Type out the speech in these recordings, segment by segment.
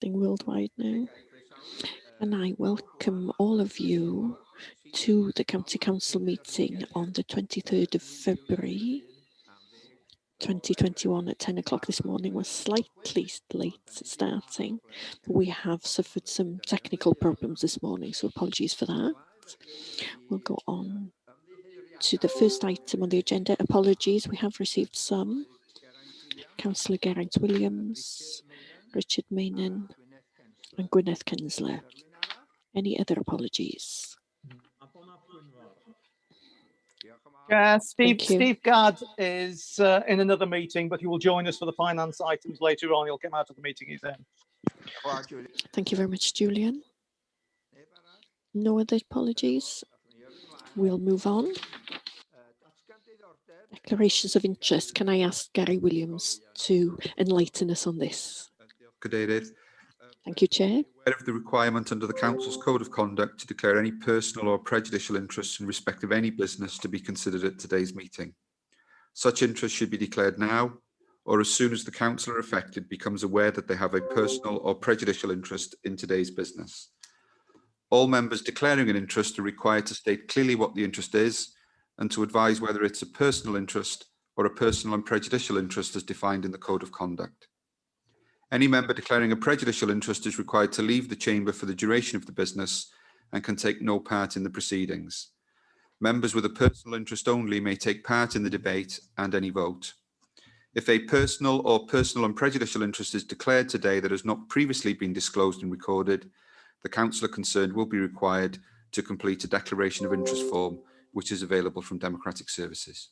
worldwide now. And I welcome all of you to the County Council meeting on the 23rd of February 2021 at 10 o'clock this morning. We're slightly late starting, but we have suffered some technical problems this morning, so apologies for that. We'll go on to the first item on the agenda. Apologies, we have received some. Councillor Geraint Williams, Richard Maynon and Gwyneth Kinsler. Any other apologies? Steve Gadd is in another meeting, but he will join us for the finance items later on. He'll come out of the meeting he's in. Thank you very much, Julian. No other apologies. We'll move on. Declarations of interest. Can I ask Gary Williams to enlighten us on this? Good day, Edith. Thank you, Chair. Aware of the requirement under the Council's Code of Conduct to declare any personal or prejudicial interests in respect of any business to be considered at today's meeting. Such interest should be declared now, or as soon as the councillor affected becomes aware that they have a personal or prejudicial interest in today's business. All members declaring an interest are required to state clearly what the interest is and to advise whether it's a personal interest or a personal and prejudicial interest as defined in the Code of Conduct. Any member declaring a prejudicial interest is required to leave the chamber for the duration of the business and can take no part in the proceedings. Members with a personal interest only may take part in the debate and any vote. If a personal or personal and prejudicial interest is declared today that has not previously been disclosed and recorded, the councillor concerned will be required to complete a declaration of interest form, which is available from Democratic Services.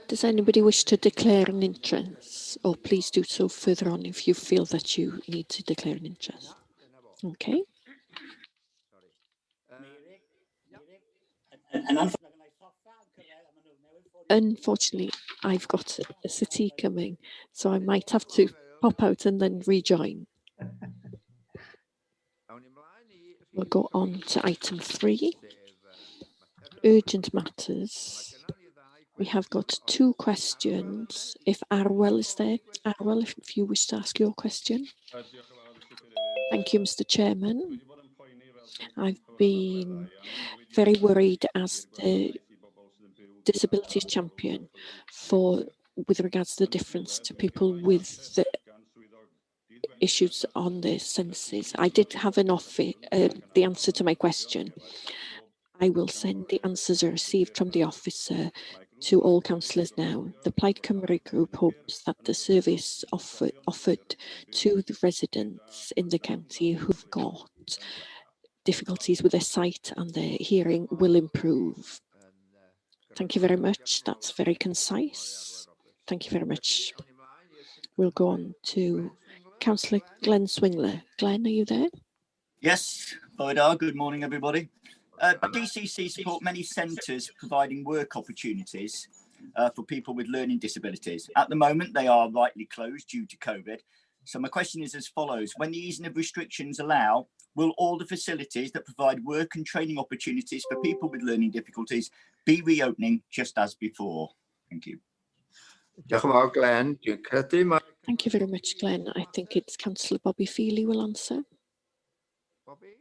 Does anybody wish to declare an interest? Or please do so further on if you feel that you need to declare an interest. Okay. Unfortunately, I've got a city coming, so I might have to pop out and then rejoin. We'll go on to item 3, urgent matters. We have got 2 questions. If Arwell is there, Arwell, if you wish to ask your question. Thank you, Mr. Chairman. I've been very worried as the disabilities champion with regards to the difference to people with the issues on their senses. I did have the answer to my question. I will send the answers I received from the officer to all councillors now. The Plaid Cymru group hopes that the service offered to the residents in the county who've got difficulties with their sight and their hearing will improve. Thank you very much. That's very concise. Thank you very much. We'll go on to Councillor Glenn Swingler. Glenn, are you there? Yes, good morning, everybody. DCC support many centres providing work opportunities for people with learning disabilities. At the moment, they are rightly closed due to COVID. So my question is as follows. When the easing of restrictions allow, will all the facilities that provide work and training opportunities for people with learning difficulties be reopening just as before? Thank you. Thank you very much, Glenn. I think it's Councillor Bobby Feely will answer. Bobby?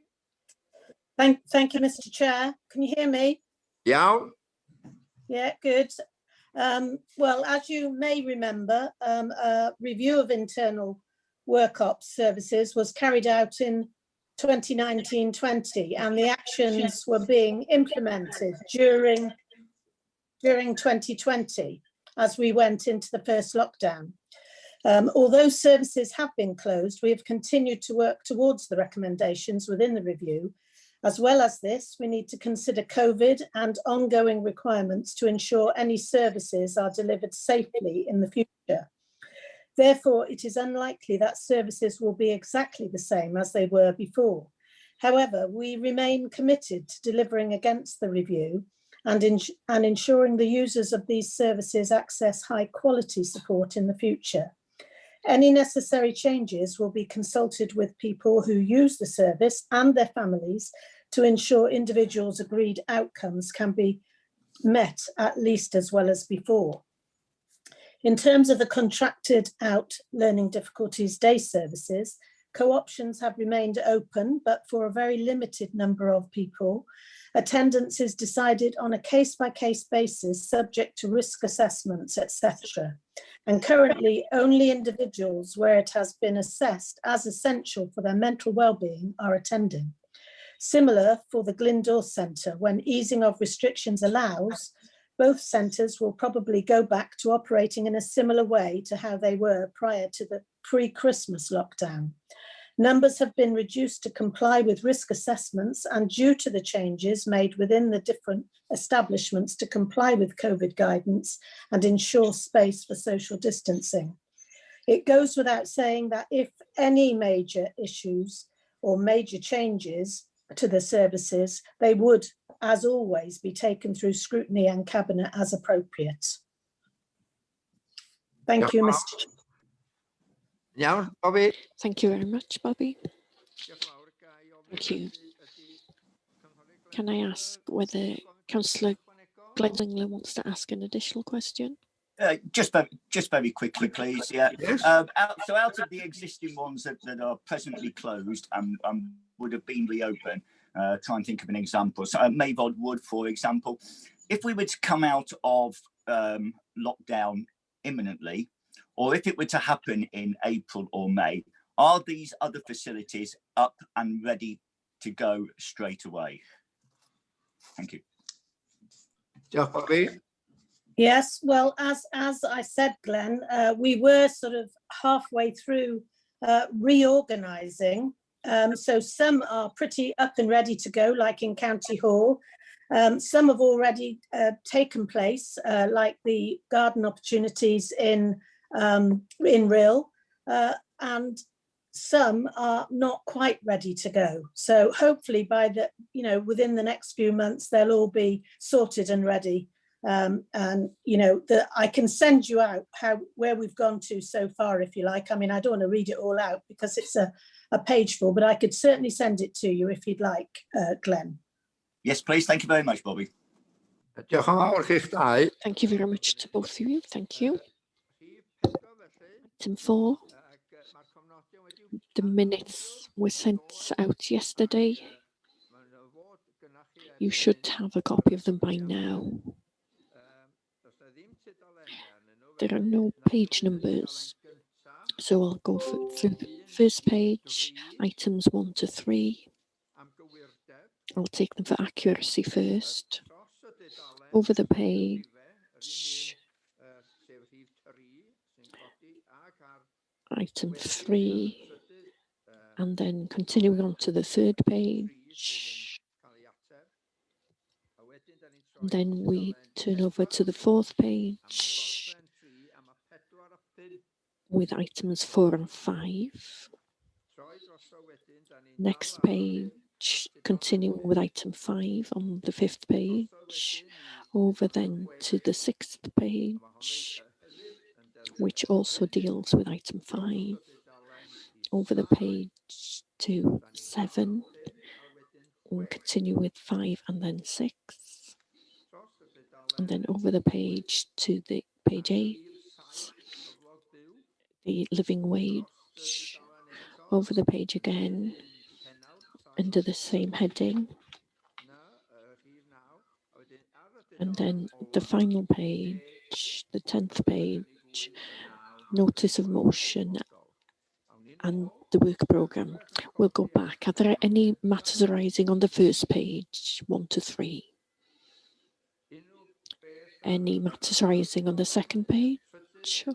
Thank you, Mr. Chair. Can you hear me? Yeah. Yeah, good. Well, as you may remember, a review of internal work ops services was carried out in 2019-20, and the actions were being implemented during 2020 as we went into the first lockdown. Although services have been closed, we have continued to work towards the recommendations within the review. As well as this, we need to consider COVID and ongoing requirements to ensure any services are delivered safely in the future. Therefore, it is unlikely that services will be exactly the same as they were before. However, we remain committed to delivering against the review and ensuring the users of these services access high quality support in the future. Any necessary changes will be consulted with people who use the service and their families to ensure individuals' agreed outcomes can be met at least as well as before. In terms of the contracted out learning difficulties day services, co-options have remained open, but for a very limited number of people. Attendance is decided on a case-by-case basis, subject to risk assessments, etc. And currently, only individuals where it has been assessed as essential for their mental well-being are attending. Similar for the Glyndŵr Centre, when easing of restrictions allows, both centres will probably go back to operating in a similar way to how they were prior to the pre-Christmas lockdown. Numbers have been reduced to comply with risk assessments, and due to the changes made within the different establishments to comply with COVID guidance and ensure space for social distancing. It goes without saying that if any major issues or major changes to the services, they would, as always, be taken through scrutiny and cabinet as appropriate. Thank you, Mr. Chair. Iawn, Bobby. Thank you very much, Bobby. Thank you. Can I ask whether Councillor Glenn wants to ask an additional question? Just very quickly, please. Yeah. Yes. So out of the existing ones that are presently closed and would have been reopened, try and think of an example. So Mayvod Wood, for example, if we were to come out of lockdown imminently, or if it were to happen in April or May, are these other facilities up and ready to go straight away? Thank you. Diolch, Bobby. Yes, well, as I said, Glenn, we were sort of halfway through reorganising. So some are pretty up and ready to go, like in County Hall. Some have already taken place, like the garden opportunities in Rill, and some are not quite ready to go. So hopefully by the, within the next few months, they'll all be sorted and ready. And I can send you out where we've gone to so far, if you like. I mean, I don't want to read it all out because it's a page full, but I could certainly send it to you if you'd like, Glenn. Yes, please. Thank you very much, Bobby. Diolch yn fawr chi'ch dau. Thank you very much to both of you. Thank you. Item 4. The minutes were sent out yesterday. You should have a copy of them by now. There are no page numbers, so I'll go through the first page, items 1 to 3. I'll take them for accuracy first. Over the page, item 3, and then continuing on to the third page. And then we turn over to the fourth page with items 4 and 5. Next page, continuing with item 5 on the 5th page. Over then to the 6th page, which also deals with item 5. Over the page to 7, we'll continue with 5 and then 6. And then over the page to the page 8, the living wage. Over the page again, under the same heading. And then the final page, the 10th page, notice of motion and the work programme. We'll go back. Are there any matters arising on the first page, 1 to 3? Any matters arising on the second page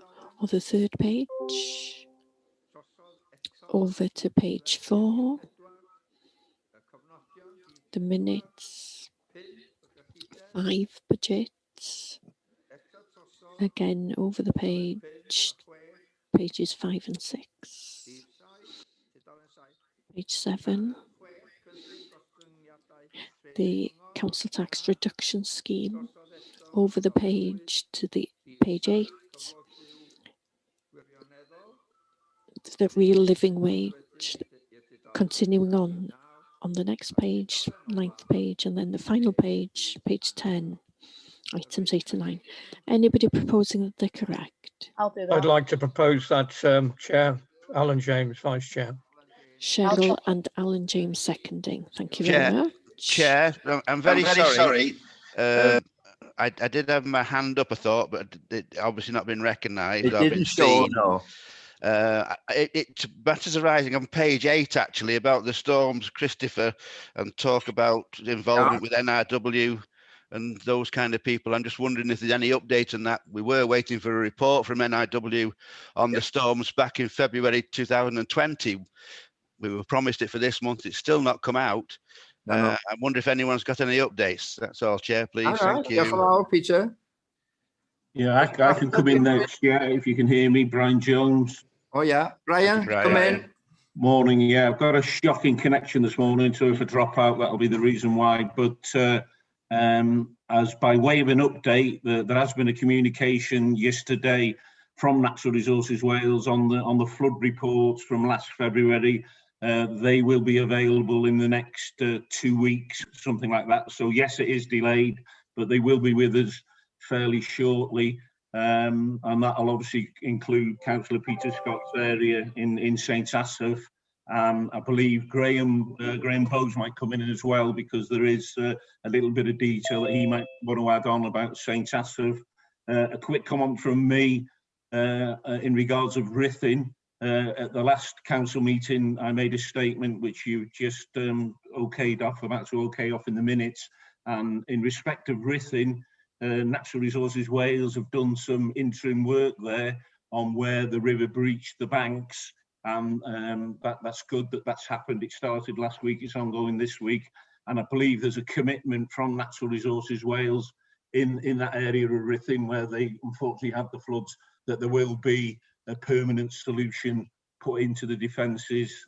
or the third page? Over to page 4. The minutes. 5 budgets. Again, over the page, pages 5 and 6. Page 7. The council tax reduction scheme. Over the page to the page 8. The real living wage. Continuing on the next page, 9th page, and then the final page, page 10. items 8 and 9. Anybody proposing that they're correct? I'll do I'd that. like to propose that Chair Alan James, Vice Chair. Cheryl and Alan James seconding. Thank you very Chair- much. Chair, I'm very sorry. I did have my hand up, I thought, but it obviously not been recognised. It I've been didn't show, seen. no. It matters arising on page 8 actually about the storms, Christopher, and talk about involvement with NRW and those kind of people. I'm just wondering if there's any update on that. We were waiting for a report from NRW on the storms back in February 2020. We were promised it for this month. It's still not come out. No. I wonder if anyone's got any updates. That's all, Chair, please. All right, Thank you. hello, Peter. Yeah, I can come in next, yeah, if you can hear me. Brian Jones. Oh, yeah. Brian, Brian. come in. Morning, yeah, I've got a shocking connection this morning, so if I drop out, that'll be the reason why. But as by way of an update, there has been a communication yesterday from Natural Resources Wales on the flood reports from last February. They will be available in the next 2 weeks, something like that. So yes, it is delayed, but they will be with us fairly shortly. And that'll obviously include Councillor Peter Scott's area in St Asaph. I believe Graham Bowes might come in as well, because there is a little bit of detail that he might want to add on about St Asaph. A quick comment from me in regards of Ruthin. At the last council meeting, I made a statement which you just okayed off, about to okay off in the minutes. And in respect of Ruthin, Natural Resources Wales have done some interim work there on where the river breached the banks. And that's good that that's happened. It started last week, it's ongoing this week. And I believe there's a commitment from Natural Resources Wales in that area of Ruthin where they unfortunately had the floods, that there will be a permanent solution put into the defences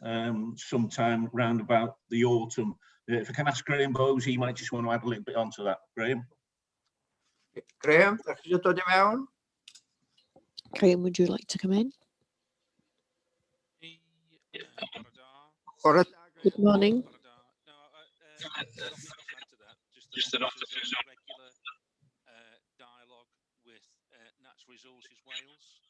sometime round about the autumn. If I can ask Graham Bowes, he might just want to add a little bit onto that. Graham? Graham, ddech chi isio dod I mewn? Graham, would you like to come in? Bore da, Good morning. Just an offer to regular dialogue with Natural Resources Wales,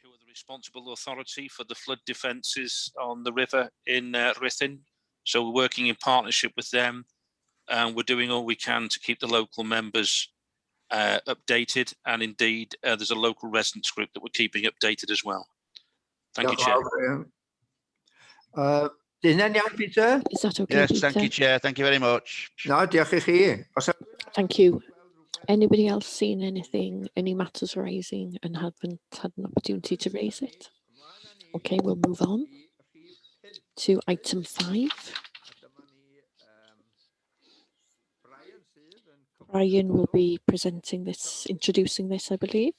who are the responsible authority for the flood defences on the river in Ruthin. So we're working in partnership with them, and we're doing all we can to keep the local members updated. And indeed, there's a local residents group that we're keeping updated as well. Thank you, Chair. Graham. Dy'n iawn, Peter? Is that okay, Yes, Peter? thank you, Chair. Thank you very much. No, diolch I chi. Thank you. Anybody else seen anything, any matters rising and haven't had an opportunity to raise it? Okay, we'll move on to item 5. Brian will be presenting this, introducing this, I believe.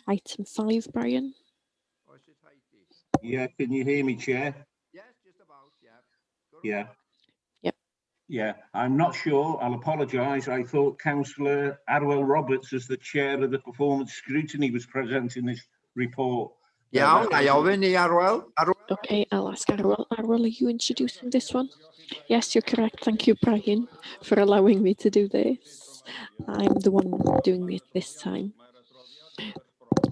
Item 5, Brian. Yeah, can you hear me, Chair? Yes, just about, yeah. Yeah. Yep. Yeah, I'm not sure. I'll apologise. I thought Councillor Arwell Roberts, as the chair of the performance scrutiny, was presenting this report. Iawn, na i ofyn I Arwel. Okay, I'll ask Arwell. Arwell, are you introducing this one? Yes, you're correct. Thank you, Brian, for allowing me to do this. I'm the one doing it this time.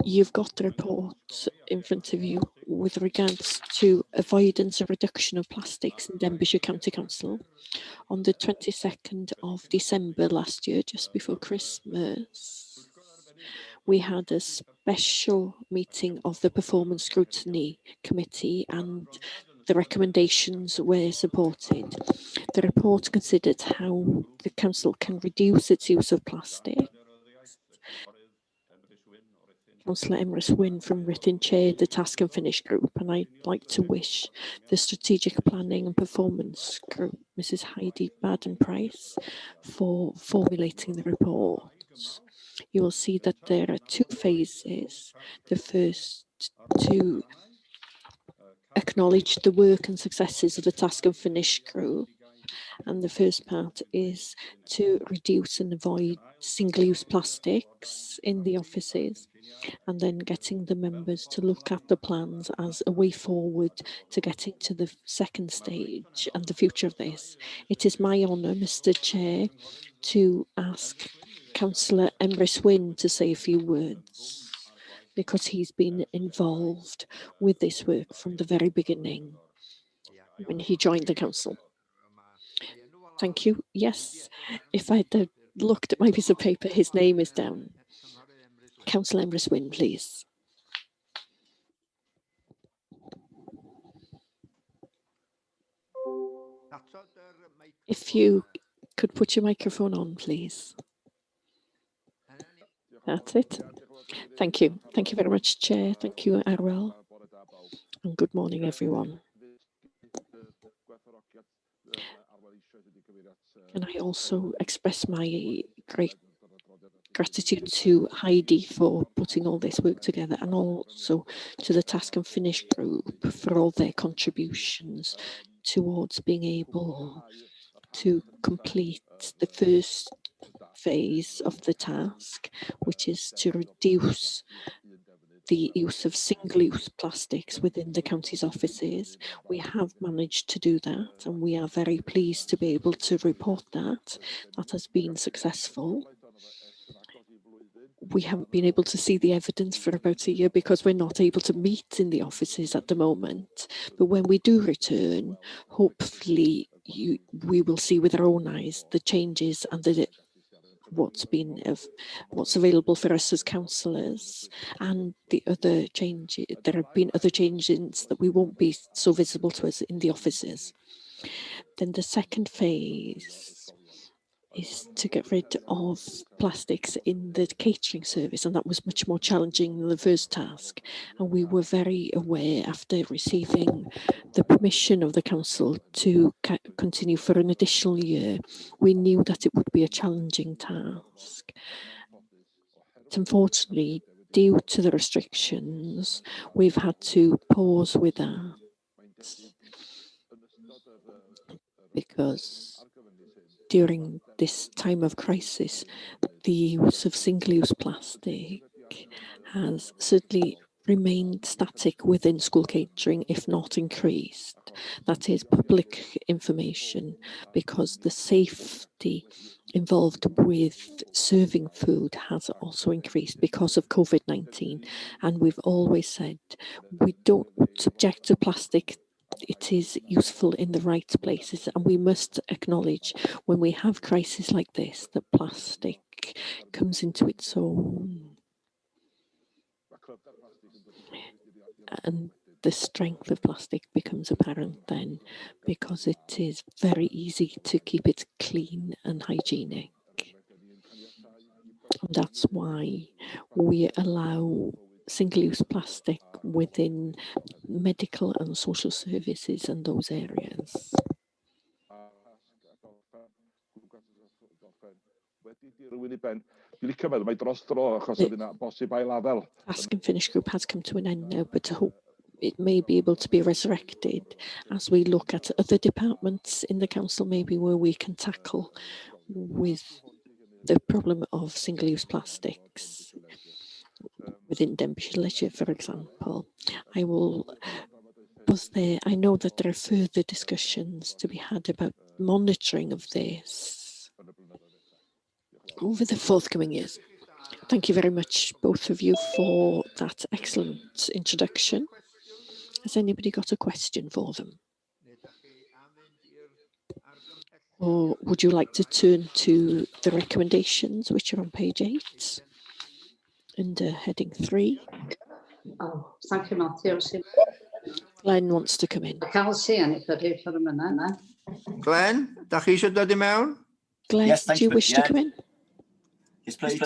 You've got the report in front of you with regards to avoidance and reduction of plastics in Denbighshire County Council. On the 22nd of December last year, just before Christmas, we had a special meeting of the Performance Scrutiny Committee and the recommendations were supported. The report considered how the council can reduce its use of plastic. Councillor Emrys Wynne from Ruthin chaired the Task and Finish group, and I'd like to wish the Strategic Planning and Performance group, Mrs. Heidi Baden-Price, for formulating the report. You will see that there are 2 phases. The first to acknowledge the work and successes of the Task and Finish group And the first part is to reduce and avoid single-use plastics in the offices, and then getting the members to look at the plans as a way forward to getting to the second stage and the future of this. It is my honour, Mr. Chair, to ask Councillor Emrys Wynne to say a few words, because he's been involved with this work from the very beginning when he joined the council. Thank you. Yes, if I'd looked at my piece of paper, his name is down. Councillor Emrys Wynne, please. If you could put your microphone on, please. That's it. Thank you. Thank you very much, Chair. Thank you, Arwel. And good morning, everyone. And I also express my great gratitude to Heidi for putting all this work together, and also to the Task and Finish group for all their contributions towards being able to complete the first phase of the task, which is to reduce the use of single-use plastics within the county's offices. We have managed to do that, and we are very pleased to be able to report that that has been successful. We haven't been able to see the evidence for about a year because we're not able to meet in the offices at the moment. But when we do return, hopefully we will see with our own eyes the changes and what's available for us as councillors, and the other changes. There have been other changes that we won't be so visible to us in the offices. Then the second phase is to get rid of plastics in the catering service, and that was much more challenging than the first task. And we were very aware, after receiving the permission of the council to continue for an additional year, we knew that it would be a challenging task. Unfortunately, due to the restrictions, we've had to pause with that because during this time of crisis, the use of single-use plastic has certainly remained static within school catering, if not increased. That is public information, because the safety involved with serving food has also increased because of COVID-19. And we've always said we don't subject to plastic. It is useful in the right places, and we must acknowledge when we have crises like this that plastic comes into its own, and the strength of plastic becomes apparent then, because it is very easy to keep it clean and hygienic. And that's why we allow single-use plastic within medical and social services and those areas. The Task and Finish group has come to an end now, but I hope it may be able to be resurrected as we look at other departments in the council, maybe where we can tackle with the problem of single-use plastics within Denbighshire, for example. I know that there are further discussions to be had about monitoring of this over the forthcoming years. Thank you very much, both of you, for that excellent introduction. Has anybody got a question for them? Or would you like to turn to the recommendations, which are on page 8, under heading 3? Oh, thank you, Matthew. Glenn wants to come in. Glenn, da chi eisiau dod I mewn? Glenn, Yes, do you wish to come in? Yes, please.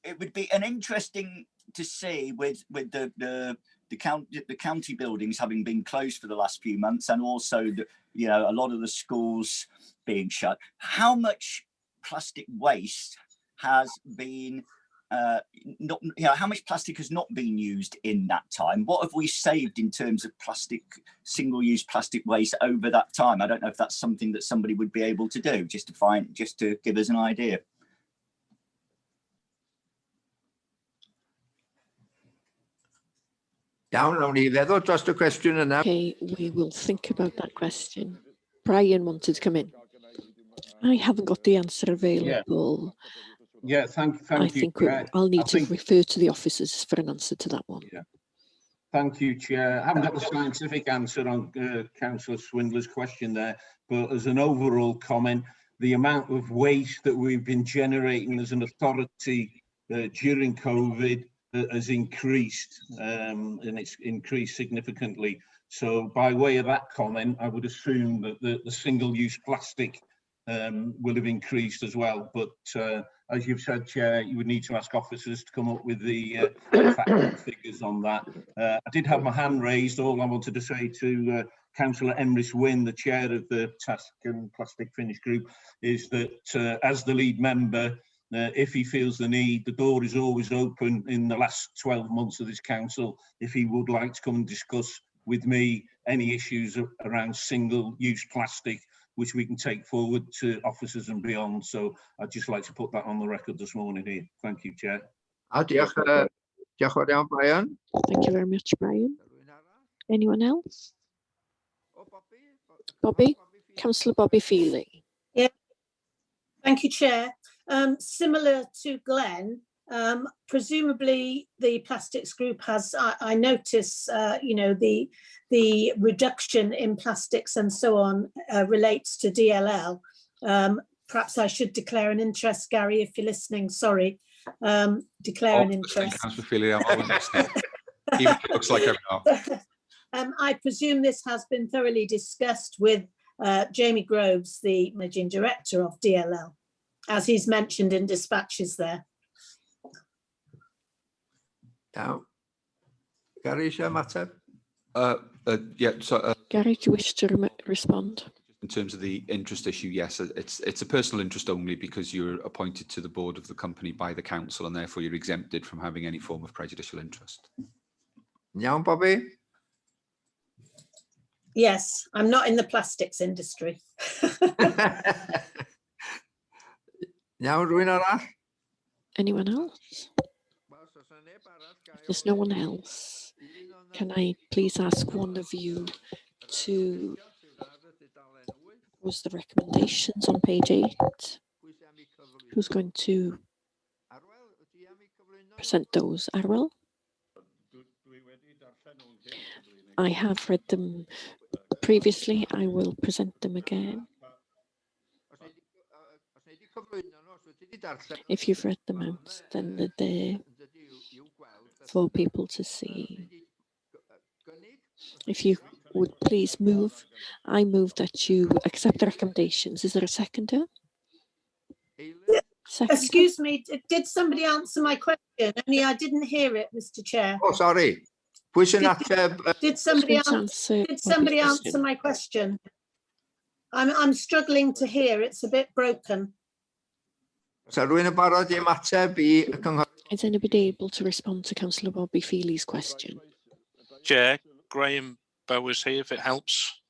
It would be an interesting to see with the county buildings having been closed for the last few months, and also a lot of the schools being shut. How much plastic waste has been not, you know, how much plastic has not been used in that time? What have we saved in terms of plastic, single-use plastic waste over that time? I don't know if that's something that somebody would be able to do, just to give us an idea. Iawn, nawn ni feddwl dros y cwestiwn yna. Okay, we will think about that question. Brian wanted to come in. I haven't got the answer available. Yeah, thank I you, think Chair. I'll need to refer to the officers for an answer to that one. Yeah. Thank you, Chair. I haven't got the scientific answer on Councillor Swindler's question there, but as an overall comment, the amount of waste that we've been generating as an authority during COVID has increased, and it's increased significantly. So by way of that comment, I would assume that the single-use plastic will have increased as well. But as you've said, Chair, you would need to ask officers to come up with the fact figures on that. I did have my hand raised. All I wanted to say to Councillor Emrys Wynne, the chair of the Task and Plastic Finish Group, is that as the lead member, if he feels the need, the door is always open in the last 12 months of this council, if he would like to come and discuss with me any issues around single-use plastic, which we can take forward to officers and beyond. So I'd just like to put that on the record this morning here. Thank you, Chair. Diolch fawr iawn, Brian. Thank you very much, Brian. Anyone else? Bobby? Councillor Bobby Feely. Yeah. Thank you, Chair. Similar to Glenn, presumably the plastics group has, I notice, you know, the reduction in plastics and so on relates to DLL. Perhaps I should declare an interest, Gary, if you're listening, sorry. Declare an interest. Councillor Feely, I'm always listening. Even if it looks like I'm not. I presume this has been thoroughly discussed with Jamie Groves, the Managing Director of DLL, as he's mentioned in dispatches there. Now, Gary, eisiau ymateb? Yeah, so Gary, do you wish to respond? in terms of the interest issue, yes, it's a personal interest only because you're appointed to the board of the company by the council and therefore you're exempted from having any form of prejudicial interest. Iawn, Bobby? Yes, I'm not in the plastics industry. Iawn, rhywun arall? Anyone else? If there's no one else, can I please ask one of you to post the recommendations on page 8? Who's going to present those? Arwel? I have read them previously. I will present them again. If you've read them out, then they're there for people to see. If you would please move, I move that you accept the recommendations. Is there a seconder? Excuse me, did somebody answer my question? Only I didn't hear it, Mr. Chair. Oh, sorry. Did somebody answer my question? I'm struggling to hear. It's a bit broken. Is anybody able to respond to Councillor Bobby Feely's question? Chair, Graham Bowers here, if it helps.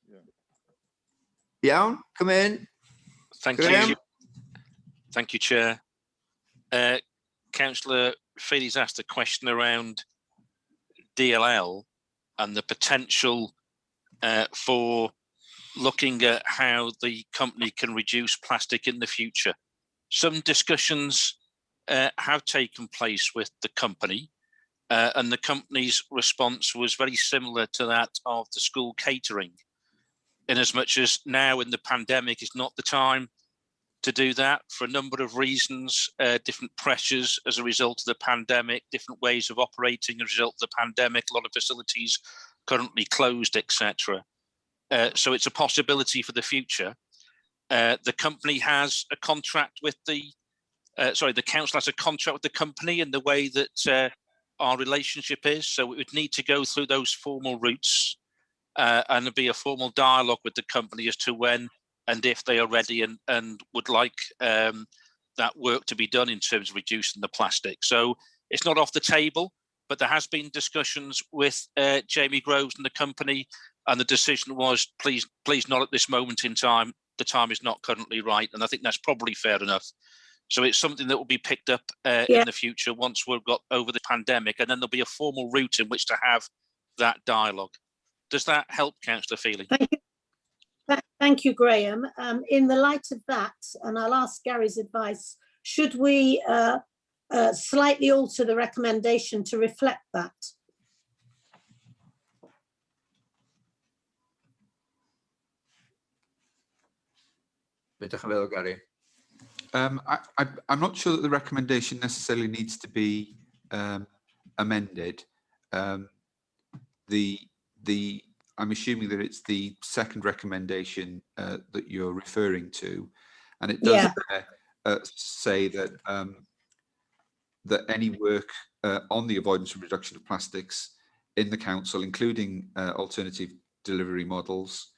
Iawn, come in. Thank Graham. you. Thank you, Chair. Councillor Feely's asked a question around DLL and the potential for looking at how the company can reduce plastic in the future. Some discussions have taken place with the company, and the company's response was very similar to that of the school catering, in as much as now in the pandemic is not the time to do that for a number of reasons, different pressures as a result of the pandemic, different ways of operating as a result of the pandemic, a lot of facilities currently closed, etc. So it's a possibility for the future. The company has a contract with the, the council has a contract with the company in the way that our relationship is. So it would need to go through those formal routes and there'd be a formal dialogue with the company as to when and if they are ready and would like the that work to be done in terms of reducing the plastic. So it's not off the table, but there has been discussions with Jamie Groves and the company, and the decision was please not at this moment in time. The time is not currently right, and I think that's probably fair enough. So it's something that will be picked up in the future once we've got over the pandemic, and then there'll be a formal route in which to have that dialogue. Does that help, Councillor Feely? Thank you, Graham. In the light of that, and I'll ask Gary's advice, should we slightly alter the recommendation to reflect that? Gary. I'm not sure that the recommendation necessarily needs to be amended. I'm assuming that it's the second recommendation that you're referring to, and it does say that that any work on the avoidance and reduction of plastics in the council, including alternative delivery models,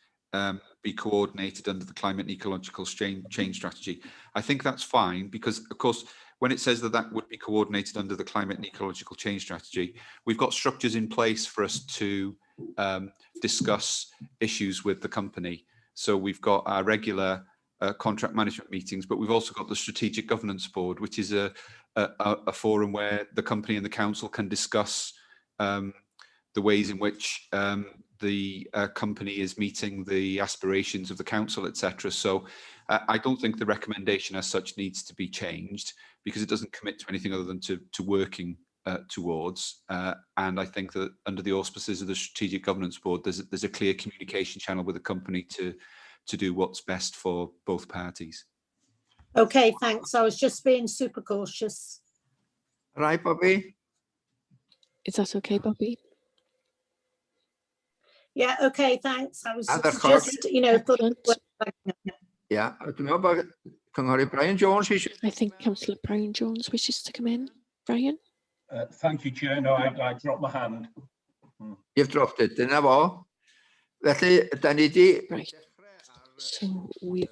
be coordinated under the climate and ecological change strategy. I think that's fine, because of course when it says that that would be coordinated under the climate and ecological change strategy, we've got structures in place for us to discuss issues with the company. So we've got our regular contract management meetings, but we've also got the strategic governance board, which is a forum where the company and the council can discuss the ways in which the company is meeting the aspirations of the council, etc. So I don't think the recommendation as such needs to be changed, because it doesn't commit to anything other than to working towards. And I think that under the auspices of the strategic governance board, there's a clear communication channel with the company to do what's best for both parties. Okay, thanks. I was just being super cautious. Right, Bobby? Is that okay, Bobby? Yeah, okay, thanks. I was just, you know, thought. Yeah, Brian Jones. I think Councillor Brian Jones wishes to come in. Brian? Thank you, Chair. No, I dropped my hand. You've dropped it, dyna fo. Felly, Right. So we've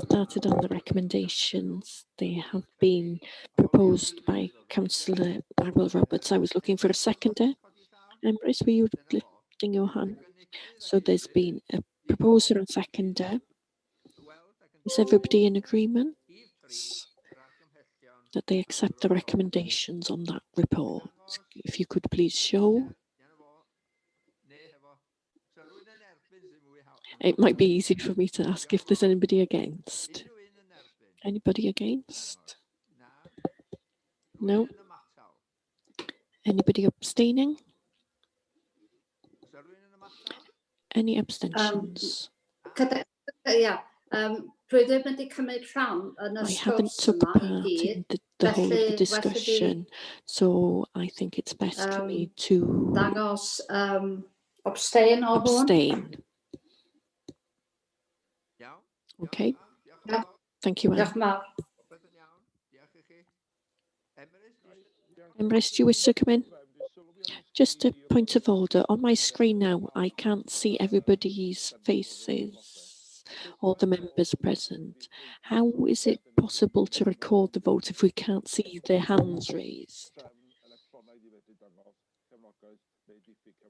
started on the recommendations. They have been proposed by Councillor Arwell Roberts. I was looking for a seconder. Empress, were you lifting your hand? So there's been a proposer and seconder. Is everybody in agreement that they accept the recommendations on that report? If you could please show. It might be easy for me to ask if there's anybody against. Anybody against? No. Anybody abstaining? Any abstentions? Yeah. Dwi ddim wedi cymryd rhan yn y I haven't sgwrs took yma i part in gyd, the whole of the felly discussion, so I think it's best for me to dangos abstain o hwn. abstain. Okay. Yeah. Thank you, Anne. Diolch yn fawr. Emrys, do you wish to come in? Just a point of order. On my screen now, I can't see everybody's faces, all the members present. How is it possible to record the vote if we can't see their hands raised?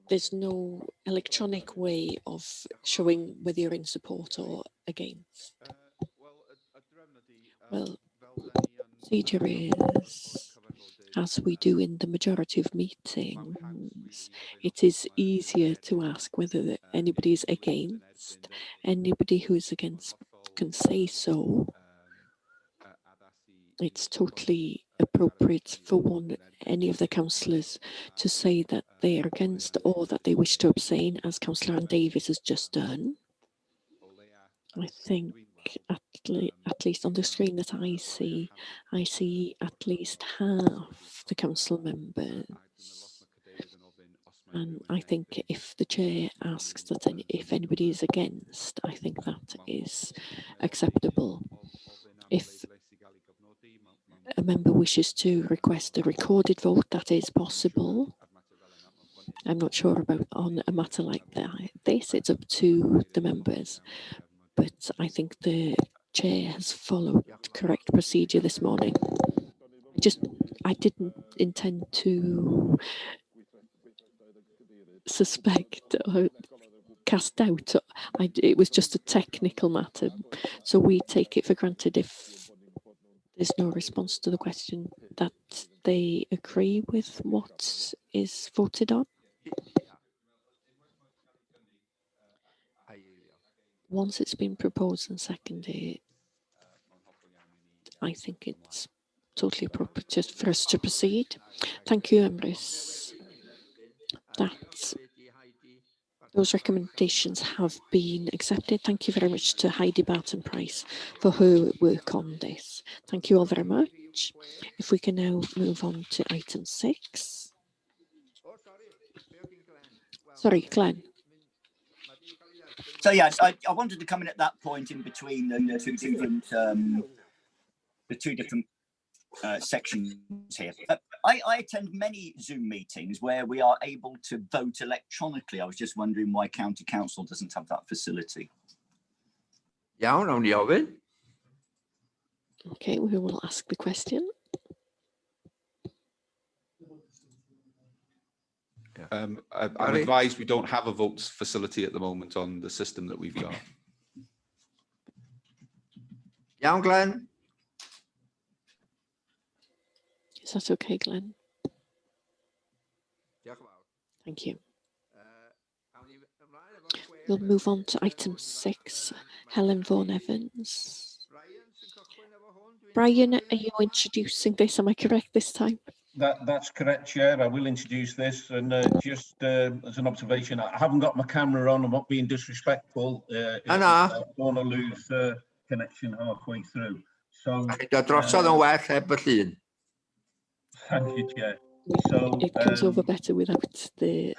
There's no electronic way of showing whether you're in support or against. Well, procedure is, as we do in the majority of meetings, it is easier to ask whether anybody is against. Anybody who is against can say so. It's totally appropriate for any of the councillors to say that they are against or that they wish to abstain, as Councillor Ann Davies has just done. I think at least on the screen that I see at least half the council members. And I think if the chair asks that if anybody is against, I think that is acceptable. If a member wishes to request a recorded vote, that is possible. I'm not sure about on a matter like this, it's up to the members. But I think the chair has followed correct procedure this morning. I didn't intend to suspect or cast doubt. It was just a technical matter. So we take it for granted if there's no response to the question that they agree with what is voted on. Once it's been proposed and seconded, I think it's totally appropriate just for us to proceed. Thank you, Emrys. Those recommendations have been accepted. Thank you very much to Heidi Barton-Price for her work on this. Thank you all very much. If we can now move on to item 6. Sorry, Glenn. So yeah, I wanted to come in at that point in between the two different sections here. I attend many Zoom meetings where we are able to vote electronically. I was just wondering why County Council doesn't have that facility. Iawn, awn ni ofyn. Okay, we will ask the question. I'm advised we don't have a votes facility at the moment on the system that we've got. Iawn, Glenn. Is that okay, Glenn? Thank you. We'll move on to item 6, Helen Vaughan Evans. Brian, are you introducing this? Am I correct this time? That's correct, Chair. I will introduce this, and just as an observation, I haven't got my camera on. I'm not being disrespectful. I don't want to lose connection halfway through. So drosodd yn well heb y llun. Thank you, Chair. So it comes over better without the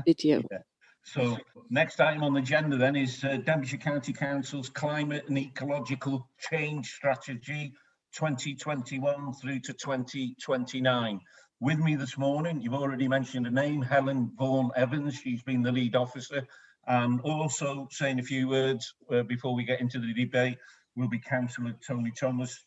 video. Yeah. So next item on the agenda then is Denbighshire County Council's Climate and Ecological Change Strategy 2021 through to 2029. With me this morning, you've already mentioned a name, Helen Vaughan Evans. She's been the lead officer. And also saying a few words before we get into the debate will be Councillor Tony Thomas,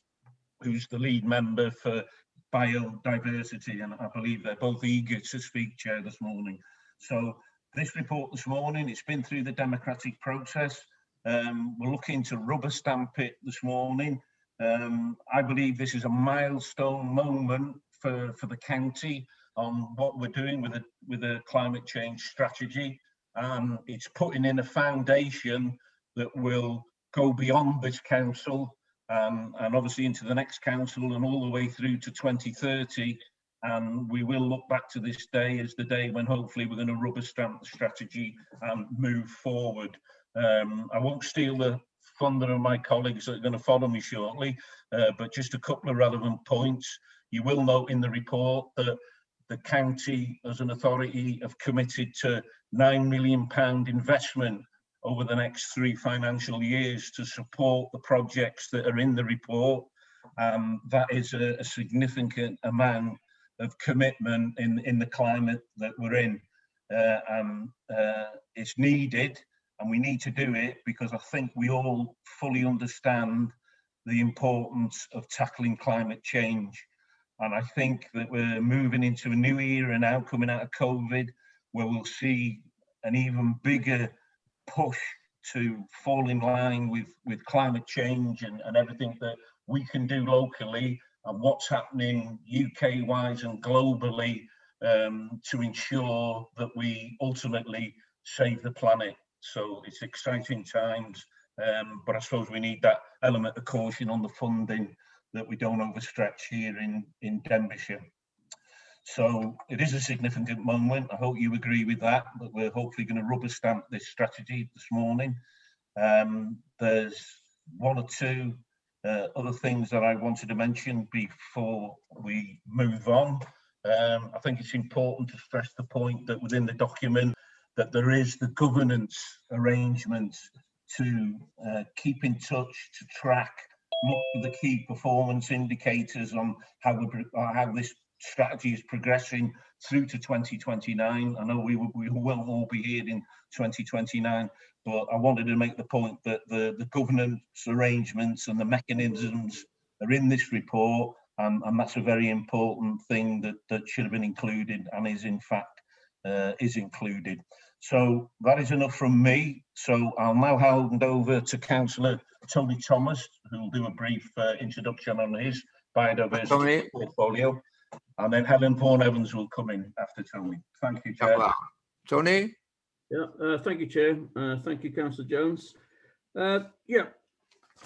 who's the lead member for biodiversity, and I believe they're both eager to speak, Chair, this morning. So this report this morning, it's been through the democratic process. We're looking to rubber stamp it this morning. I believe this is a milestone moment for the county on what we're doing with a climate change strategy. It's putting in a foundation that will go beyond this council and obviously into the next council and all the way through to 2030. And we will look back to this day as the day when hopefully we're going to rubber stamp the strategy and move forward. I won't steal the thunder of my colleagues that are going to follow me shortly, but just a couple of relevant points. You will note in the report that the county as an authority have committed to £9 million investment over the next 3 financial years to support the projects that are in the report. That is a significant amount of commitment in the climate that we're in. It's needed, and we need to do it because I think we all fully understand the importance of tackling climate change. And I think that we're moving into a new era now, coming out of COVID, where we'll see an even bigger push to fall in line with climate change and everything that we can do locally and what's happening UK-wise and globally to ensure that we ultimately save the planet. So it's exciting times, but I suppose we need that element of caution on the funding that we don't overstretch here in Denbighshire. So it is a significant moment. I hope you agree with that, but we're hopefully going to rubber stamp this strategy this morning. There's 1 or 2 other things that I wanted to mention before we move on. I think it's important to stress the point that within the document that there is the governance arrangements to keep in touch, to track, look for the key performance indicators on how this strategy is progressing through to 2029. I know we won't all be here in 2029, but I wanted to make the point that the governance arrangements and the mechanisms are in this report, and that's a very important thing that should have been included and is in fact is included. So that is enough from me. So I'll now hand over to Councillor Tony Thomas, who will do a brief introduction on his biodiversity portfolio, and then Helen Vaughan-Evans will come in after Tony. Thank you, Chair. Tony? Yeah, thank you, Chair. Thank you, Councillor Jones. Yeah,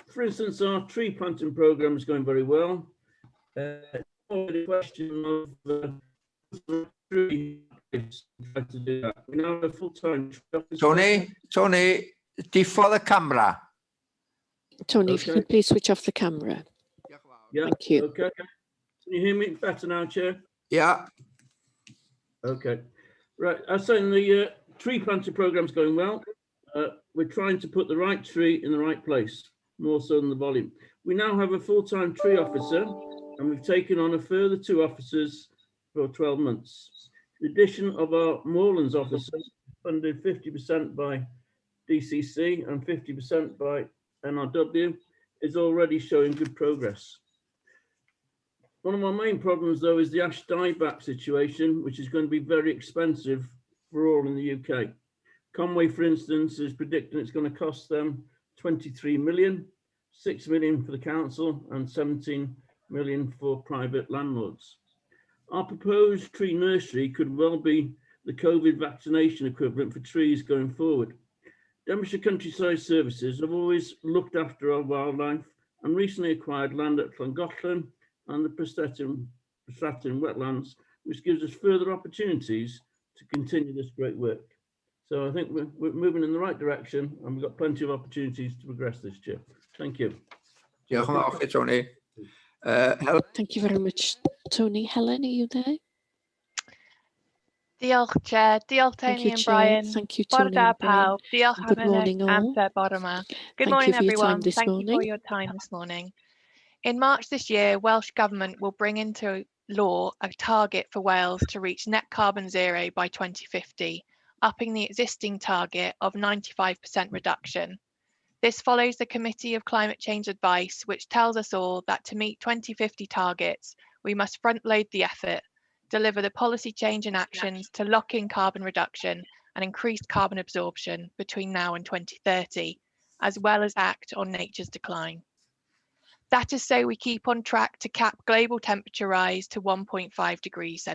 for instance, our tree planting programme is going very well. The question of tree to do that. We now have a full-time Tony, before the camera. Tony, if you could please switch off the camera. Yeah, thank you. Okay. Can you hear me better now, Chair? Yeah. Okay. Right. I was saying the tree planting programme is going well. We're trying to put the right tree in the right place, more so than the volume. We now have a full-time tree officer, and we've taken on a further 2 officers for 12 months. The addition of our moorlands officer, funded 50% by DCC and 50% by NRW, is already showing good progress. One of our main problems, though, is the ash dieback situation, which is going to be very expensive for all in the UK. Conway, for instance, is predicting it's going to cost them 23 million, 6 million for the council and 17 million for private landlords. Our proposed tree nursery could well be the COVID vaccination equivalent for trees going forward. Denbighshire Countryside Services have always looked after our wildlife and recently acquired land at Llangollen and the Prestatyn wetlands, which gives us further opportunities to continue this great work. So I think we're moving in the right direction, and we've got plenty of opportunities to progress this year. Thank you. Tony. Thank you very much, Tony. Helen, are you there? Diolch, Chair. Diolch, Tony and Brian. Thank you, Tony and Brian. Good morning, all. Good morning, everyone. Thank you for your time this morning. In March this year, Welsh Government will bring into law a target for Wales to reach net carbon zero by 2050, upping the existing target of 95% reduction. This follows the Committee of Climate Change advice, which tells us all that to meet 2050 targets, we must front-load the effort, deliver the policy change and actions to lock in carbon reduction and increased carbon absorption between now and 2030, as well as act on nature's decline. That is so we keep on track to cap global temperature rise to 1.5 degrees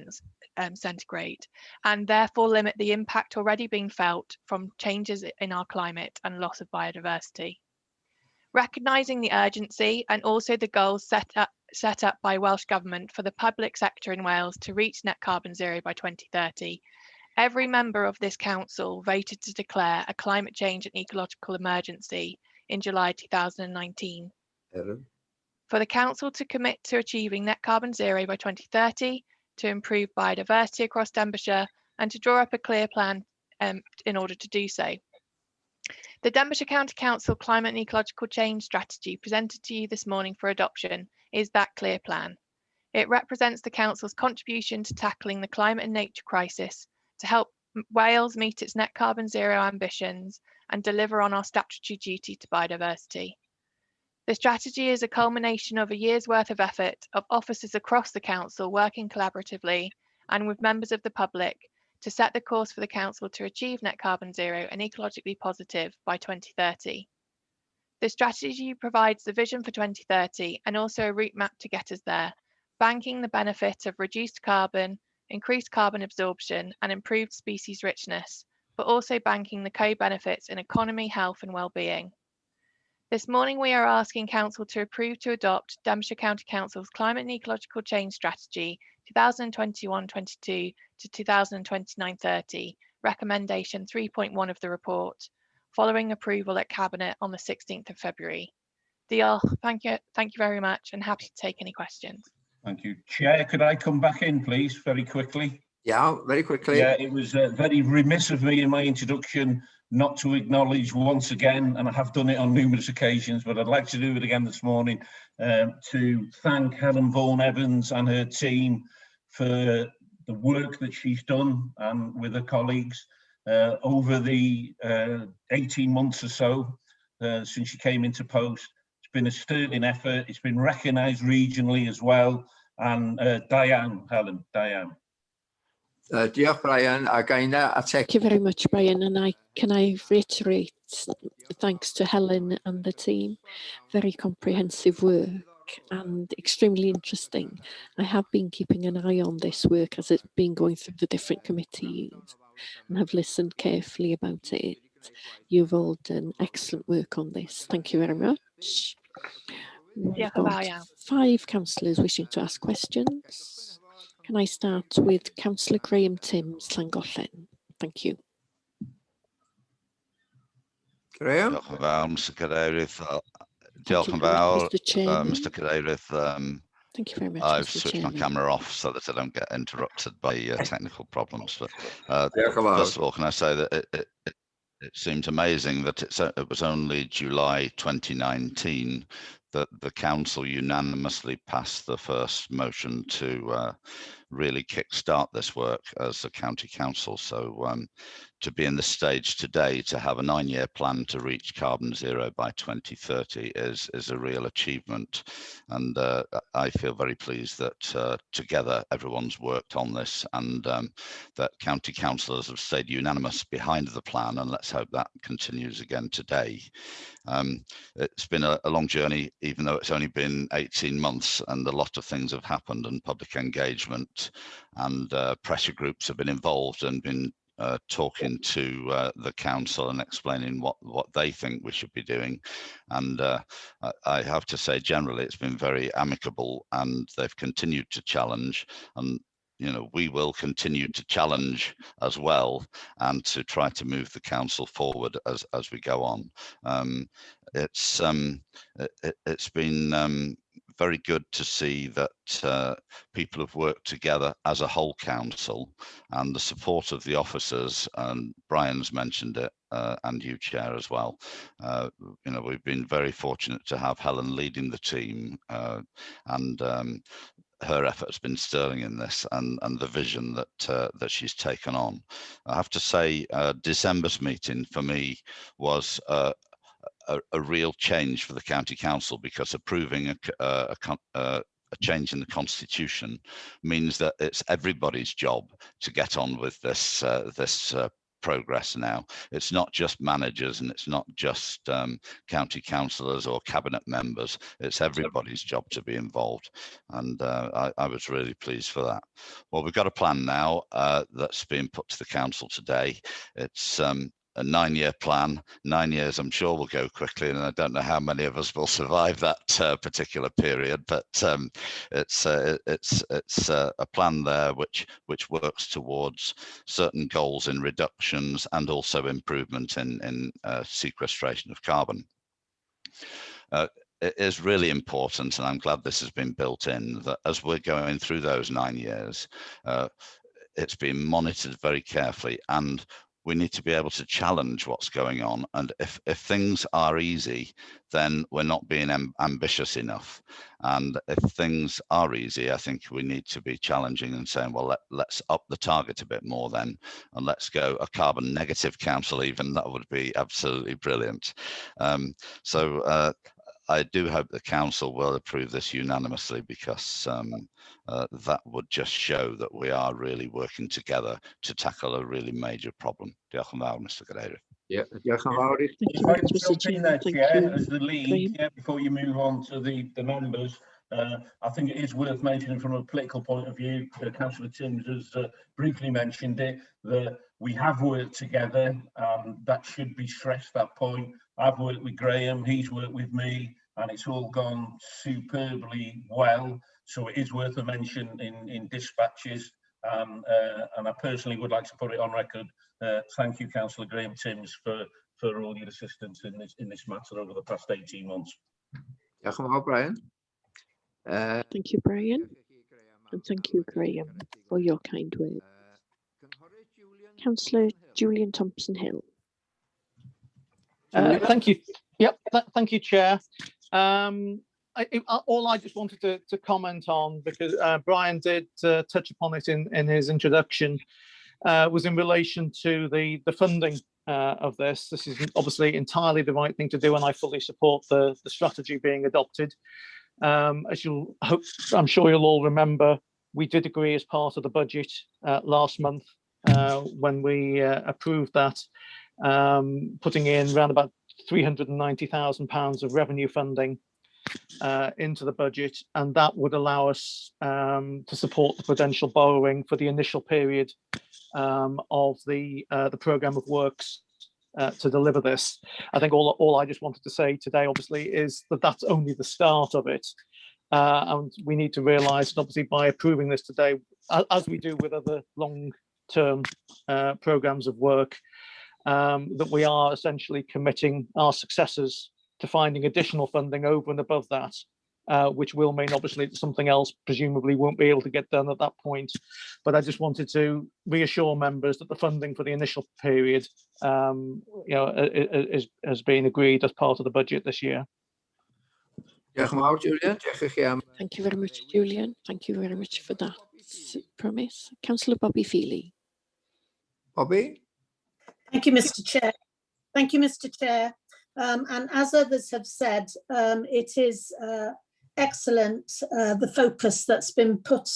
centigrade, and therefore limit the impact already being felt from changes in our climate and loss of biodiversity. Recognising the urgency and also the goals set up by Welsh Government for the public sector in Wales to reach net carbon zero by 2030, every member of this council voted to declare a climate change and ecological emergency in July 2019. For the council to commit to achieving net carbon zero by 2030, to improve biodiversity across Denbighshire, and to draw up a clear plan in order to do so. The Denbighshire County Council Climate and Ecological Change Strategy presented to you this morning for adoption is that clear plan. It represents the council's contribution to tackling the climate and nature crisis to help Wales meet its net carbon zero ambitions and deliver on our statutory duty to biodiversity. The strategy is a culmination of a year's worth of effort of officers across the council working collaboratively and with members of the public to set the course for the council to achieve net carbon zero and ecologically positive by 2030. The strategy provides the vision for 2030 and also a route map to get us there, banking the benefit of reduced carbon, increased carbon absorption and improved species richness, but also banking the co-benefits in economy, health and well-being. This morning, we are asking Council to approve to adopt Denbighshire County Council's Climate and Ecological Change Strategy 2021-22 to 2029-30, recommendation 3.1 of the report, following approval at Cabinet on the 16th of February. Diolch, thank you very much, and happy to take any questions. Thank you. Chair, could I come back in, please, very quickly? Yeah, very quickly. Yeah, it was very remiss of me in my introduction not to acknowledge once again, and I have done it on numerous occasions, but I'd like to do it again this morning, to thank Helen Vaughan-Evans and her team for the work that she's done and with her colleagues over the 18 months or so since she came into post. It's It's been a sterling effort. It's been recognised regionally as well. And Diane. Diolch Brian, ac Aina a Thank you very much, Brian. And can I reiterate thanks to Helen and the team. Very comprehensive work and extremely interesting. I have been keeping an eye on this work as it's been going through the different committees and have listened carefully about it. You've all done excellent work on this. Thank you very much. We've got 5 councillors wishing to ask questions. Can I start with Councillor Graham Timms, Llangollen? Thank you. Graham? Diolch yn fawr, Mr Cadeirydd. Diolch yn fawr, Mr Cadeirydd. Thank you very much, I've Mr. switched Chairman. my camera off so that I don't get interrupted by technical problems. But first of all, can I say that it seemed amazing that it was only July 2019 that the council unanimously passed the first motion to really kickstart this work as a county council. So to be in this stage today, to have a 9-year plan to reach carbon zero by 2030 is a real achievement. And I feel very pleased that together everyone's worked on this, and that county councillors have stayed unanimous behind the plan, and let's hope that continues again today. It's been a long journey, even though it's only been 18 months, and a lot of things have happened, and public engagement and pressure groups have been involved and been talking to the council and explaining what they think we should be doing. And I have to say, generally, it's been very amicable, and they've continued to challenge, and we will continue to challenge as well, and to try to move the council forward as we go on. It's been very good to see that people have worked together as a whole council, and the support of the officers, and Brian's mentioned it, and you, Chair, as well. We've been very fortunate to have Helen leading the team, and her effort has been sterling in this, and the vision that she's taken on. I have to say, December's meeting for me was a real change for the county council, because approving a change in the constitution means that it's everybody's job to get on with this progress now. It's not just managers, and it's not just county councillors or cabinet members. It's everybody's job to be involved, and I was really pleased for that. Well, we've got a plan now that's being put to the council today. It's a 9-year plan. 9 years, I'm sure, will go quickly, and I don't know how many of us will survive that particular period. But it's a plan there which works towards certain goals in reductions and also improvement in sequestration of carbon. It is really important, and I'm glad this has been built in, that as we're going through those 9 years, it's been monitored very carefully, and we need to be able to challenge what's going on. And if things are easy, then we're not being ambitious enough. And if things are easy, I think we need to be challenging and saying, well, let's up the target a bit more then, and let's go a carbon negative council even. That would be absolutely brilliant. So I do hope the council will approve this unanimously, because that would just show that we are really working together to tackle a really major problem. Diolch yn fawr, Mr Cadeirydd. Yeah, diolch yn fawr. If I can jump in there, Chair, as the lead, before you move on to the members, I think it is worth mentioning from a political point of view, Councillor Timms has briefly mentioned it, that we have worked together. That should be stressed, that point. I've worked with Graham, he's worked with me, and it's all gone superbly well. So it is worth a mention in dispatches. And I personally would like to put it on record. Thank you, Councillor Graham Timms, for all your assistance in this matter over the past 18 months. Diolch yn fawr, Brian. Thank you, Brian, and thank you, Graham, for your kind words. Councillor Julian Thompson-Hill. Thank you. Yep, thank you, Chair. All I just wanted to comment on, because Brian did touch upon it in his introduction, was in relation to the funding of this. This is obviously entirely the right thing to do, and I fully support the strategy being adopted. As I'm sure you'll all remember, we did agree as part of the budget last month when we approved that, putting in around about £390,000 of revenue funding into the budget, and that would allow us to support the prudential borrowing for the initial period of the programme of works to deliver this. I think all I just wanted to say today, obviously, is that that's only the start of it. And we need to realise that obviously by approving this today, as we do with other long-term programmes of work, that we are essentially committing our successors to finding additional funding over and above that, which will mean obviously that something else presumably won't be able to get done at that point. But I just wanted to reassure members that the funding for the initial period, has been agreed as part of the budget this year. Thank you very much, Julian. Thank you very much for that promise. Councillor Bobby Feely. Bobby? Thank you, Mr. Chair. Thank you, Mr. Chair. And as others have said, it is excellent, the focus that's been put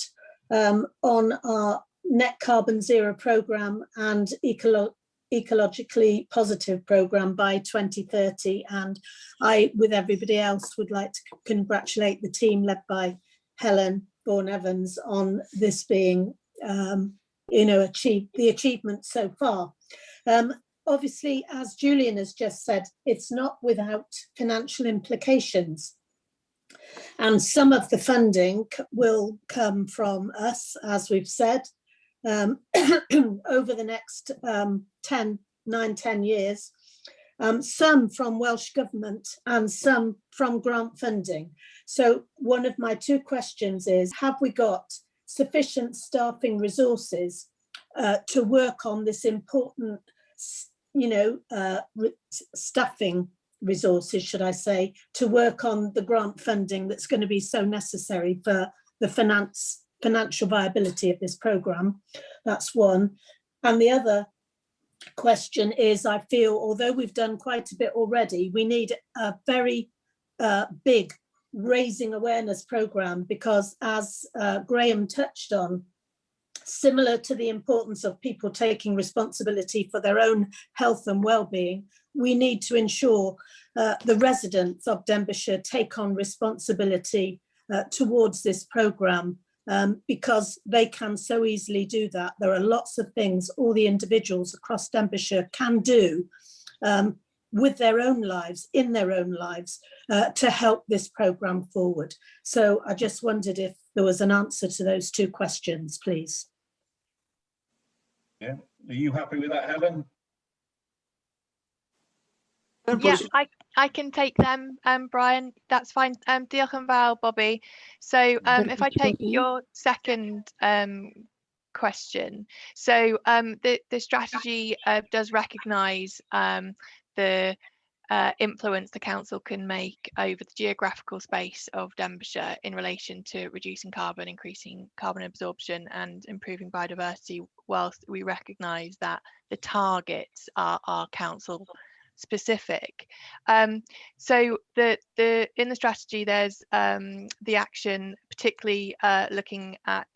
on our net carbon zero programme and ecologically positive programme by 2030. And I, with everybody else, would like to congratulate the team led by Helen Bourne-Evans on this being, the achievement so far. Obviously, as Julian has just said, it's not without financial implications. And some of the funding will come from us, as we've said, over the next 10 years, some from Welsh Government and some from grant funding. So one of my two questions is, have we got sufficient staffing resources to work on this important, staffing resources, should I say, to work on the grant funding that's going to be so necessary for the financial viability of this programme? That's one. And the other question is, I feel, although we've done quite a bit already, we need a very big raising awareness programme, because as Graham touched on, similar to the importance of people taking responsibility for their own health and well-being, we need to ensure the residents of Denbighshire take on responsibility towards this programme, because they can so easily do that. There are lots of things all the individuals across Denbighshire can do with their own lives, in their own lives, to help this programme forward. So I just wondered if there was an answer to those two questions, please. Yeah, are you happy with that, Helen? Yeah, I can take them, Brian. That's fine. Diolch yn fawr, Bobby. So if I take your second question, so the strategy does recognise the influence the council can make over the geographical space of Denbighshire in relation to reducing carbon, increasing carbon absorption and improving biodiversity, whilst we recognise that the targets are council specific. So in the strategy there's the action particularly looking at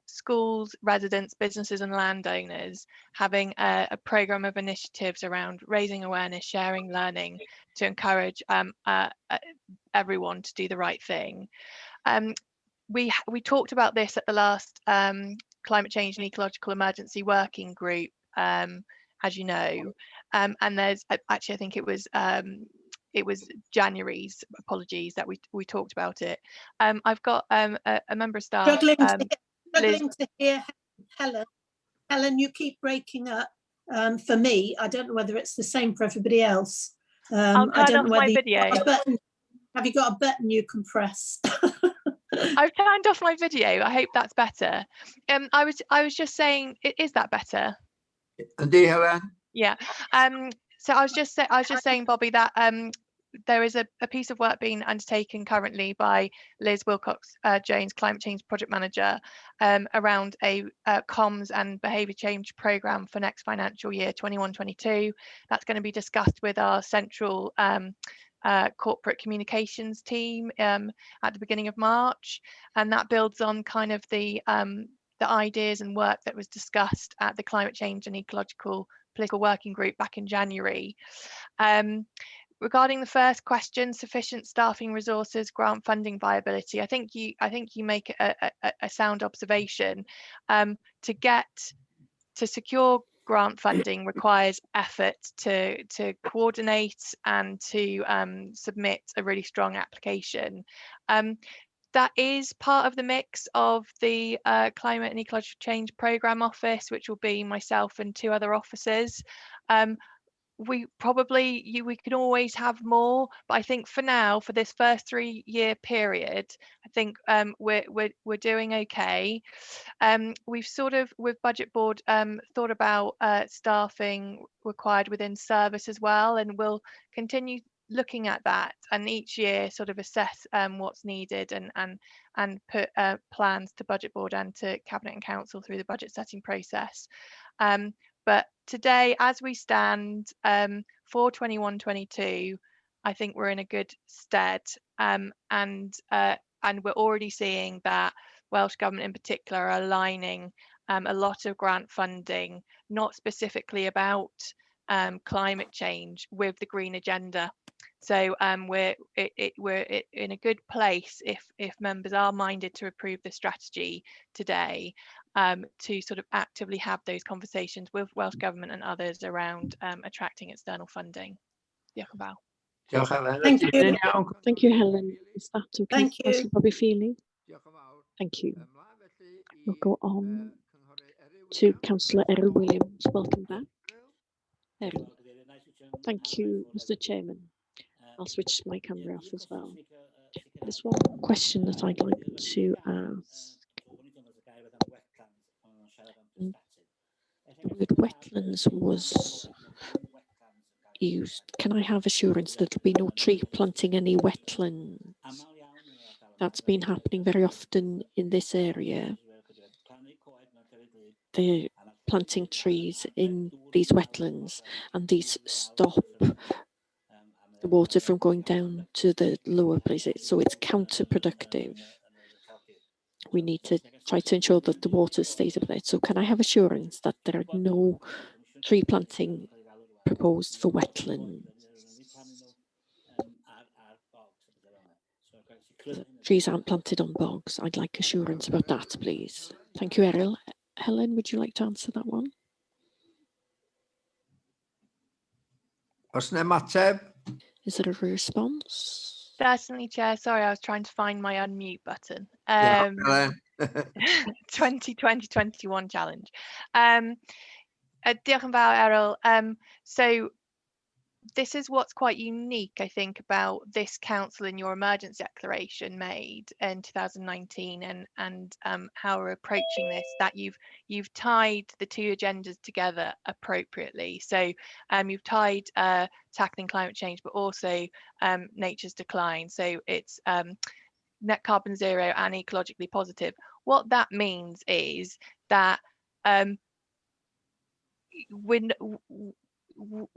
schools, residents, businesses and landowners having a programme of initiatives around raising awareness, sharing, learning to encourage everyone to do the right thing. We talked about this at the last Climate Change and Ecological Emergency Working Group, as you know, and there's actually, I think it was January's, apologies, that we talked about it. I've got a member of staff. Struggling to hear Helen. Helen, you keep breaking up. For me, I don't know whether it's the same for everybody else. I'll turn off my video. Have you got a button you can press? I've turned off my video. I hope that's better. I was just saying, is that better? Indeed, Helen. Yeah. So I was just saying, Bobby, that there is a piece of work being undertaken currently by Liz Wilcox-Jones, Climate Change Project Manager, around a comms and behaviour change programme for next financial year 21-22. That's going to be discussed with our central corporate communications team at the beginning of March, and that builds on kind of the ideas and work that was discussed at the Climate Change and Ecological Political Working Group back in January. Regarding the first question, sufficient staffing resources, grant funding viability, I think you make a sound observation. To secure grant funding requires effort to coordinate and to submit a really strong application. That is part of the mix of the Climate and Ecological Change Programme Office, which will be myself and 2 other officers. We can always have more, but I think for now, for this first 3-year period, I think we're doing okay. We've sort of, with Budget Board, thought about staffing required within service as well, and we'll continue looking at that, and each year sort of assess what's needed and put plans to Budget Board and to Cabinet and Council through the budget setting process. But today, as we stand for 21-22, I think we're in a good stead, and we're already seeing that Welsh Government in particular are aligning a lot of grant funding, not specifically about climate change, with the green agenda. So we're in a good place if members are minded to approve the strategy today, to sort of actively have those conversations with Welsh Government and others around attracting external funding. Diolch yn fawr. Diolch Helen. Thank you. Thank you, Helen. Is that okay? Thank you. Councillor Bobby Feely? Thank you. We'll go on to Councillor Errol Williams. Welcome back. Errol. Thank you, Mr. Chairman. I'll switch my camera off as well. There's one question that I'd like to ask. The word wetlands was used. Can I have assurance that there'll be no tree planting any wetlands? That's been happening very often in this area. They're planting trees in these wetlands, and these stop the water from going down to the lower places, so it's counterproductive. We need to try to ensure that the water stays up there. So can I have assurance that there are no tree planting proposed for wetlands? The trees aren't planted on bogs. I'd like assurance about that, please. Thank you, Errol. Helen, would you like to answer that one? Oes 'na ymateb? Is there a response? Certainly, Chair. Sorry, I was trying to find my unmute button. 2020-21 challenge. Diolch yn fawr, Errol. So this is what's quite unique, I think, about this council and your emergency declaration made in 2019, and how we're approaching this, that you've tied the 2 agendas together appropriately. So you've tied tackling climate change, but also nature's decline. So it's net carbon zero and ecologically positive. What that means is that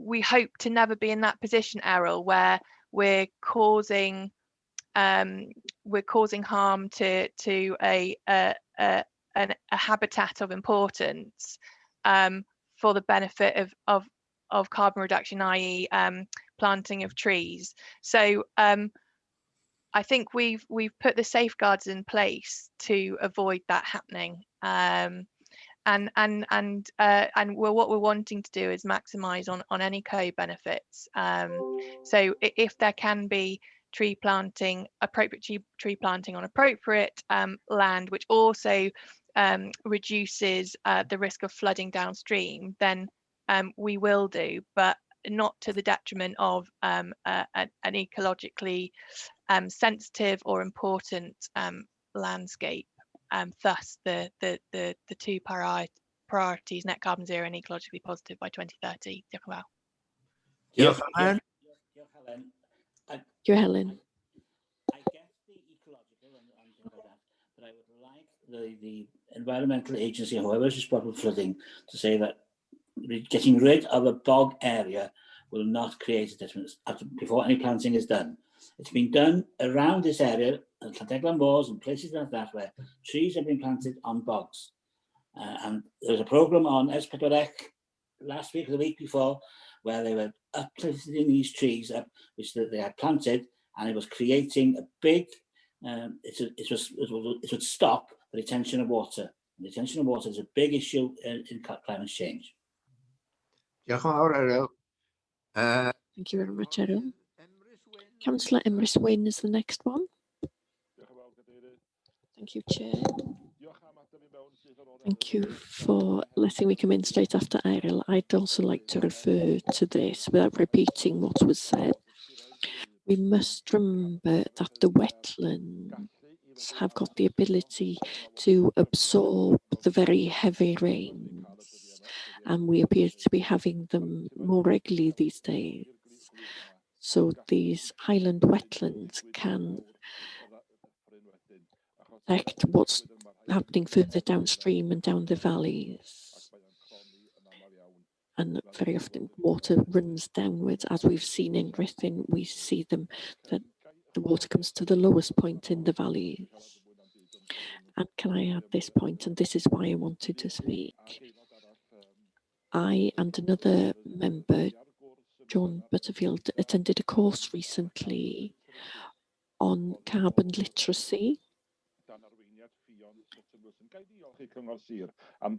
we hope to never be in that position, Errol, where we're causing harm to a habitat of importance for the benefit of carbon reduction, i.e. Planting of trees. So I think we've put the safeguards in place to avoid that happening. And what we're wanting to do is maximise on any co-benefits. So if there can be tree planting, appropriate tree planting on appropriate land, which also reduces the risk of flooding downstream, then we will do, but not to the detriment of an ecologically sensitive or important landscape. Thus the 2 priorities, net carbon zero and ecologically positive by 2030. Diolch yn fawr. Diolch, Helen. you, Helen. I get the ecological and things like that, but I would like the environmental agency, whoever is responsible for flooding, to say that getting rid of a bog area will not create a detriment before any planting is done. It's been done around this area, and Llanteglan Moors and places like that, where trees have been planted on bogs. And there was a programme on S4C last week or the week before, where they were uplifting these trees up, which they had planted, and it was creating a big, it would stop the retention of water. And the retention of water is a big issue in climate change. Thank you very much, Errol. Councillor Emrys Wynne is the next one. Thank you, Chair. Thank you for letting me come in straight after Errol. I'd also like to refer to this without repeating what was said. We must remember that the wetlands have got the ability to absorb the very heavy rains, and we appear to be having them more regularly these days. So these highland wetlands can affect what's happening further downstream and down the valleys. And very often water runs downwards, as we've seen in Ruthin. We see them, that the water comes to the lowest point in the valleys. And can I add this point, and this is why I wanted to speak. I and another member, John Butterfield, attended a course recently on carbon literacy.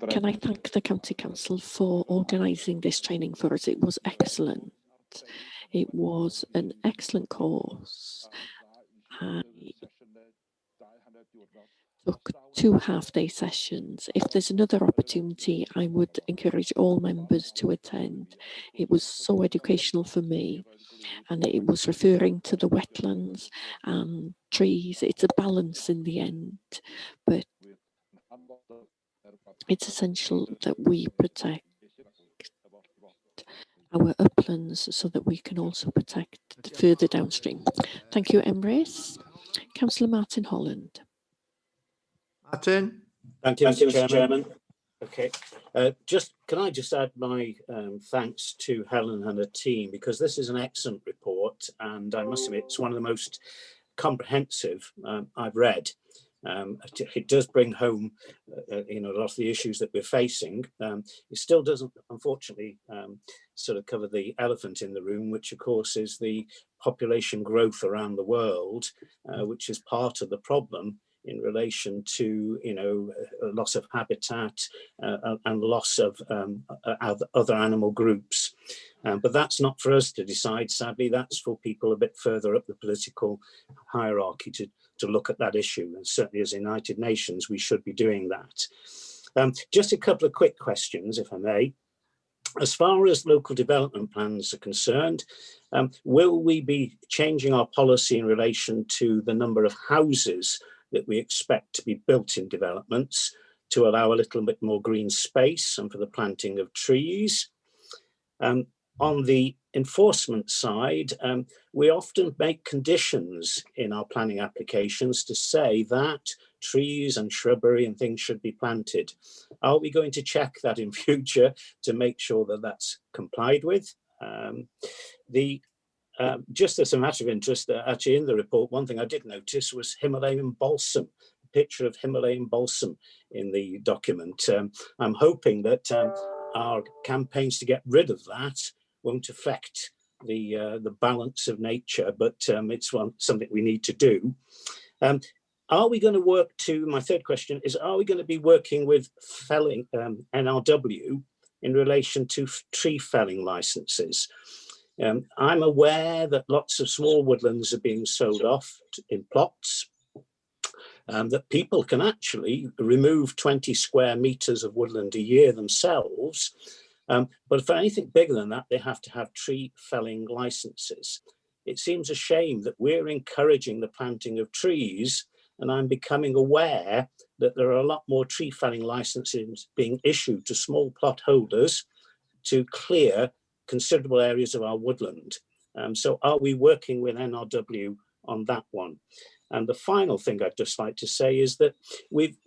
Can I thank the County Council for organising this training for us? It was excellent. It was an excellent course. I took 2 half-day sessions. If there's another opportunity, I would encourage all members to attend. It was so educational for me, and it was referring to the wetlands and trees. It's a balance in the end, but it's essential that we protect our uplands so that we can also protect further downstream. Thank you, Emrys. Councillor Martin Holland. Martin. Thank you, Mr. Chairman. Okay, can I just add my thanks to Helen and her team, because this is an excellent report, and I must admit it's one of the most comprehensive I've read. It does bring home, a lot of the issues that we're facing. It still doesn't, unfortunately, sort of cover the elephant in the room, which of course is the population growth around the world, which is part of the problem in relation to, loss of habitat and loss of other animal groups. But that's not for us to decide, sadly. That's for people a bit further up the political hierarchy to look at that issue. And certainly as United Nations, we should be doing that. Just a couple of quick questions, if I may. As far as local development plans are concerned, will we be changing our policy in relation to the number of houses that we expect to be built in developments to allow a little bit more green space and for the planting of trees? On the enforcement side, we often make conditions in our planning applications to say that trees and shrubbery and things should be planted. Are we going to check that in future to make sure that that's complied with? Just as a matter of interest, actually in the report, one thing I did notice was Himalayan balsam, a picture of Himalayan balsam in the document. I'm hoping that our campaigns to get rid of that won't affect the balance of nature, but it's something we need to do. Are we going to work to, my third question is, are we going to be working with felling, NRW, in relation to tree felling licenses? I'm aware that lots of small woodlands are being sold off in plots, that people can actually remove 20 square meters of woodland a year themselves. But for anything bigger than that, they have to have tree felling licenses. It seems a shame that we're encouraging the planting of trees, and I'm becoming aware that there are a lot more tree felling licenses being issued to small plot holders to clear considerable areas of our woodland. So are we working with NRW on that one? And the final thing I'd just like to say is that we've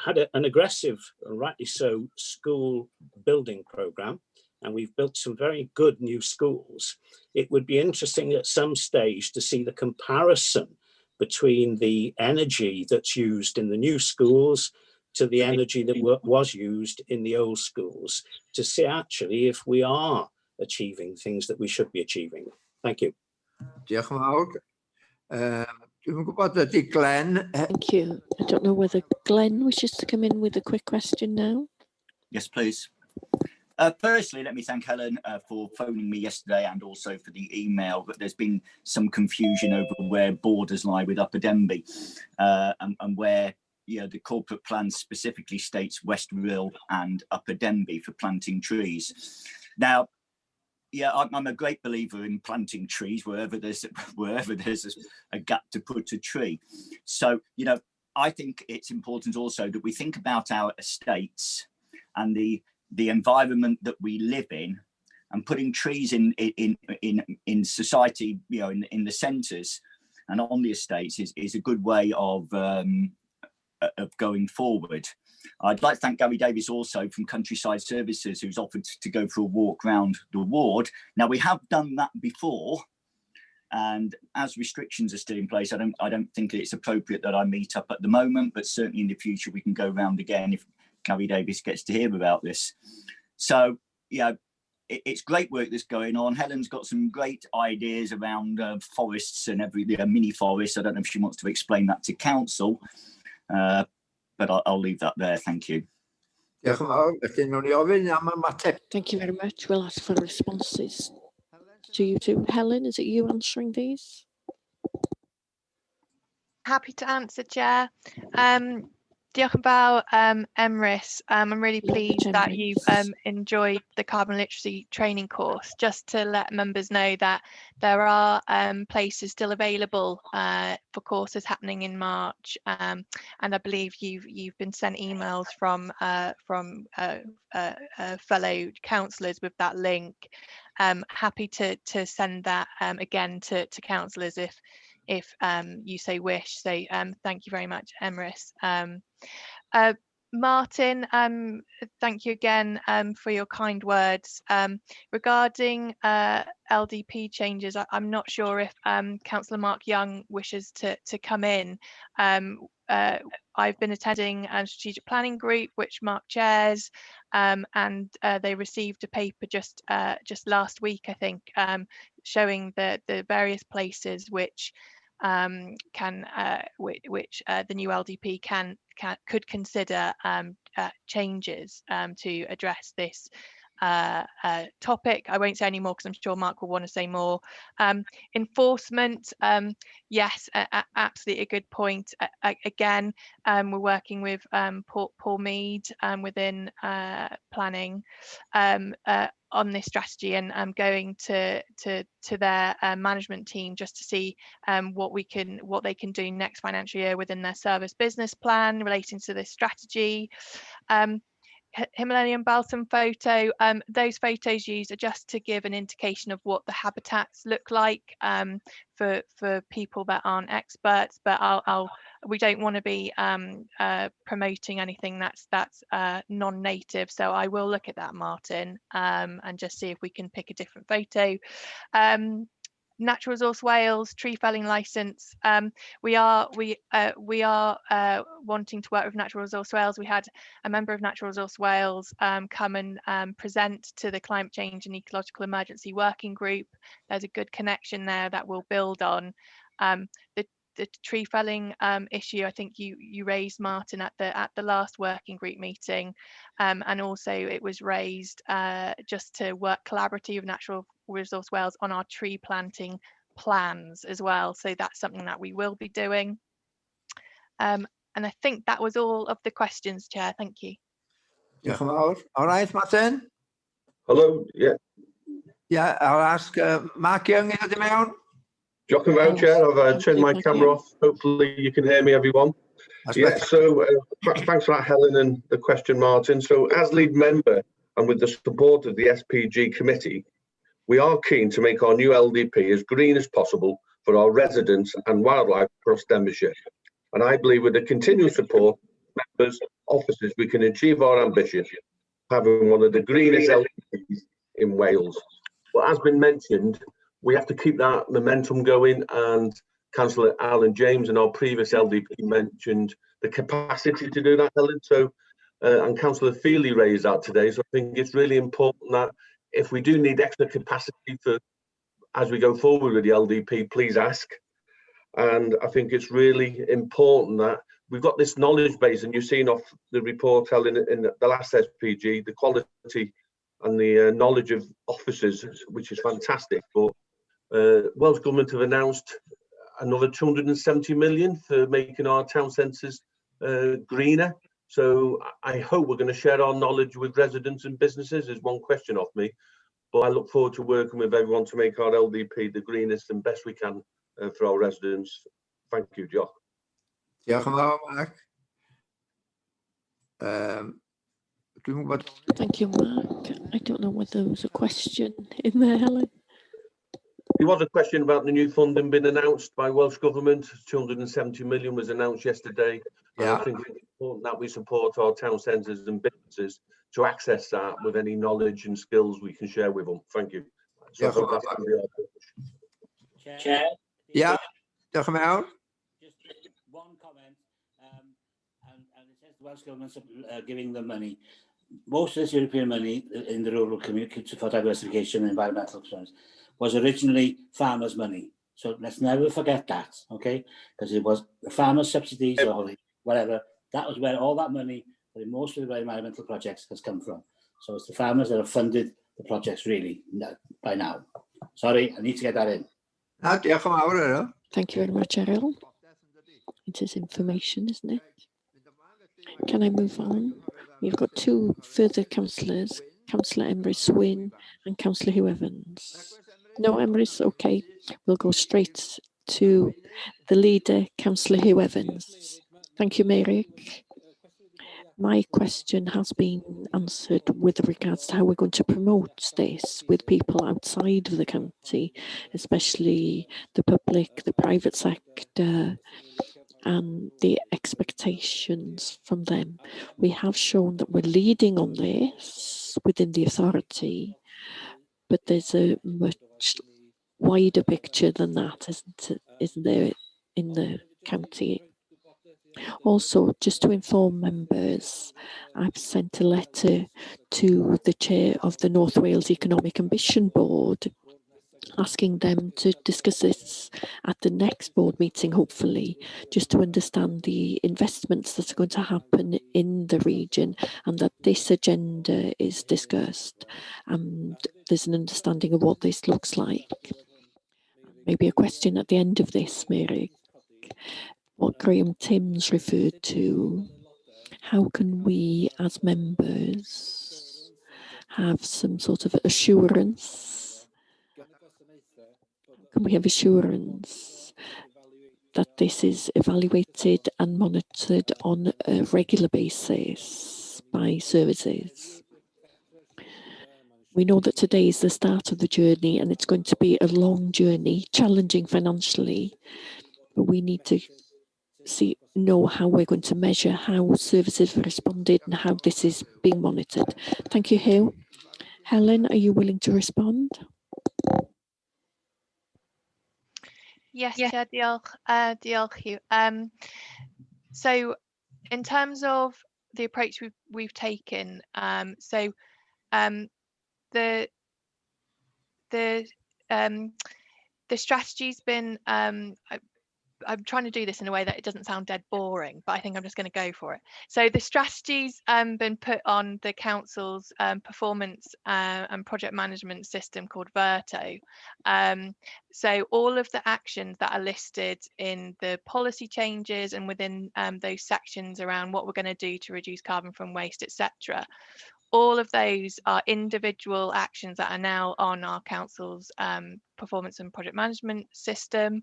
had an aggressive, and rightly so, school building programme, and we've built some very good new schools. It would be interesting at some stage to see the comparison between the energy that's used in the new schools to the energy that was used in the old schools, to see actually if we are achieving things that we should be achieving. Thank you. Diolch yn fawr. Dwi'n gwybod ydy Glenn. Thank you. I don't know whether Glenn wishes to come in with a quick question now. Yes, please. Firstly, let me thank Helen for phoning me yesterday and also for the email, but there's been some confusion over where borders lie with Upper Denby and where the corporate plan specifically states West Rill and Upper Denby for planting trees. Now, I'm a great believer in planting trees wherever there's a gap to put a tree. So, I think it's important also that we think about our estates and the environment that we live in, and putting trees in society, in the centres and on the estates is a good way of going forward. I'd like to thank Gary Davies also from Countryside Services, who's offered to go for a walk around the ward. Now, we have done that before, and as restrictions are still in place, I don't think it's appropriate that I meet up at the moment, but certainly in the future we can go round again if Gary Davies gets to hear about this. So, it's great work that's going on. Helen's got some great ideas around forests and mini forests. I don't know if she wants to explain that to council, but I'll leave that there. Thank you. Thank you very much. We'll ask for responses to you too. Helen, is it you answering these? Happy to answer, Chair. Diolch yn fawr, Emrys. I'm really pleased that you've enjoyed the carbon literacy training course. Just to let members know that there are places still available for courses happening in March, and I believe you've been sent emails from fellow councillors with that link. Happy to send that again to councillors if you so wish. So thank you very much, Emrys. Martin, thank you again for your kind words. Regarding LDP changes, I'm not sure if Councillor Mark Young wishes to come in. I've been attending a strategic planning group which Mark chairs, and they received a paper just last week, I think, showing the various places which the new LDP could consider changes to address this topic. I won't say any more because I'm sure Mark will want to say more. Enforcement, yes, absolutely a good point. Again, we're working with Paul Mead within planning on this strategy, and I'm going to their management team just to see what they can do next financial year within their service business plan relating to this strategy. Himalayan balsam photo, those photos used are just to give an indication of what the habitats look like for people that aren't experts, but we don't want to be promoting anything that's non-native, so I will look at that, Martin, and just see if we can pick a different photo. Natural Resource Wales tree felling licence. We are wanting to work with Natural Resource Wales. We had a member of Natural Resource Wales come and present to the Climate Change and Ecological Emergency Working Group. There's a good connection there that we'll build on. The tree felling issue, I think you raised, Martin, at the last working group meeting, and also it was raised just to work collaboratively with Natural Resource Wales on our tree planting plans as well. So that's something that we will be doing. And I think that was all of the questions, Chair. Thank you. All right, Martin. Hello. Yeah. Yeah, I'll ask Mark Young in the mewn. Diolch yn fawr, Chair. I've turned my camera off. Hopefully you can hear me, everyone. Yeah, so thanks for that, Helen, and the question, Martin. So as lead member and with the support of the SPG committee, We are keen to make our new LDP as green as possible for our residents and wildlife across Denbighshire. And I believe with the continued support of members, officers, we can achieve our ambition, having one of the greenest LDPs in Wales. But as been mentioned, we have to keep that momentum going, and Councillor Alan James and our previous LDP mentioned the capacity to do that, Helen. So, and Councillor Feely raised that today. So I think it's really important that if we do need extra capacity for as we go forward with the LDP, please ask. And I think it's really important that we've got this knowledge base, and you've seen off the report, Helen, in the last SPG, the quality and the knowledge of officers, which is fantastic. But Welsh Government have announced another 270 million for making our town centres greener. So I hope we're going to share our knowledge with residents and businesses. Is one question off me, but I look forward to working with everyone to make our LDP the greenest and best we can for our residents. Thank you, Jock. Diolch yn fawr, Mark. Thank you, Mark. I don't know whether there was a question in there, Helen. There was a question about the new funding being announced by Welsh Government. 270 million was announced yesterday. Yeah. And I think it's important that we support our town centres and businesses to access that with any knowledge and skills we can share with them. Thank you. So Chair? Yeah, diolch yn fawr. Just one comment, and it says the Welsh Government's giving them money. Most of this European money in the rural community for diversification and environmental concerns was originally farmers' money. So let's never forget that, okay? Because it was the farmers' subsidies or whatever. That was where all that money for most of the environmental projects has come from. So it's the farmers that have funded the projects really by now. Sorry, I need to get that in. Thank you very much, Errol. It is information, isn't it? Can I move on? We've got two further councillors, Councillor Emrys Wynne and Councillor Hugh Evans. No, Emrys, okay. We'll go straight to the leader, Councillor Hugh Evans. Thank you, Merrick. My question has been answered with regards to how we're going to promote this with people outside of the county, especially the public, the private sector, and the expectations from them. We have shown that we're leading on this within the authority, but there's a much wider picture than that, isn't there, in the county? Also, just to inform members, I've sent a letter to the chair of the North Wales Economic Ambition Board, asking them to discuss this at the next board meeting, hopefully, just to understand the investments that are going to happen in the region, and that this agenda is discussed and there's an understanding of what this looks like. Maybe a question at the end of this, Mary. What Graham Timms referred to, how can we as members have some sort of assurance? Can we have assurance that this is evaluated and monitored on a regular basis by services? We know that today is the start of the journey, and it's going to be a long journey, challenging financially, but we need to know how we're going to measure how services have responded and how this is being monitored. Thank you, Hugh. Helen, are you willing to respond? Yes, yeah, diolch, Hugh. So in terms of the approach we've taken, the strategy's been, I'm trying to do this in a way that it doesn't sound dead boring, but I think I'm just going to go for it. So the strategy's been put on the council's performance and project management system called Verto. So all of the actions that are listed in the policy changes and within those sections around what we're going to do to reduce carbon from waste, etc., all of those are individual actions that are now on our council's performance and project management system.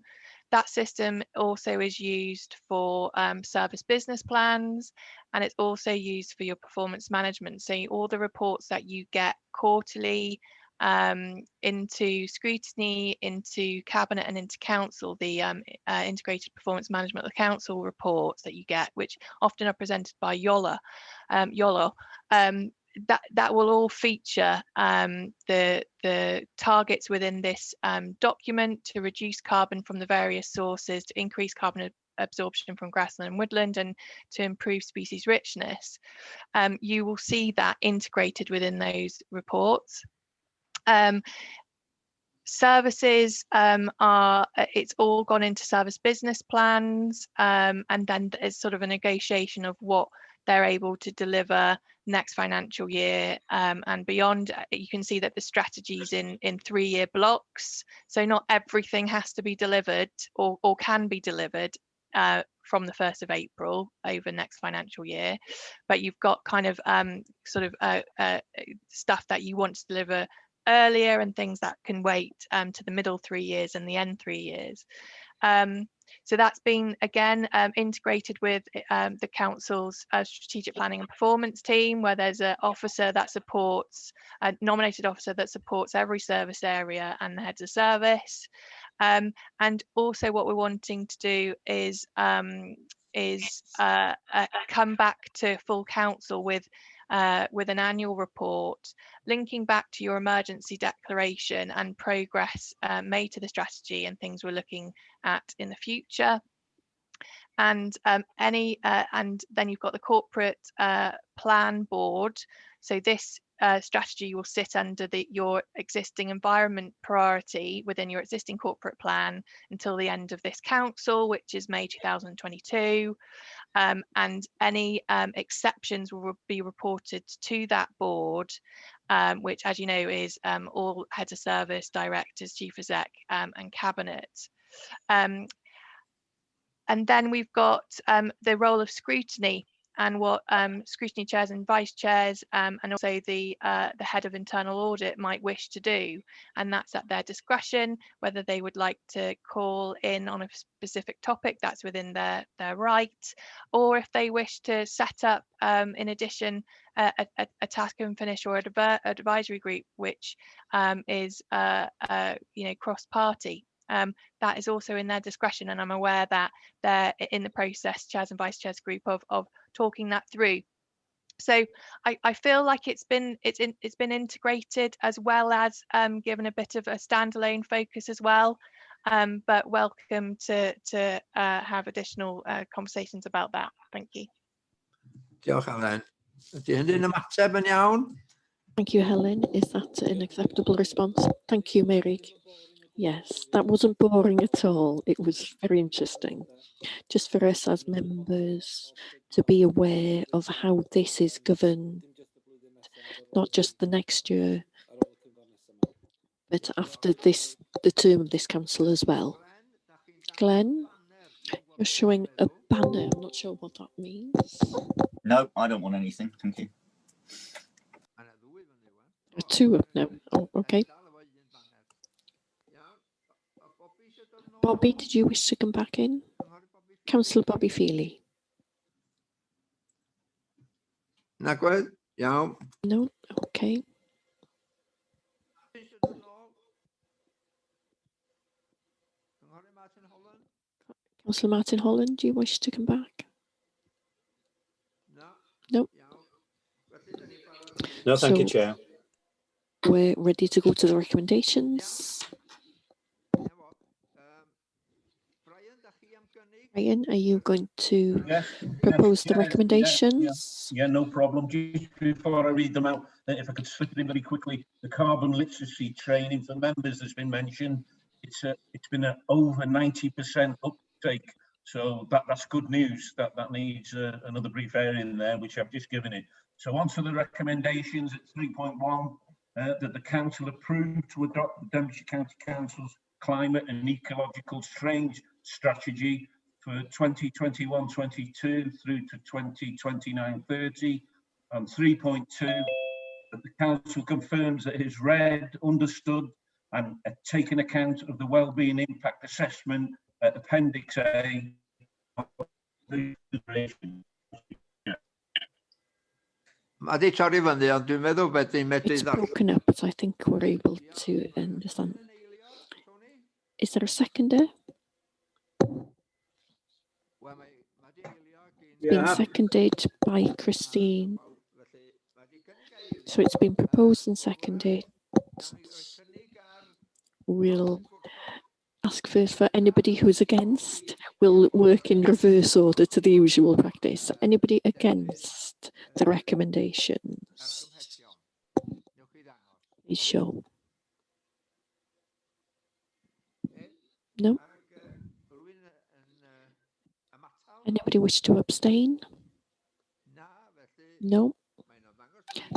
That system also is used for service business plans, and it's also used for your performance management. So all the reports that you get quarterly into scrutiny, into cabinet and into council, the integrated performance management of the council reports that you get, which often are presented by Yolo, that will all feature the targets within this document to reduce carbon from the various sources, to increase carbon absorption from grassland and woodland, and to improve species richness. You will see that integrated within those reports. Services it's all gone into service business plans, and then there's sort of a negotiation of what they're able to deliver next financial year and beyond. You can see that the strategies in 3-year blocks, so not everything has to be delivered or can be delivered from the 1st of April over next financial year, but you've got kind of stuff that you want to deliver earlier and things that can wait to the middle 3 years and the end 3 years. So that's been again integrated with the council's strategic planning and performance team, where there's an officer that supports, a nominated officer that supports every service area and the heads of service. And also what we're wanting to do is come back to full council with an annual report linking back to your emergency declaration and progress made to the strategy and things we're looking at in the future. And and then you've got the corporate plan board. So this strategy will sit under your existing environment priority within your existing corporate plan until the end of this council, which is May 2022. And any exceptions will be reported to that board, which, as you know, is all heads of service, directors, chief exec, and cabinet. And then we've got the role of scrutiny and what scrutiny chairs and vice chairs and also the head of internal audit might wish to do, and that's at their discretion whether they would like to call in on a specific topic. That's within their right, or if they wish to set up in addition a task and finish or advisory group which is cross-party. That is also in their discretion, and I'm aware that they're in the process, chairs and vice chairs group, of talking that through. So I feel like it's been integrated, as well as given a bit of a standalone focus as well. But welcome to have additional conversations about that. Thank you. Diolch, Helen. Ydy hynny'n ymateb yn iawn? Thank you, Helen. Is that an acceptable response? Thank you, Mary. Yes, that wasn't boring at all. It was very interesting. Just for us as members to be aware of how this is governed, not just the next year, but after this, the term of this council as well. Glenn, you're showing a banner. I'm not sure what that means. No, I don't want anything. Thank you. Two up now. Oh, okay. Bobby, did you wish to come back in? Councillor Bobby Feely. Nagwedd? Iawn. No? Okay. Councillor Martin Holland, do you wish to come back? No. No, thank you, Chair. We're ready to go to the recommendations. Brian, are you going to propose the recommendations? Yeah, no problem. Just before I read them out, if I could slip it in very quickly, the carbon literacy training for members has been mentioned. It's been an over 90% uptake, so that's good news. That needs another brief area in there, which I've just given it. So on to the recommendations at 3.1, that the council approved to adopt the Denbighshire County Council's climate and ecological change strategy for 2021-22 through to 2029-30, and 3.2, that the council confirms that it has read, understood and taken account of the wellbeing impact assessment at Appendix A. It's broken up, so I think we're able to understand. Is there a seconder? It's been seconded by Christine. So it's been proposed and seconded. We'll ask first for anybody who's against. We'll work in reverse order to the usual practice. Anybody against the recommendations? Please show. No? Anybody wish to abstain? No?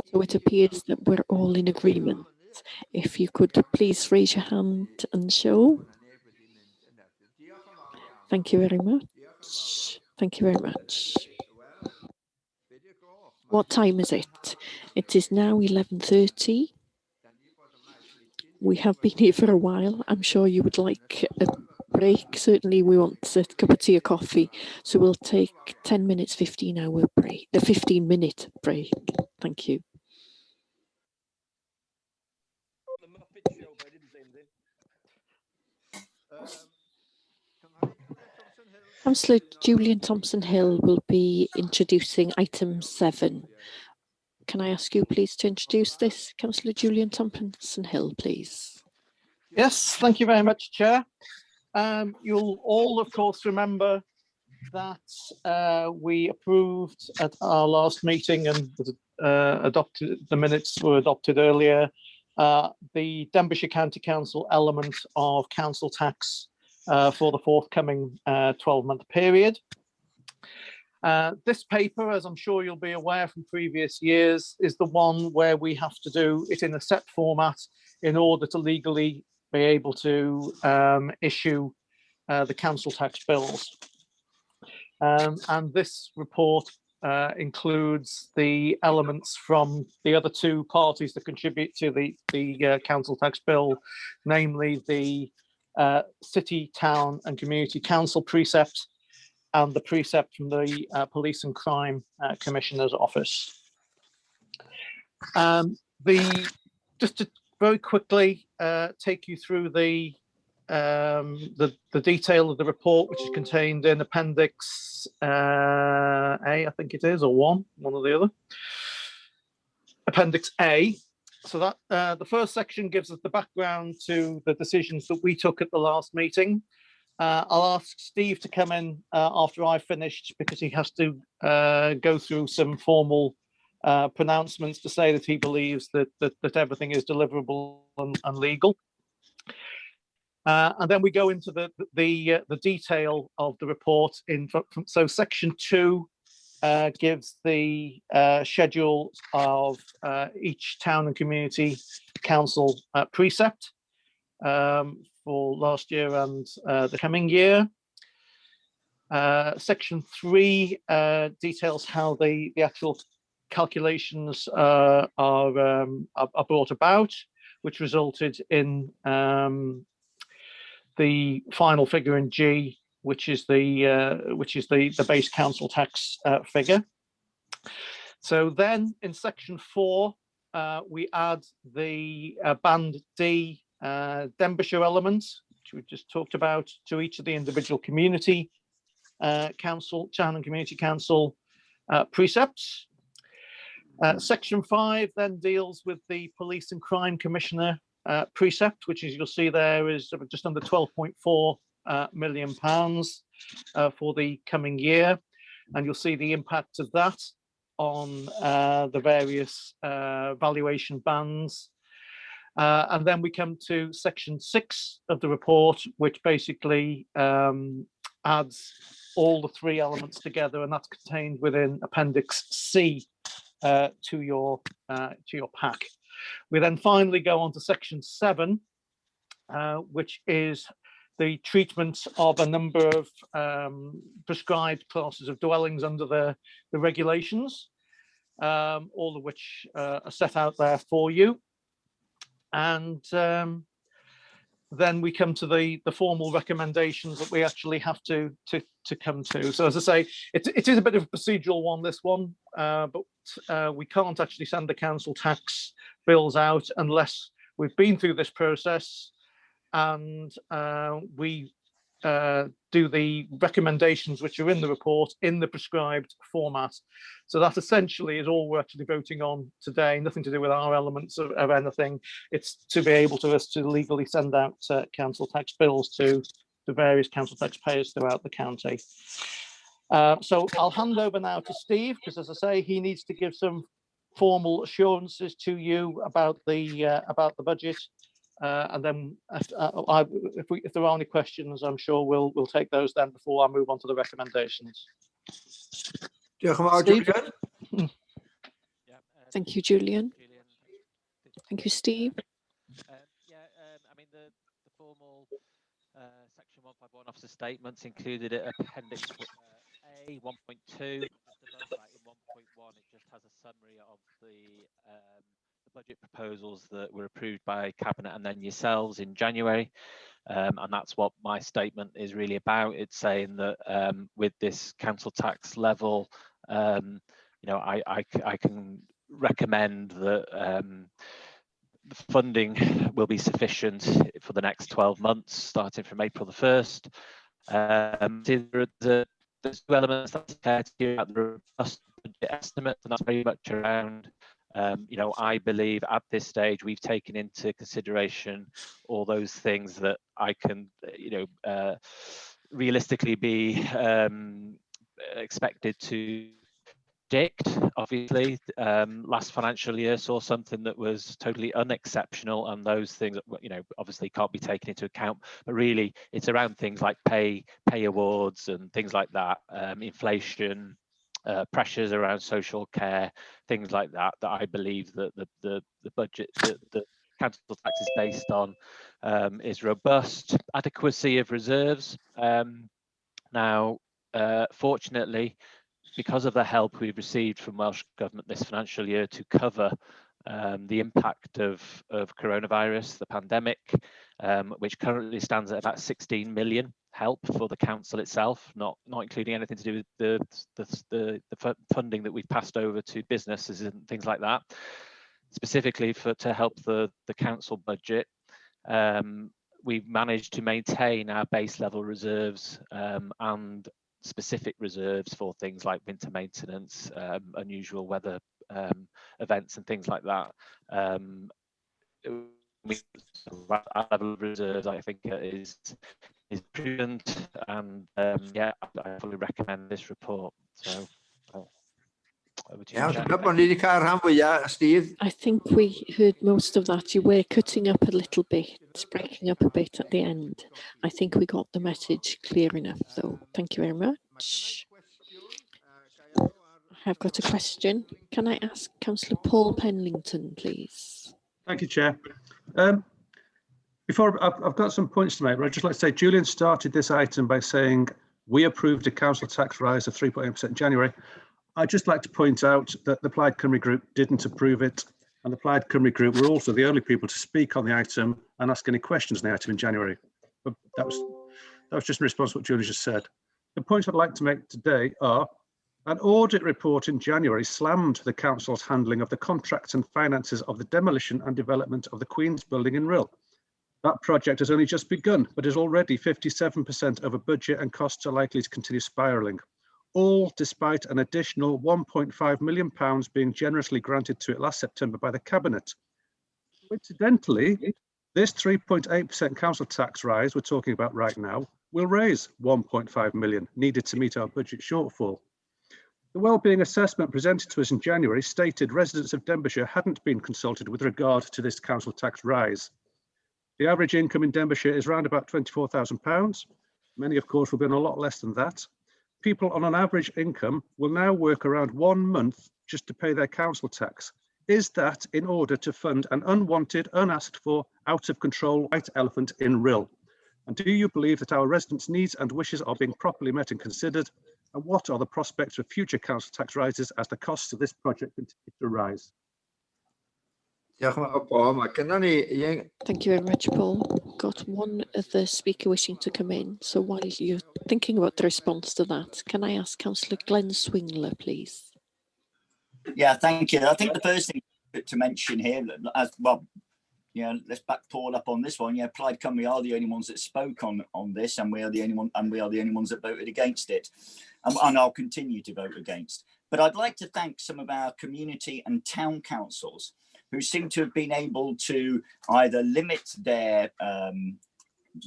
So it appears that we're all in agreement. If you could please raise your hand and show. Thank you very much. Thank you very much. What time is it? It is now 11:30. We have been here for a while. I'm sure you would like a break. Certainly we want a cup of tea or coffee. So we'll take 10 minutes, 15-hour break, the 15-minute break. Thank you. Councillor Julian Thompson-Hill will be introducing item 7. Can I ask you please to introduce this? Councillor Julian Thompson-Hill, please. Yes, thank you very much, Chair. You'll all, of course, remember that we approved at our last meeting and adopted, the minutes were adopted earlier, the Denbighshire County Council element of council tax for the forthcoming 12-month period. This paper, as I'm sure you'll be aware from previous years, is the one where we have to do it in a set format in order to legally be able to issue the council tax bills. And this report includes the elements from the other two parties that contribute to the council tax bill, namely the City, Town and Community Council precept and the precept from the Police and Crime Commissioner's Office. Just to very quickly take you through the detail of the report, which is contained in Appendix A, I think it is, or one or the other. Appendix A. So that the first section gives us the background to the decisions that we took at the last meeting. I'll ask Steve to come in after I've finished because he has to go through some formal pronouncements to say that he believes that everything is deliverable and legal. And then we go into the detail of the report. So section 2 gives the schedule of each town and community council precept for last year and the coming year. Section 3 details how the actual calculations are brought about, which resulted in the final figure in G, which is the base council tax figure. So then in section 4, we add the band D Denbighshire element, which we just talked about, to each of the individual community council, town and community council precepts. Section 5 then deals with the Police and Crime Commissioner precept, which, as you'll see there, is just under £12.4 million for the coming year, and you'll see the impact of that on the various valuation bands. And then we come to section 6 of the report, which basically adds all the three elements together, and that's contained within Appendix C to your pack. We then finally go on to section 7, which is the treatment of a number of prescribed classes of dwellings under the regulations, all of which are set out there for you. And then we come to the formal recommendations that we actually have to come to. So as I say, it is a bit of a procedural one, this one, but we can't actually send the council tax bills out unless we've been through this process and we do the recommendations which are in the report in the prescribed format. So that essentially is all we're actually voting on today, nothing to do with our elements of anything. It's to be able to legally send out council tax bills to the various council taxpayers throughout the county. So I'll hand over now to Steve, because as I say, he needs to give some formal assurances to you about the budget. And then if there are any questions, I'm sure we'll take those then before I move on to the recommendations. Steve? Thank you, Julian. Thank you, Steve. I mean, the formal section 151 officer statements included at appendix A 1.2. Just above that in 1.1, it just has a summary of the budget proposals that were approved by Cabinet and then yourselves in January. And that's what my statement is really about. It's saying that with this council tax level, you know, I can recommend that the funding will be sufficient for the next 12 months, starting from April the 1st. There's two elements that's about the robust budget estimate, and that's very much around you know, I believe at this stage we've taken into consideration all those things that I can, you know, realistically be expected to predict. Obviously, last financial year saw something that was totally unexceptional, and those things, you know, obviously can't be taken into account. But really, it's around things like pay awards and things like that, inflation. Pressures around social care, things like that, that I believe that the budget that the council tax is based on is robust. Adequacy of reserves. Now, fortunately, because of the help we've received from Welsh Government this financial year to cover the impact of coronavirus, the pandemic, which currently stands at about 16 million help for the council itself, not including anything to do with the funding that we've passed over to businesses and things like that. Specifically to help the council budget, we've managed to maintain our base level reserves and specific reserves for things like winter maintenance, unusual weather events and things like that. Our level of reserves, I think, is prudent, and yeah, I fully recommend this report. So over to you, Steve. I think we heard most of that. You were cutting up a little bit, breaking up a bit at the end. I think we got the message clear enough, though. Thank you very much. I have got a question. Can I ask Councillor Paul Penlington, please? Thank you, Chair. Before I've got some points to make, but I'd just like to say Julian started this item by saying we approved a council tax rise of 3.8% in January. I'd just like to point out that the Plaid Cymru Group didn't approve it, and the Plaid Cymru Group were also the only people to speak on the item and ask any questions on the item in January. But that was just in response to what Julian just said. The points I'd like to make today are: an audit report in January slammed the council's handling of the contracts and finances of the demolition and development of the Queen's Building in Rhyl. That project has only just begun, but is already 57% over budget, and costs are likely to continue spiralling, all despite an additional £1.5 million being generously granted to it last September by the Cabinet. Coincidentally, this 3.8% council tax rise we're talking about right now will raise £1.5 million needed to meet our budget shortfall. The wellbeing assessment presented to us in January stated residents of Denbighshire hadn't been consulted with regard to this council tax rise. The average income in Denbighshire is around about £24,000. Many, of course, will be on a lot less than that. People on an average income will now work around 1 month just to pay their council tax. Is that in order to fund an unwanted, unasked for, out of control white elephant in Rhyl? And do you believe that our residents' needs and wishes are being properly met and considered? And what are the prospects for future council tax rises as the costs of this project continue to rise? Thank you very much, Paul. got one other speaker wishing to come in. So while you're thinking about the response to that, can I ask Councillor Glenn Swingler, please? Yeah, thank you. I think the first thing to mention here, as well, let's back Paul up on this one. Yeah, Plaid Cymru are the only ones that spoke on this, and we are the only ones that voted against it, and I'll continue to vote against. But I'd like to thank some of our community and town councils who seem to have been able to either limit their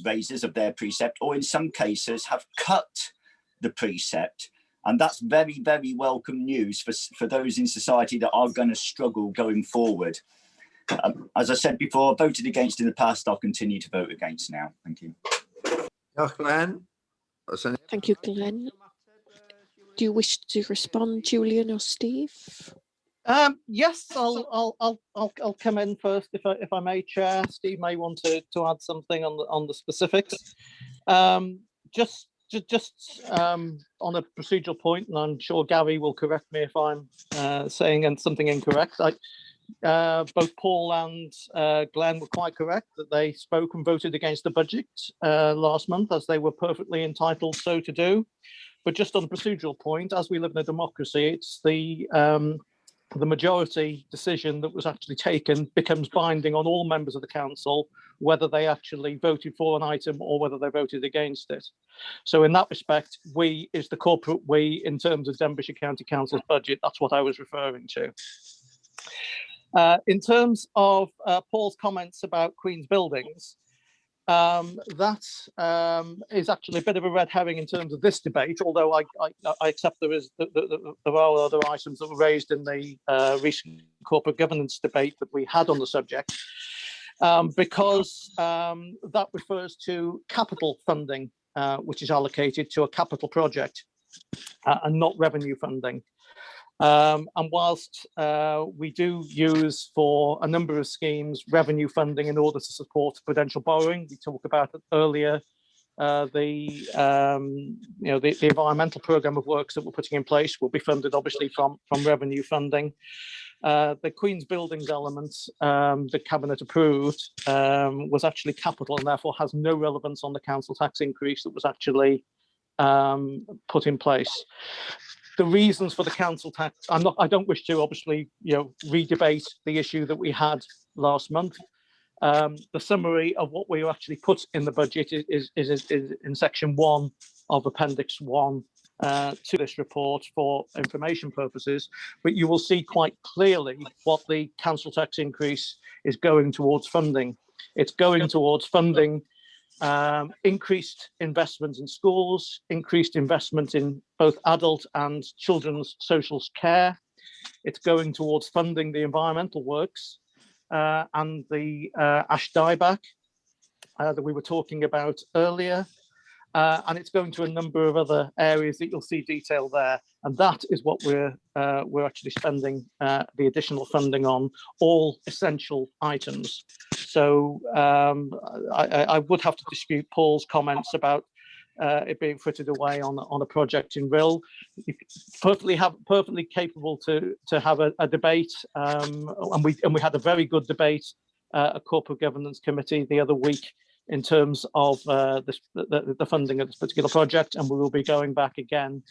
raises of their precept, or in some cases have cut the precept. And that's very, very welcome news for those in society that are going to struggle going forward. As I said before, I voted against in the past. I'll continue to vote against now. Thank you. Thank you, Glenn. Do you wish to respond, Julian or Steve? Yes, I'll come in first if I may, Chair. Steve may want to add something on the specifics. Just on a procedural point, and I'm sure Gary will correct me if I'm saying something incorrect. Both Paul and Glenn were quite correct that they spoke and voted against the budget last month, as they were perfectly entitled so to do. But just on the procedural point, as we live in a democracy, it's the majority decision that was actually taken becomes binding on all members of the council, whether they actually voted for an item or whether they voted against it. So in that respect, we is the corporate we in terms of Denbighshire County Council's budget. That's what I was referring to. In terms of Paul's comments about Queen's Buildings, that is actually a bit of a red herring in terms of this debate, although I accept there are other items that were raised in the recent corporate governance debate that we had on the subject, because that refers to capital funding, which is allocated to a capital project and not revenue funding. And whilst we do use for a number of schemes revenue funding in order to support prudential borrowing, we talked about it earlier, the environmental programme of works that we're putting in place will be funded obviously from revenue funding. The Queen's Buildings element the Cabinet approved was actually capital and therefore has no relevance on the council tax increase that was actually put in place. The reasons for the council tax, I don't wish to obviously re-debate the issue that we had last month. The summary of what we actually put in the budget is in section 1 of appendix 1 to this report for information purposes, but you will see quite clearly what the council tax increase is going towards funding. It's going towards funding increased investment in schools, increased investment in both adult and children's social care. It's going towards funding the environmental works and the ash dieback that we were talking about earlier. And it's going to a number of other areas that you'll see detailed there. And that is what we're actually spending the additional funding on, all essential items. So I would have to dispute Paul's comments about it being frittered away on a project in Rill. Perfectly capable to have a debate, and we had a very good debate at Corporate Governance Committee the other week in terms of the funding of this particular project, and we will be going back again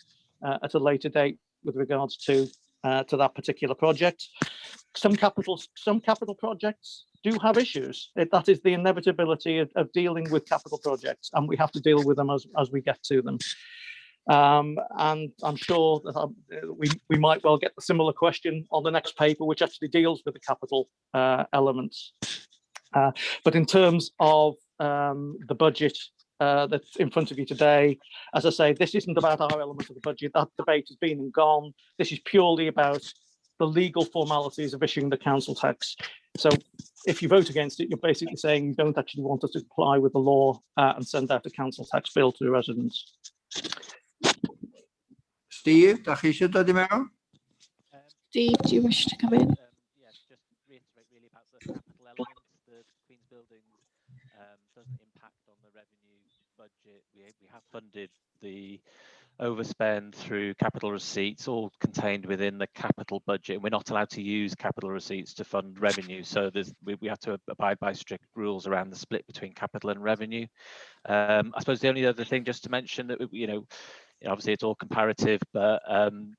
at a later date with regards to that particular project. Some capital projects do have issues. That is the inevitability of dealing with capital projects, and we have to deal with them as we get to them. And I'm sure that we might well get the similar question on the next paper, which actually deals with the capital elements. But in terms of the budget that's in front of you today, as I say, this isn't about our element of the budget. That debate has been and gone. This is purely about the legal formalities of issuing the council tax. So if you vote against it, you're basically saying you don't actually want us to comply with the law and send out a council tax bill to the residents. Steve, dach chi eisiau dod I mewn? Steve, do you wish to come in? Yes, just reiterate really about the capital element. The Queen's Buildings doesn't impact on the revenue budget. We have funded the overspend through capital receipts, all contained within the capital budget. We're not allowed to use capital receipts to fund revenue, so we have to abide by strict rules around the split between capital and revenue. I suppose the only other thing just to mention that, obviously it's all comparative, but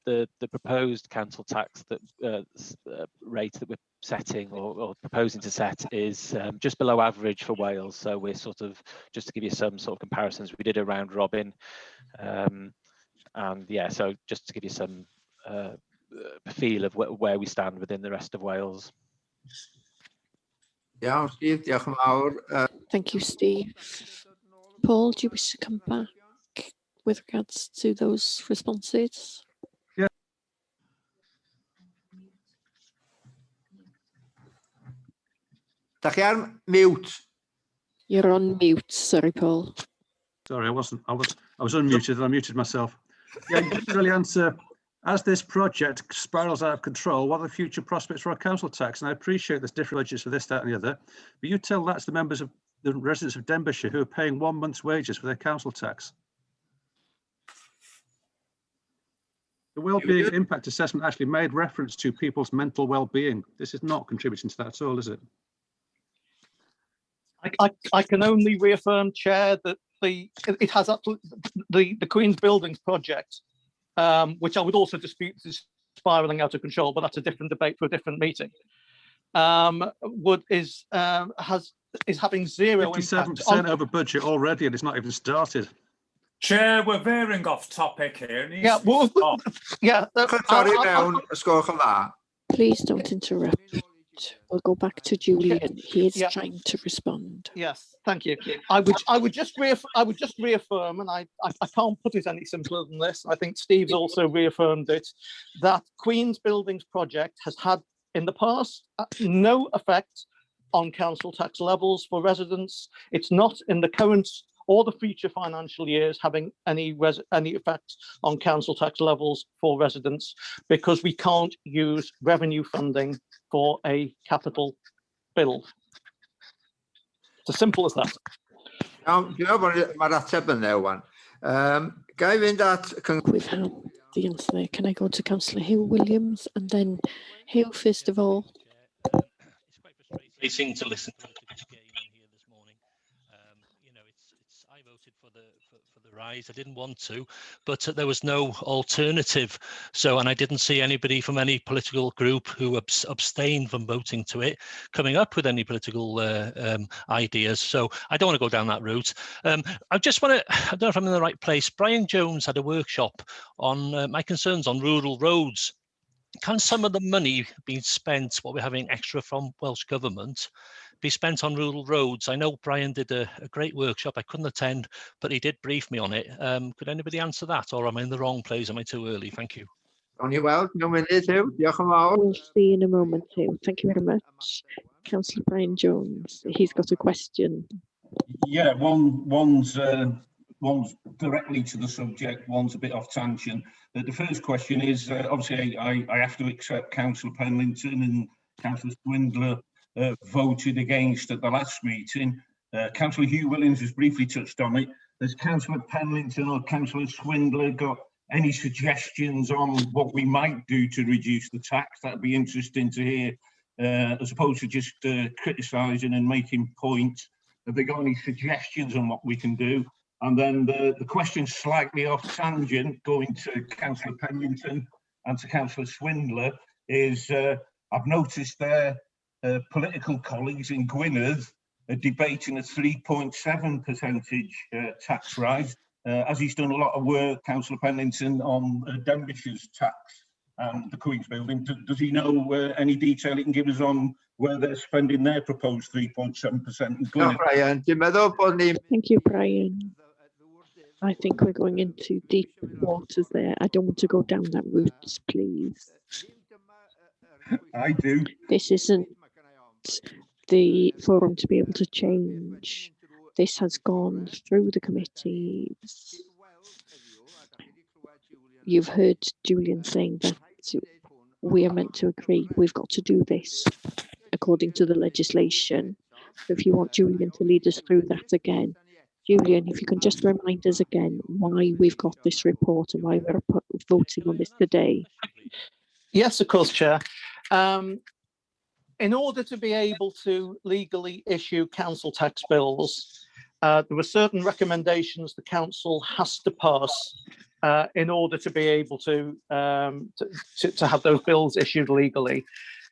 the proposed council tax that rate that we're setting or proposing to set is just below average for Wales. So we're sort of, just to give you some sort of comparisons, we did a round robin, and yeah, so just to give you some feel of where we stand within the rest of Wales. Yeah, Steve, diolch yn fawr. Thank you, Steve. Paul, do you wish to come back with regards to those responses? Yeah. Dach chi ar mute? You're on mute, sorry, Paul. Sorry, I wasn't. I was unmuted and I muted myself. Yeah, you didn't really answer. As this project spirals out of control, what are the future prospects for our council tax? And I appreciate there's different budgets for this, that, and the other, but you tell that to the members of the residents of Denbighshire who are paying 1 month's wages for their council tax. The well-being impact assessment actually made reference to people's mental well-being. This is not contributing to that at all, is it? I can only reaffirm, Chair, that it has the Queen's Buildings project, which I would also dispute is spiraling out of control, but that's a different debate for a different meeting. Is having zero 57% over budget already, and it's not even started. Chair, we're veering off topic here. Yeah, well, yeah. Please don't interrupt. We'll go back to Julian. He is trying to respond. Yes, thank you. I would just reaffirm, and I can't put it any simpler than this. I think Steve's also reaffirmed it, that Queen's Buildings project has had in the past no effect on council tax levels for residents. It's not in the current or the future financial years having any effect on council tax levels for residents, because we can't use revenue funding for a capital bill. It's as simple as that. Mae'r ateb yn there one. Ga I fynd at... We've had the answer there. Can I go to Councillor Hugh Williams and then Hugh first of all? It's frustrating to listen to this game here this morning. I voted for the rise. I didn't want to, but there was no alternative. And I didn't see anybody from any political group who abstained from voting to it coming up with any political ideas. So I don't want to go down that route. I just want to, I don't know if I'm in the right place. Brian Jones had a workshop on my concerns on rural roads. Can some of the money being spent, what we're having extra from Welsh Government, be spent on rural roads? I know Brian did a great workshop. I couldn't attend, but he did brief me on it. Could anybody answer that, or am I in the wrong place? Am I too early? Thank you. On you well, no minute, Hugh. Diolch yn fawr. We'll see in a moment, Hugh. Thank you very much. Councillor Brian Jones, he's got a question. Yeah, one's directly to the subject, one's a bit off tangent. The first question is, obviously, I have to accept Councillor Penlington and Councillor Swindler voted against at the last meeting. Councillor Hugh Williams has briefly touched on it. Has Councillor Penlington or Councillor Swindler got any suggestions on what we might do to reduce the tax? That'd be interesting to hear, as opposed to just criticising and making points. Have they got any suggestions on what we can do? And then the question slightly off tangent, going to Councillor Penlington and to Councillor Swindler, is I've noticed their political colleagues in Gwynedd are debating a 3.7% tax rise, as he's done a lot of work, Councillor Penlington, on Denbigshire's tax and the Queen's Building. Does he know any detail he can give us on where they're spending their proposed 3.7% in Gwynedd? Thank you, Brian. I think we're going into deep waters there. I don't want to go down that route, please. I do. This isn't the forum to be able to change. This has gone through the committees. You've heard Julian saying that we are meant to agree. We've got to do this according to the legislation. So if you want Julian to lead us through that again, Julian, if you can just remind us again why we've got this report and why we're voting on this today. Yes, of course, Chair. In order to be able to legally issue council tax bills, there are certain recommendations the council has to pass in order to be able to have those bills issued legally.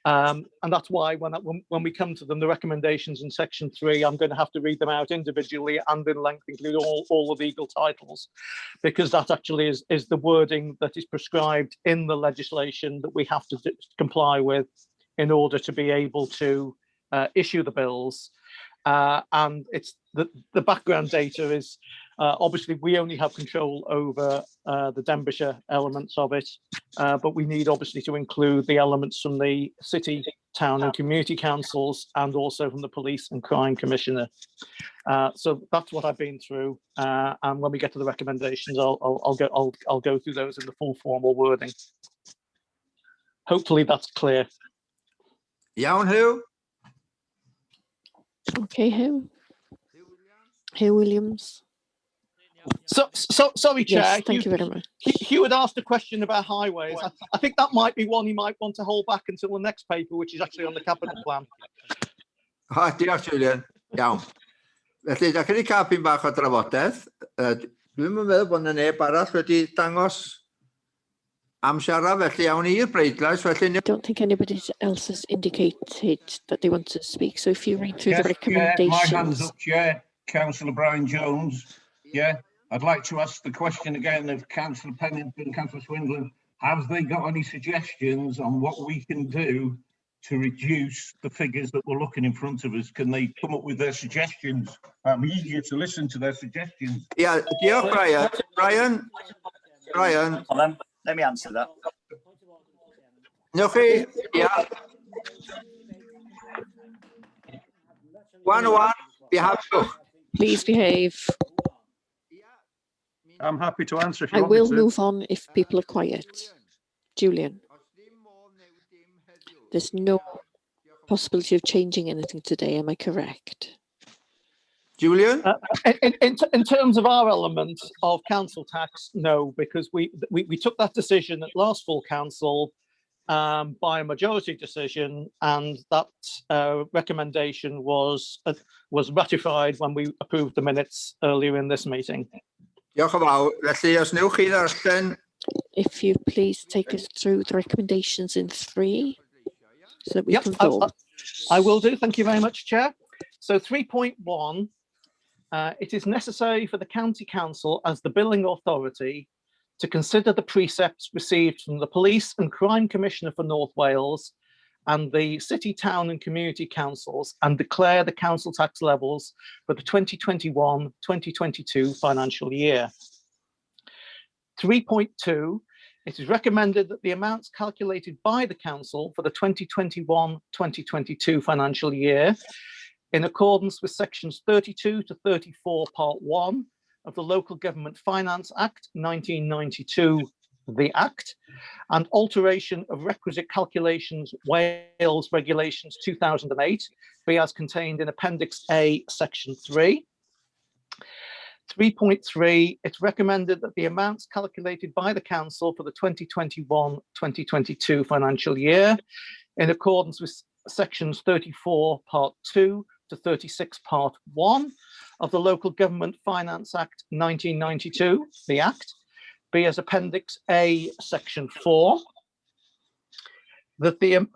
And that's why when we come to them, the recommendations in section 3, I'm going to have to read them out individually and in length, including all the legal titles, because that actually is the wording that is prescribed in the legislation that we have to comply with in order to be able to issue the bills. And it's the background data is obviously we only have control over the Denbighshire elements of it, but we need obviously to include the elements from the city, town and community councils and also from the police and crime commissioner. So that's what I've been through, and when we get to the recommendations, I'll go through those in the full formal wording. Hopefully that's clear. Iawn, Hugh? Okay, Hugh Williams. Sorry, Chair. Yes, thank you very much. Hugh had asked a question about highways. I think that might be one he might want to hold back until the next paper, which is actually on the capital plan. Diolch, Julian. Iawn. Felly, da chi cael pyn bach o drafodaeth. Dwi'n meddwl bod yna neb arall wedi dangos am siarad, felly iawn i'r bleidlais. I don't think anybody else has indicated that they want to speak. So if you read through the recommendations. My hand's up, Chair. Councillor Brian Jones. Yeah, I'd like to ask the question again of Councillor Pennington, Councillor Swindon. Have they got any suggestions on what we can do to reduce the figures that we're looking in front of us? Can they come up with their suggestions? I'm eager to listen to their suggestions. Yeah, diolch, Brian. Brian. Let me answer that. Newch chi, yeah. One, behave. Please behave. I'm happy to answer if you I want me will to. move on if people are quiet. Julian. There's no possibility of changing anything today, am I correct? Julian? In terms of our element of council tax, no, because we took that decision at last full council by a majority decision, and that recommendation was ratified when we approved the minutes earlier in this meeting. Diolch yn fawr. Felly, os newch chi ddarllen. If you please take us through the recommendations in 3, so that we can vote. I will do. Thank you very much, Chair. So 3.1, it is necessary for the County Council as the billing authority to consider the precepts received from the Police and Crime Commissioner for North Wales and the City, Town and Community Councils and declare the council tax levels for the 2021-2022 financial year. 3.2, it is recommended that the amounts calculated by the Council for the 2021-2022 financial year, in accordance with sections 32 to 34, part 1 of the Local Government Finance Act 1992, the Act, and alteration of requisite calculations Wales Regulations 2008, be as contained in Appendix A, Section 3. 3.3, it's recommended that the amounts calculated by the Council for the 2021-2022 financial year, in accordance with sections 34, part 2 to 36, part 1 of the Local Government Finance Act 1992, the Act, be as Appendix A, Section 4. That the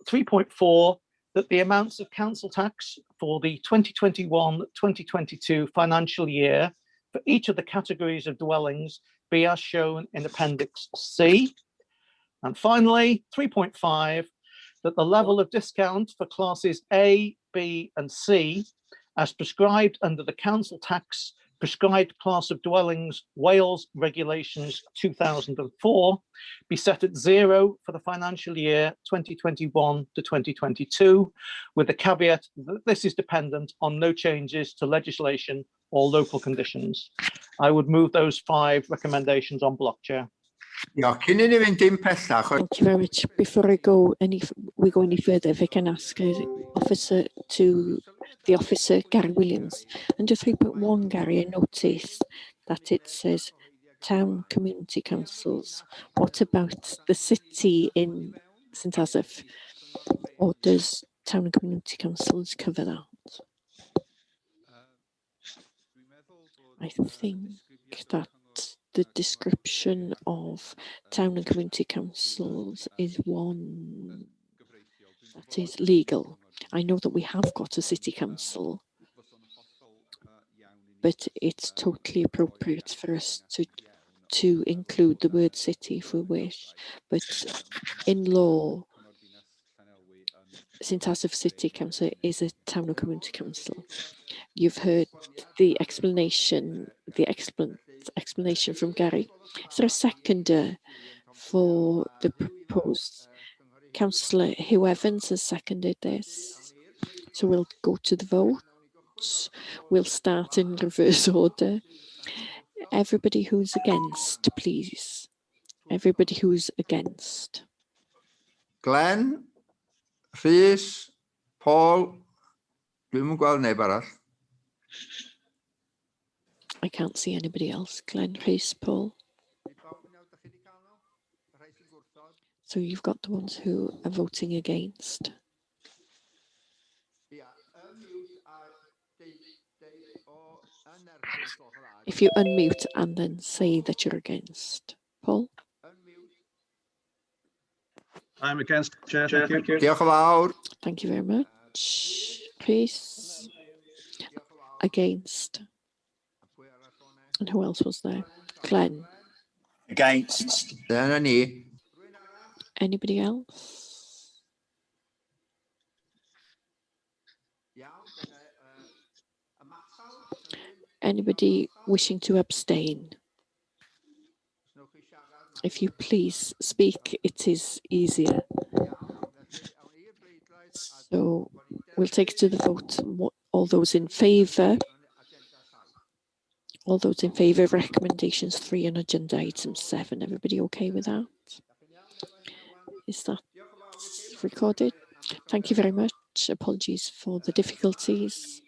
3.4, that the amounts of council tax for the 2021-2022 financial year for each of the categories of dwellings be as shown in Appendix C. And finally, 3.5, that the level of discount for classes A, B and C as prescribed under the council tax prescribed class of dwellings Wales Regulations 2004 be set at 0 for the financial year 2021 to 2022, with the caveat that this is dependent on no changes to legislation or local conditions. I would move those 5 recommendations on block, Chair. Thank you very much. Before we go any further, if I can ask an officer to the officer, Gary Williams. Under 3.1, Gary, I noticed that it says town community councils. What about the city in St Asaph? Or does town and community councils cover that? I think that the description of town and community councils is one that is legal. I know that we have got a city council, but it's totally appropriate for us to include the word city if we wish. But in law, St Asaph City Council is a town or community council. You've heard the explanation from Gary. Is there a seconder for the proposed? Councillor Hugh Evans has seconded this. So we'll go to the vote. We'll start in reverse order. Everybody who's against, please. Everybody who's against. Glenn, Rhys, Paul, dwi'm yn gweld neb arall. I can't see anybody else. Glenn, Rhys, Paul. So you've got the ones who are voting against. If you unmute and then say that you're against. Paul? I'm against, Chair. Thank you. Diolch yn fawr. Thank you very much. Rhys? Against. And who else was there? Glenn? Against. Dyna ni. Anybody else? Anybody wishing to abstain? If you please speak, it is easier. So we'll take it to the vote. All those in favour? All those in favour of recommendations 3 on agenda item 7. Everybody okay with that? Is that recorded? Thank you very much. Apologies for the difficulties.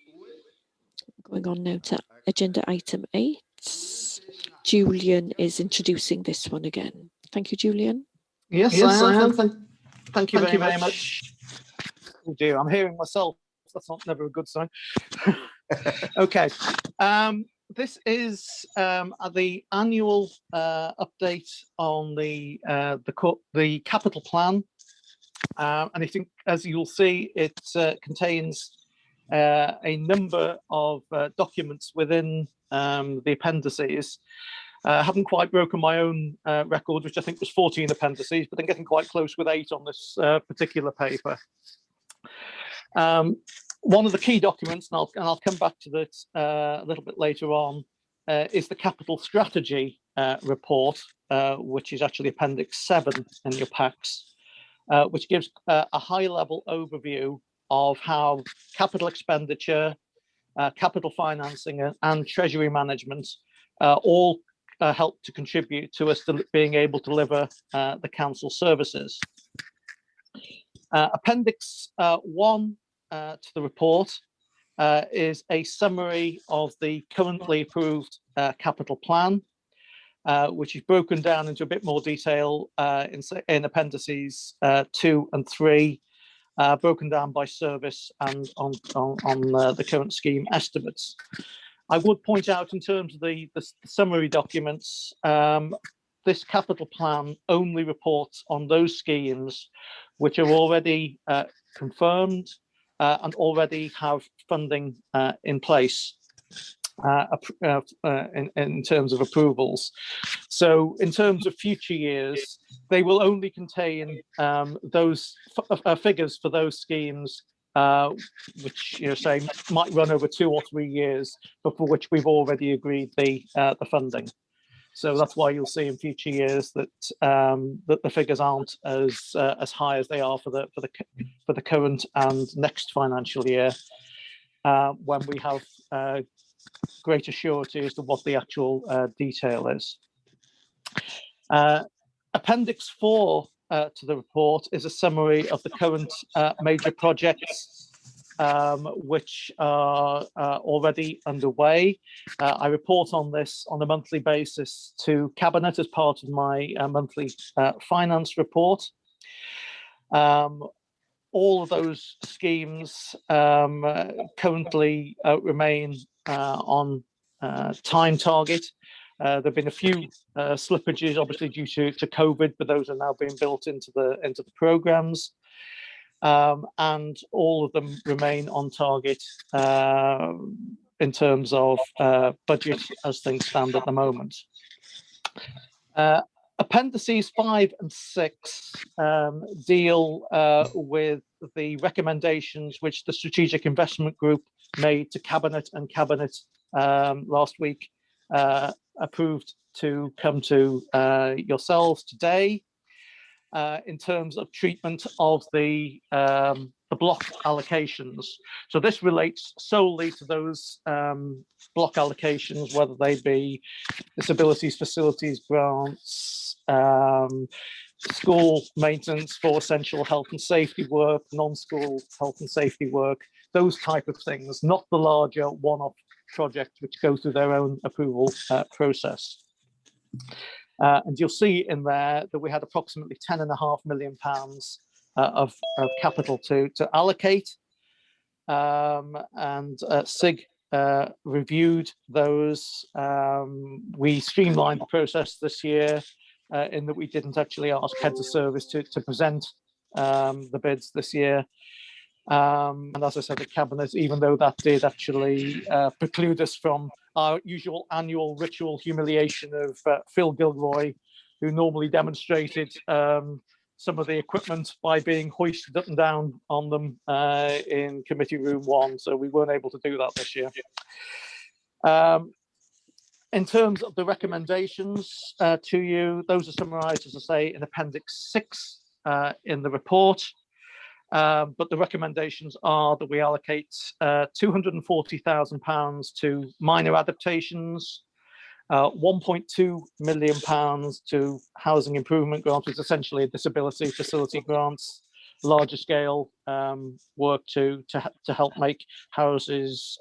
Going on now to agenda item 8. Julian is introducing this one again. Thank you, Julian. Yes, I am. Thank you very much. Oh dear, I'm hearing myself. That's never a good sign. Okay. This is the annual update on the capital plan, and I think, as you'll see, it contains a number of documents within the appendices. I haven't quite broken my own record, which I think was 14 appendices, but I'm getting quite close with 8 on this particular paper. One of the key documents, and I'll come back to this a little bit later on, is the capital strategy report, which is actually Appendix 7 in your packs, which gives a high-level overview of how capital expenditure, capital financing, and treasury management all help to contribute to us being able to deliver the council services. Appendix 1 to the report is a summary of the currently approved capital plan, which is broken down into a bit more detail in appendices 2 and 3, broken down by service and on the current scheme estimates. I would point out, in terms of the summary documents, this capital plan only reports on those schemes which are already confirmed and already have funding in place in terms of approvals. So in terms of future years, they will only contain those figures for those schemes which, say, might run over 2 or 3 years, but for which we've already agreed the funding. So that's why you'll see in future years that that the figures aren't as high as they are for the current and next financial year, when we have greater surety as to what the actual detail is. Appendix 4 to the report is a summary of the current major projects which are already underway. I report on this on a monthly basis to Cabinet as part of my monthly finance report. All of those schemes currently remain on time target. There have been a few slippages, obviously due to COVID, but those are now being built into the programs, and all of them remain on target in terms of budget as things stand at the moment. Appendices 5 and 6 deal with the recommendations which the Strategic Investment Group made to Cabinet, and Cabinet last week approved to come to yourselves today in terms of treatment of the block allocations. So this relates solely to those block allocations, whether they be disabilities facilities grants, school maintenance for essential health and safety work, non-school health and safety work, those type of things, not the larger one-off projects which go through their own approval process. And you'll see in there that we had approximately £10.5 million of capital to allocate, and SIG reviewed those. We streamlined the process this year in that we didn't actually ask heads of service to present the bids this year. And as I said, the Cabinet, even though that did actually preclude us from our usual annual ritual humiliation of Phil Gilroy, who normally demonstrated some of the equipment by being hoisted up and down on them in Committee Room 1. So we weren't able to do that this year. In terms of the recommendations to you, those are summarised, as I say, in Appendix 6 in the report. But the recommendations are that we allocate £240,000 to minor adaptations, £1.2 million to housing improvement grants, which is essentially a disability facility grants, larger scale work to help make houses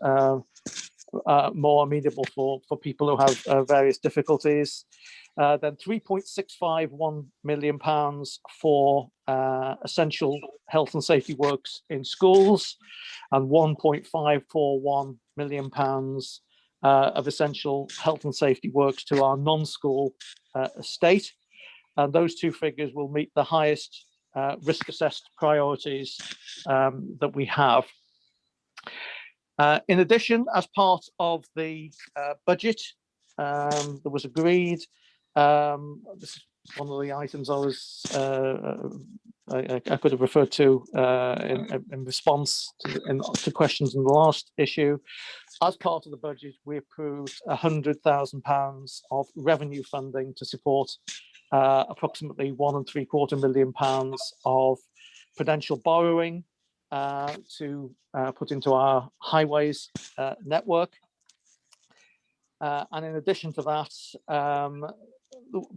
more amenable for people who have various difficulties. Then £3.651 million for essential health and safety works in schools, and £1.541 million of essential health and safety works to our non-school estate. And those two figures will meet the highest risk-assessed priorities that we have. In addition, as part of the budget, there was agreed, this is one of the items I could have referred to in response to questions in the last issue. As part of the budget, we approved £100,000 of revenue funding to support approximately £1.75 million of prudential borrowing to put into our highways network. And in addition to that,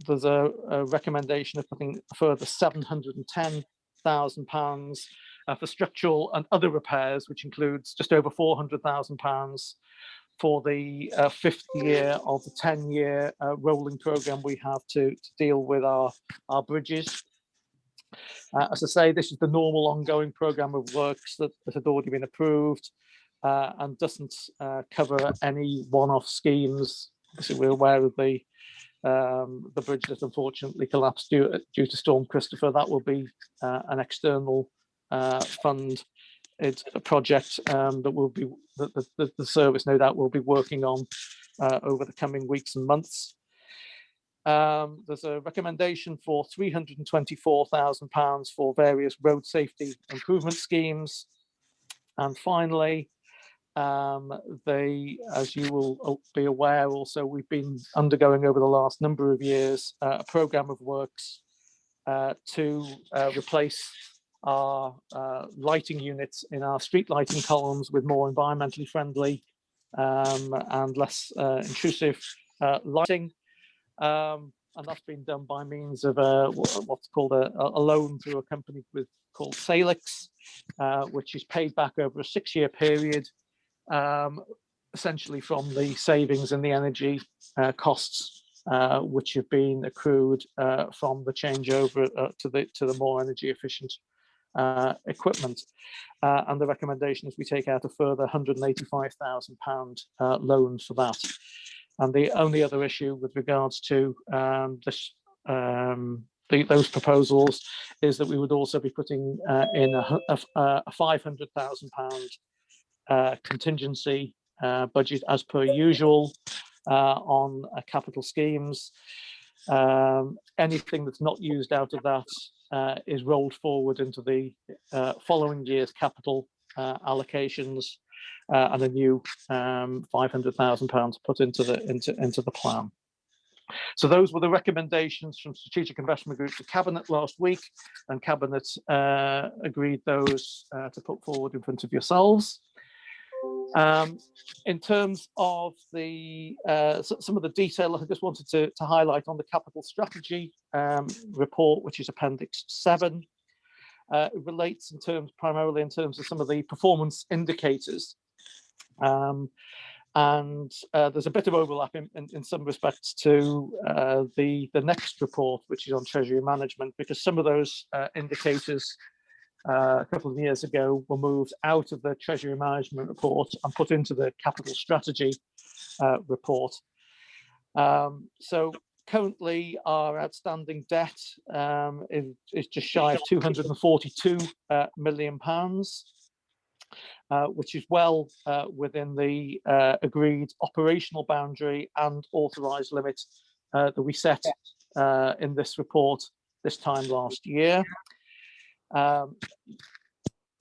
there's a recommendation of putting a further £710,000 for structural and other repairs, which includes just over £400,000 for the 5th year of the 10-year rolling programme we have to deal with our bridges. As I say, this is the normal ongoing programme of works that had already been approved and doesn't cover any one-off schemes. Obviously, we're aware of the bridge that unfortunately collapsed due to Storm Christopher. That will be an external fund. It's a project that will be the service, no doubt, will be working on over the coming weeks and months. There's a recommendation for £324,000 for various road safety improvement schemes. And finally, as you will be aware also, we've been undergoing over the last number of years a programme of works to replace our lighting units in our street lighting columns with more environmentally friendly and less intrusive lighting. And that's been done by means of what's called a loan through a company called Salix. which is paid back over a 6-year period, essentially from the savings in the energy costs, which have been accrued from the changeover to the more energy efficient equipment. And the recommendation is we take out a further £185,000 loan for that. And the only other issue with regards to those proposals is that we would also be putting in a £500,000 contingency budget as per usual on capital schemes. Anything that's not used out of that is rolled forward into the following year's capital allocations, and a new £500,000 put into the plan. So those were the recommendations from Strategic Investment Group to Cabinet last week, and Cabinet agreed those to put forward in front of yourselves. In terms of the some of the detail, I just wanted to highlight on the capital strategy report, which is Appendix 7. It relates primarily in terms of some of the performance indicators. And there's a bit of overlap in some respects to the next report, which is on Treasury Management, because some of those indicators a couple of years ago were moved out of the Treasury Management report and put into the capital strategy report. So currently our outstanding debt is just shy of £242 million, which is well within the agreed operational boundary and authorised limit that we set in this report this time last year.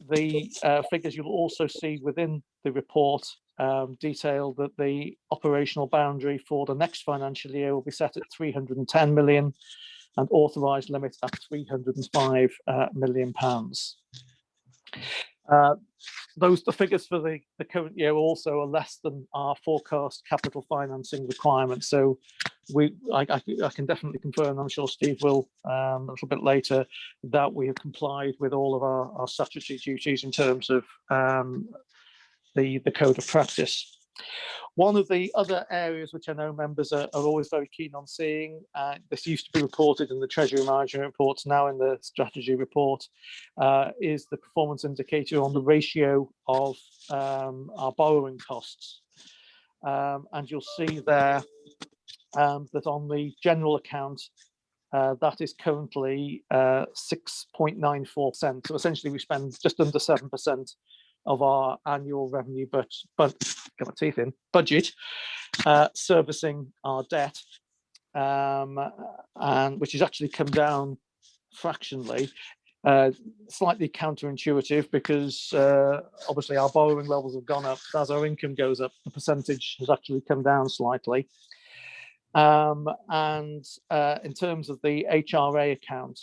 The figures you'll also see within the report detail that the operational boundary for the next financial year will be set at 310 million and authorised limit at £305 million. The figures for the current year also are less than our forecast capital financing requirements. So I can definitely confirm, I'm sure Steve will a little bit later, that we have complied with all of our statutory duties in terms of the code of practice. One of the other areas which I know members are always very keen on seeing, this used to be reported in the Treasury Management reports, now in the strategy report, is the performance indicator on the ratio of our borrowing costs. And you'll see there that on the general account, that is currently 6.94%. So essentially we spend just under 7% of our annual revenue budget servicing our debt, and which has actually come down fractionally, slightly counterintuitive, because obviously our borrowing levels have gone up. As our income goes up, the percentage has actually come down slightly. And in terms of the HRA account,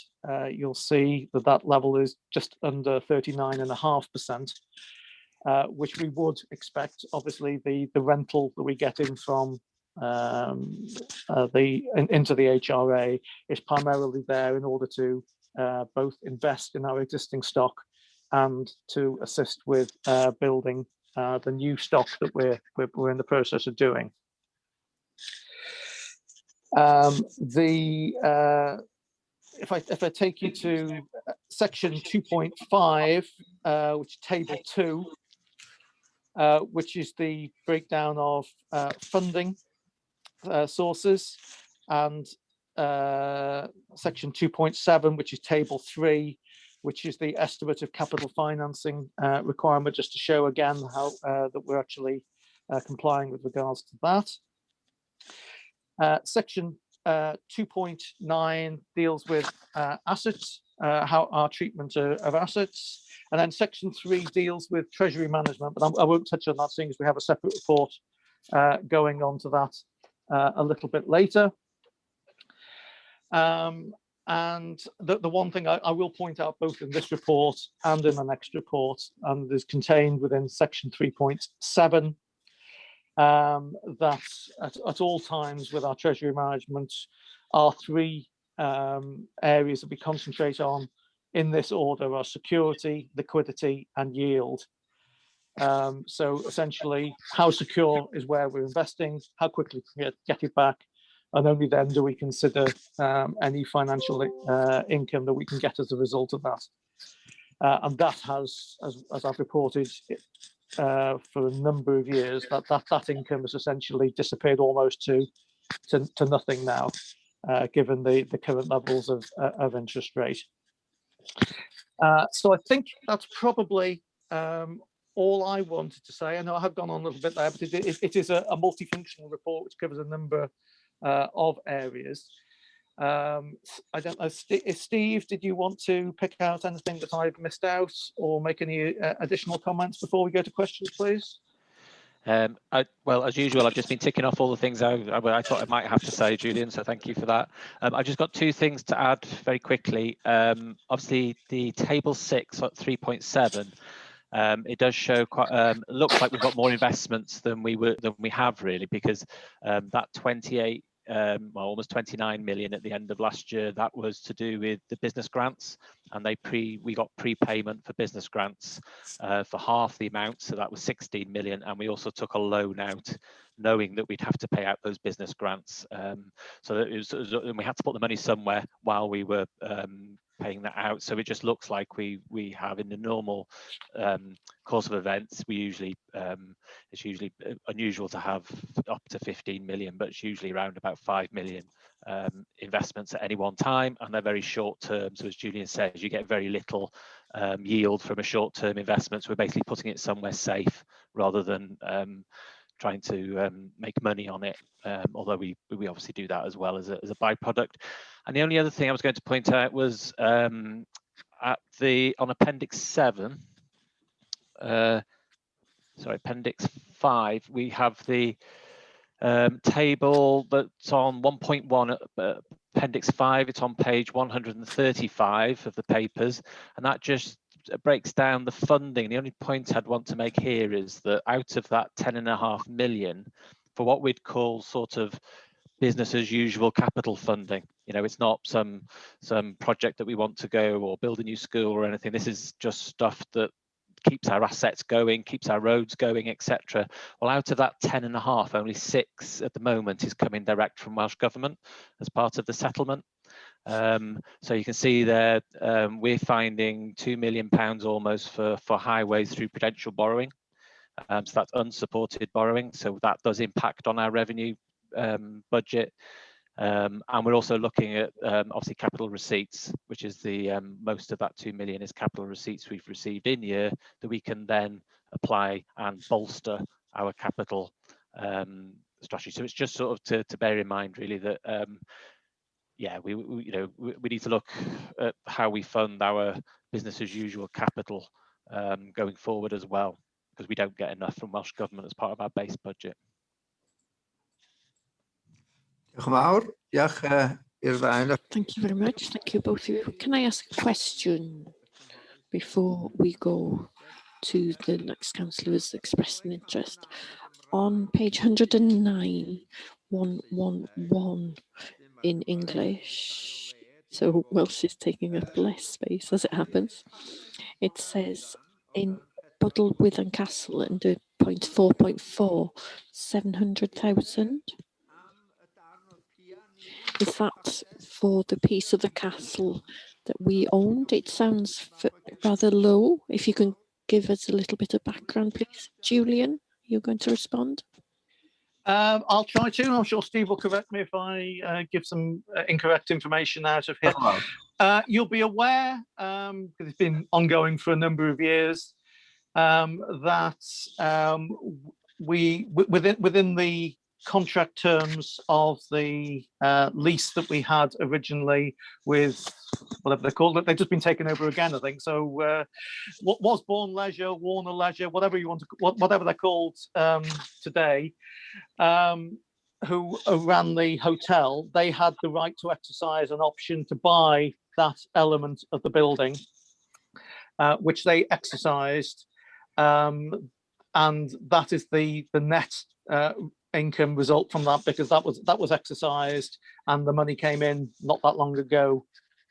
you'll see that level is just under 39.5%, which we would expect. Obviously, the rental that we get in from into the HRA is primarily there in order to both invest in our existing stock and to assist with building the new stock that we're in the process of doing. If I take you to section 2.5, which is table 2, which is the breakdown of funding sources, and section 2.7, which is table 3, which is the estimate of capital financing requirement, just to show again how that we're actually complying with regards to that. Section 2.9 deals with assets, how our treatment of assets, and then section 3 deals with treasury management, but I won't touch on that, seeing as we have a separate report going on to that a little bit later. And the one thing I will point out, both in this report and in the next report, and is contained within section 3.7, that at all times with our treasury management, our 3 areas that we concentrate on in this order are security, liquidity, and yield. So essentially, how secure is where we're investing, how quickly can we get it back, and only then do we consider any financial income that we can get as a result of that. And that has, as I've reported for a number of years, that income has essentially disappeared almost to nothing now, given the current levels of interest rate. So I think that's probably all I wanted to say. I know I have gone on a little bit there, but it is a multifunctional report which covers a number of areas. I don't know, Steve, did you want to pick out anything that I've missed out or make any additional comments before we go to questions, please? Well, as usual, I've just been ticking off all the things I thought I might have to say, Julian, so thank you for that. I've just got two things to add very quickly. Obviously, the table 6 at 3.7, it does show quite, looks like we've got more investments than we have really, because that 28, well, almost 29 million at the end of last year, that was to do with the business grants, and we got prepayment for business grants for half the amount, so that was 16 million, and we also took a loan out knowing that we'd have to pay out those business grants, so that and we had to put the money somewhere while we were paying that out. So it just looks like we have, in the normal course of events, we usually it's usually unusual to have up to 15 million, but it's usually around about 5 million investments at any one time, and they're very short term. So as Julian says, you get very little yield from a short term investment. So we're basically putting it somewhere safe rather than trying to make money on it, although we obviously do that as well as a byproduct. And the only other thing I was going to point out was on Appendix 7, sorry, Appendix 5, we have the table that's on 1.1, Appendix 5, it's on page 135 of the papers, and that just breaks down the funding. The only point I'd want to make here is that out of that 10.5 million, for what we'd call sort of business as usual capital funding, you know, it's not some project that we want to go or build a new school or anything. This is just stuff that keeps our assets going, keeps our roads going, etc. Well, out of that 10.5, only 6 at the moment is coming direct from Welsh Government as part of the settlement. So you can see there we're finding £2 million almost for highways through prudential borrowing. So that's unsupported borrowing. So that does impact on our revenue budget. And we're also looking at obviously capital receipts, which is the most of that 2 million is capital receipts we've received in year that we can then apply and bolster our capital strategy. So it's just sort of to bear in mind really that yeah, we need to look at how we fund our business as usual capital going forward as well, because we don't get enough from Welsh Government as part of our base budget. Thank you very much. Thank you both of you. Can I ask a question before we go to the next councillor who's expressed an interest? On page 109, 111 in English, so Welsh is taking up less space as it happens. It says in Bodlwydd and Castle under point 4.4, 700,000. Is that for the piece of the castle that we owned? It sounds rather low. If you can give us a little bit of background, please. Julian, you're going to respond? I'll try to. I'm sure Steve will correct me if I give some incorrect information out of here. You'll be aware, because it's been ongoing for a number of years, that we within the contract terms of the lease that we had originally with whatever they're called, they've just been taken over again, I think. So what was Bourne Leisure, Warner Leisure, whatever you want to, whatever they're called today, who ran the hotel, they had the right to exercise an option to buy that element of the building, which they exercised, and that is the net income result from that, because that was exercised and the money came in not that long ago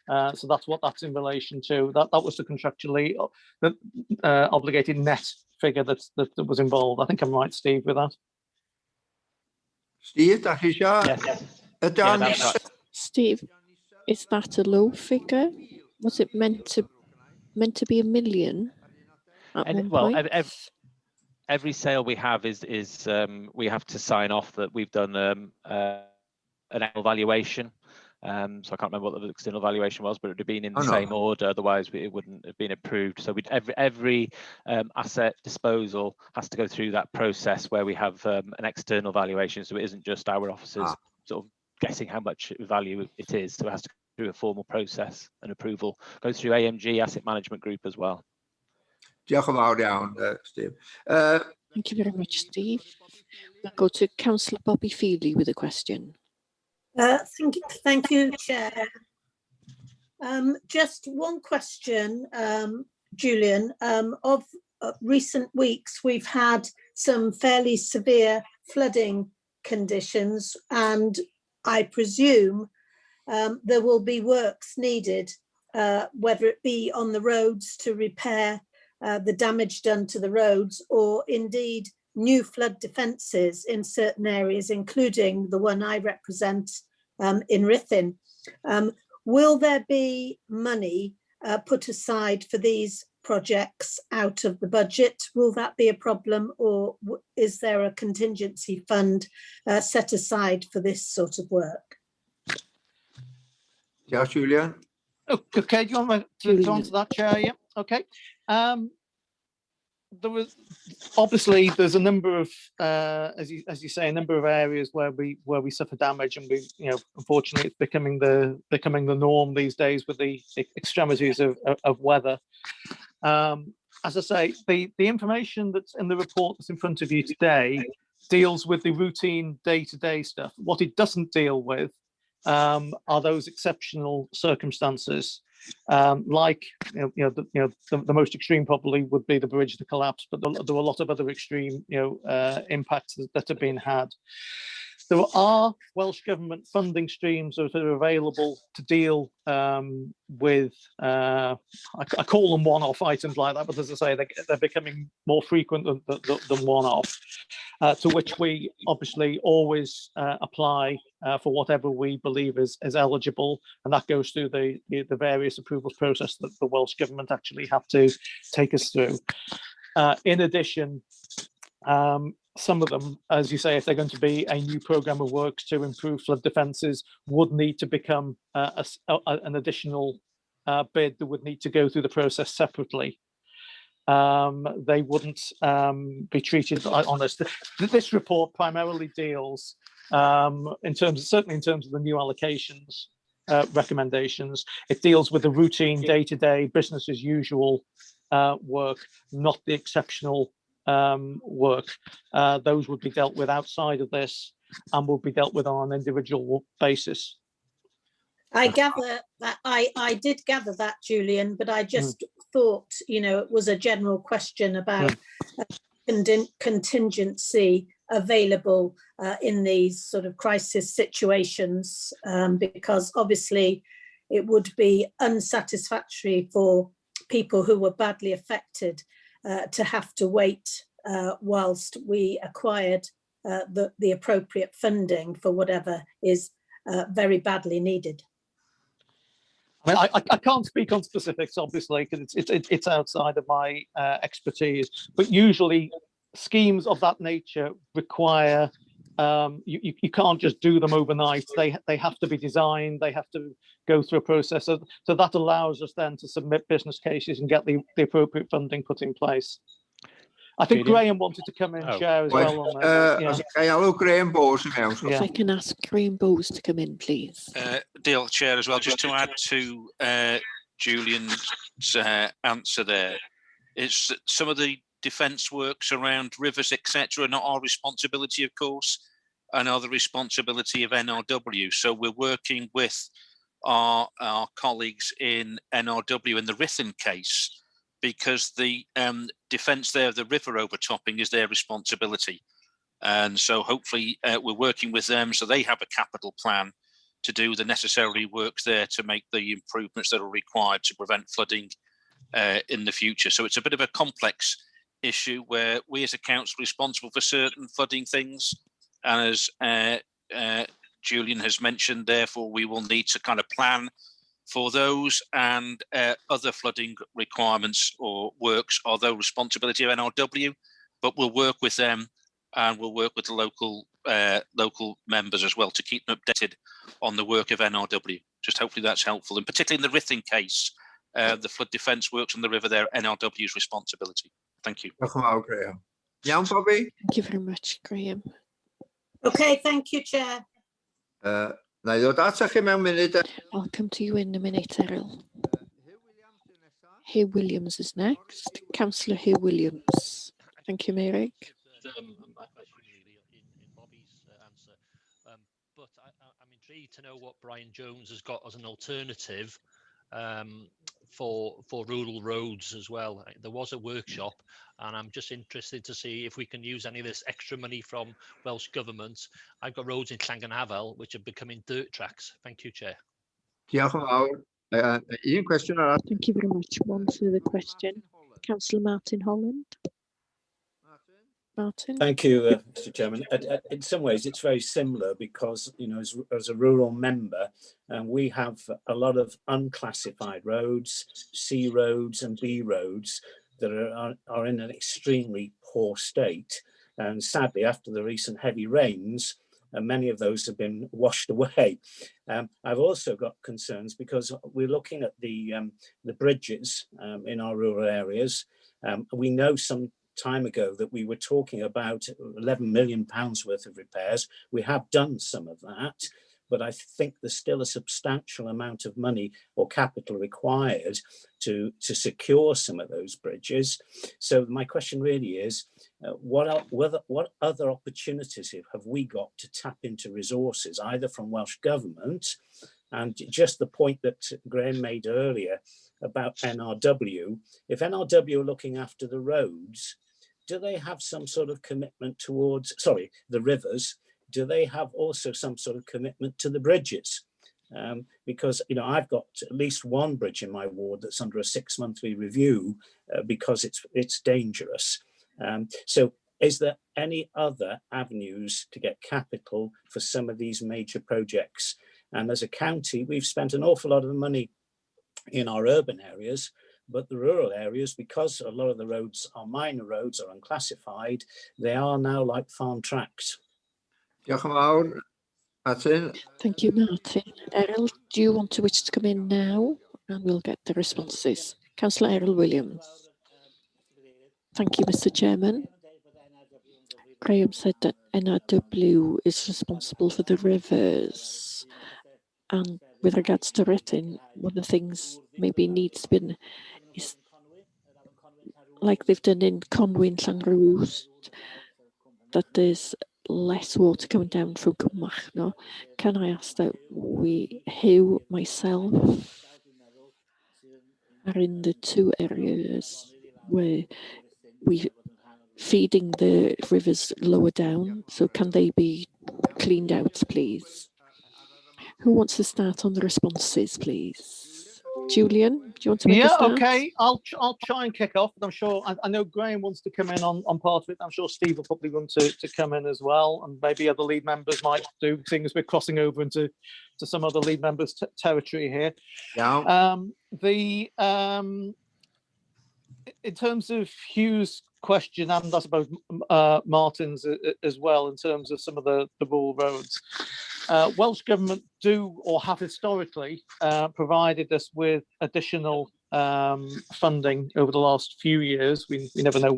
So that's what that's in relation to. That was the contractually obligated net figure that was involved. I think I'm right, Steve, with that. Steve, that is your... Yes. Yeah, that's right. Steve, is that a low figure? Was it meant to be 1 million at one point? Every sale we have is we have to sign off that we've done an annual valuation. So I can't remember what the external valuation was, but it would have been in the same order. Otherwise, it wouldn't have been approved. So every asset disposal has to go through that process where we have an external valuation. So it isn't just our officers sort of guessing how much value it is. So it has to go through a formal process and approval. Goes through AMG Asset Management Group as well. Diolch yn fawr iawn, Steve. Thank you very much, Steve. We'll go to Councillor Bobby Feely with a question. Thank you, Chair. Just one question, Julian. Of recent weeks, we've had some fairly severe flooding conditions, and I presume there will be works needed, whether it be on the roads to repair the damage done to the roads, or indeed new flood defences in certain areas, including the one I represent in Ruthin. Will there be money put aside for these projects out of the budget? Will that be a problem, or is there a contingency fund set aside for this sort of work? Yeah, Julian. Okay, do you want me to answer that, Chair? Yeah, okay. There's a number of, as you say, a number of areas where we suffer damage, and unfortunately, it's becoming the norm these days with the extremities of weather. As I say, the information that's in the report that's in front of you today deals with the routine day-to-day stuff. What it doesn't deal with are those exceptional circumstances. Like the most extreme probably would be the bridge to collapse, but there were a lot of other extreme impacts that have been had. There are Welsh Government funding streams that are available to deal with, I call them one-off items like that, but as I say, they're becoming more frequent than one-off, to which we obviously always apply for whatever we believe is eligible, and that goes through the various approvals process that the Welsh Government actually have to take us through. In addition, some of them, as you say, if they're going to be a new programme of works to improve flood defences, would need to become an additional bid that would need to go through the process separately. They wouldn't be treated on this. This report primarily deals, certainly in terms of the new allocations recommendations, it deals with the routine day-to-day business as usual work, not the exceptional work. Those would be dealt with outside of this and will be dealt with on an individual basis. I gather that I did gather that, Julian, but I just thought, it was a general question about contingency available in these sort of crisis situations, because obviously it would be unsatisfactory for people who were badly affected to have to wait whilst we acquired the appropriate funding for whatever is very badly needed. I mean, I can't speak on specifics, obviously, because it's outside of my expertise. But usually, schemes of that nature require you can't just do them overnight. They have to be designed. They have to go through a process. So that allows us then to submit business cases and get the appropriate funding put in place. I think Graham wanted to come in, Chair, as well. On that. Hello, Graham Bowes. If I can ask Graham Bowes to come in, please. Deal, Chair, as well, just to add to Julian's answer there, it's some of the defence works around rivers, etc., are not our responsibility, of course, and are the responsibility of NRW. So we're working with our colleagues in NRW in the Ruthin case, because the defence there of the river overtopping is their responsibility. And so hopefully we're working with them, so they have a capital plan to do the necessary work there to make the improvements that are required to prevent flooding in the future. So it's a bit of a complex issue where we as a council are responsible for certain flooding things, and as Julian has mentioned, therefore we will need to kind of plan for those, and other flooding requirements or works are the responsibility of NRW, but we'll work with them and we'll work with the local members as well to keep them updated on the work of NRW. Just hopefully that's helpful, and particularly in the Rithing case, the flood defence works on the river there, NRW's responsibility. Thank you. Iawn, Bobby? Thank you very much, Graham. Okay, thank you, Chair. Na i ddod ata chi mewn munud. I'll come to you in a minute, Errol. Hugh Williams is next. Councillor Hugh Williams. Thank you, Mary. My question really in Bobby's answer, but I'm intrigued to know what Brian Jones has got as an alternative for rural roads as well. There was a workshop, and I'm just interested to see if we can use any of this extra money from Welsh Government. I've got roads in Llanganafel which are becoming dirt tracks. Thank you, Chair. Diolch yn fawr. Un cwestiwn arall. Thank you very much. One further question. Councillor Martin Holland. Martin. Thank you, Mr. Chairman. In some ways, it's very similar because, you know, as a rural member, we have a lot of unclassified roads, C roads and B roads that are in an extremely poor state. And sadly, after the recent heavy rains, many of those have been washed away. I've also got concerns because we're looking at the bridges in our rural areas. We know some time ago that we were talking about £11 million worth of repairs. We have done some of that, but I think there's still a substantial amount of money or capital required to secure some of those bridges. So my question really is, what other opportunities have we got to tap into resources, either from Welsh Government, and just the point that Graham made earlier about NRW, if NRW are looking after the roads, do they have some sort of commitment towards, sorry, the rivers, do they have also some sort of commitment to the bridges? Because, you know, I've got at least one bridge in my ward that's under a 6-monthly review because it's dangerous. So is there any other avenues to get capital for some of these major projects? And as a county, we've spent an awful lot of money in our urban areas, but the rural areas, because a lot of the roads are minor roads or unclassified, they are now like farm tracks. Diolch yn fawr. Martin. Thank you, Martin. Errol, do you want to wish to come in now? And we'll get the responses. Councillor Errol Williams. Thank you, Mr. Chairman. Graham said that NRW is responsible for the rivers. And with regards to Rithing, one of the things maybe needs to be is like they've done in Conwy and Llanrwst, that there's less water coming down from Cwmach. No? Can I ask that Hugh, myself, are in the two areas where we feeding the rivers lower down, so can they be cleaned out, please? Who wants to start on the responses, please? Julian, do you want to make a start? Okay. I'll try and kick off. I'm sure I know Graham wants to come in on part of it. I'm sure Steve will probably want to come in as well, and maybe other lead members might do, seeing as we're crossing over into some other lead members' territory here. Yeah. In terms of Hugh's question, and I suppose Martin's as well, in terms of some of the rural roads, Welsh Government do or have historically provided us with additional funding over the last few years. We never know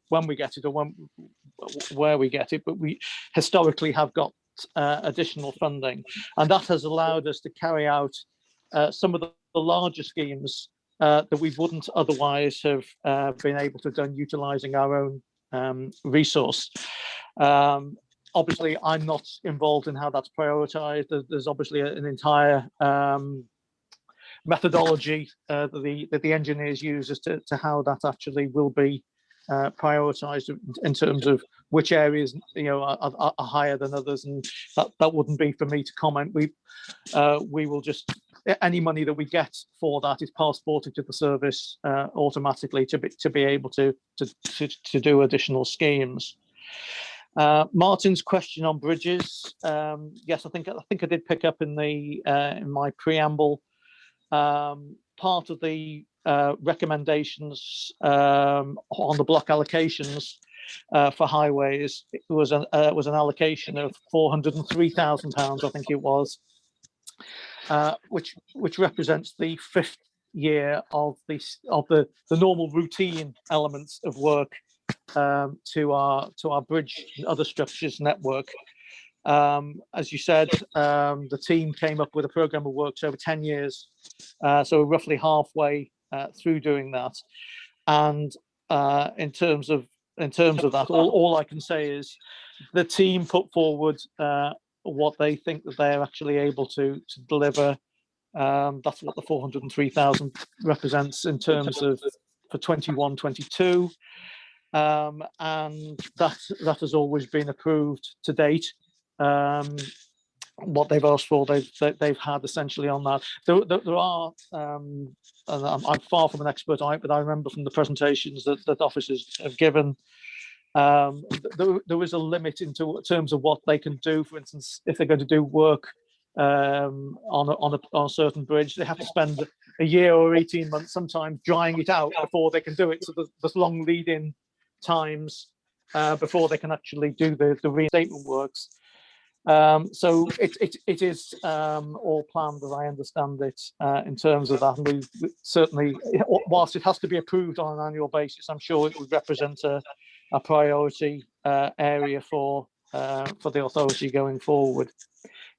when we get it or where we get it, but we historically have got additional funding, and that has allowed us to carry out some of the larger schemes that we wouldn't otherwise have been able to done utilising our own resource. Obviously, I'm not involved in how that's prioritised. There's obviously an entire methodology that the engineers use as to how that actually will be prioritised in terms of which areas are higher than others, and that wouldn't be for me to comment. We will just, any money that we get for that is passported to the service automatically to be able to do additional schemes. Martin's question on bridges, yes, I think I did pick up in my preamble. Part of the recommendations on the block allocations for highways was an allocation of £403,000, I think it was, which represents the 5th year of the normal routine elements of work to our bridge and other structures network. As you said, the team came up with a program of works over 10 years, so roughly halfway through doing that. And in terms of that, all I can say is the team put forward what they think that they're actually able to deliver. That's what the 403,000 represents in terms of for 21-22. And that has always been approved to date. What they've asked for, they've had essentially on that. There are, and I'm far from an expert on it, but I remember from the presentations that officers have given, there is a limit in terms of what they can do. For instance, if they're going to do work on a certain bridge, they have to spend a year or 18 months sometimes drying it out before they can do it. So there's long lead-in times before they can actually do the reinstatement works. So it is all planned, as I understand it, in terms of that. And we certainly, whilst it has to be approved on an annual basis, I'm sure it would represent a priority area for the authority going forward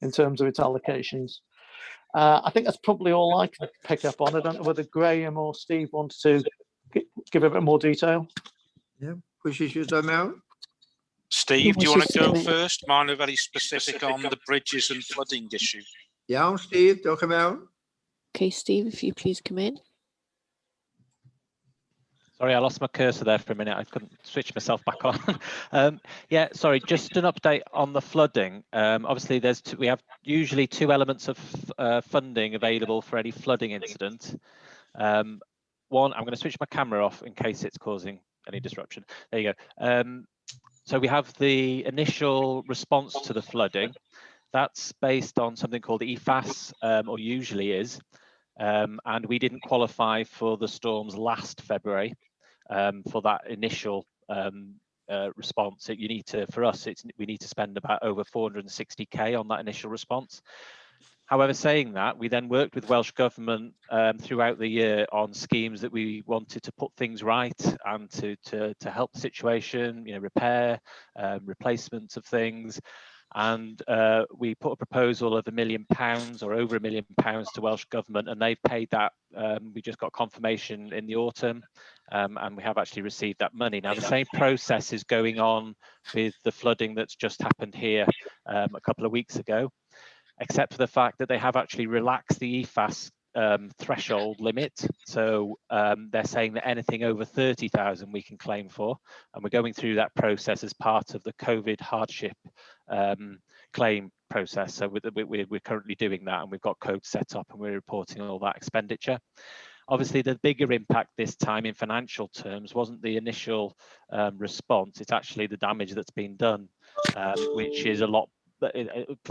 in terms of its allocations. I think that's probably all I can pick up on. I don't know whether Graham or Steve wants to give a bit more detail. Yeah, pushes you down. Steve, do you want to go first? Mine are very specific on the bridges and flooding issue. Yeah, Steve, talk about. Okay, Steve, if you please come in. Sorry, I lost my cursor there for a minute. I couldn't switch myself back on. Yeah, sorry, just an update on the flooding. Obviously, we have usually 2 elements of funding available for any flooding incident. One, I'm going to switch my camera off in case it's causing any disruption. There you go. So we have the initial response to the flooding. That's based on something called EFAS, or usually is. And we didn't qualify for the storms last February for that initial response. We need to spend about over 460k on that initial response. However, saying that, we then worked with Welsh Government throughout the year on schemes that we wanted to put things right and to help the situation, repair, replacements of things. And we put a proposal of £1 million or over £1 million to Welsh Government, and they've paid that. We just got confirmation in the autumn, and we have actually received that money. Now, the same process is going on with the flooding that's just happened here a couple of weeks ago, except for the fact that they have actually relaxed the EFAS threshold limit. So they're saying that anything over 30,000 we can claim for, and we're going through that process as part of the COVID hardship claim process. So we're currently doing that, and we've got codes set up, and we're reporting all that expenditure. Obviously, the bigger impact this time in financial terms wasn't the initial response. It's actually the damage that's been done, which is a lot. But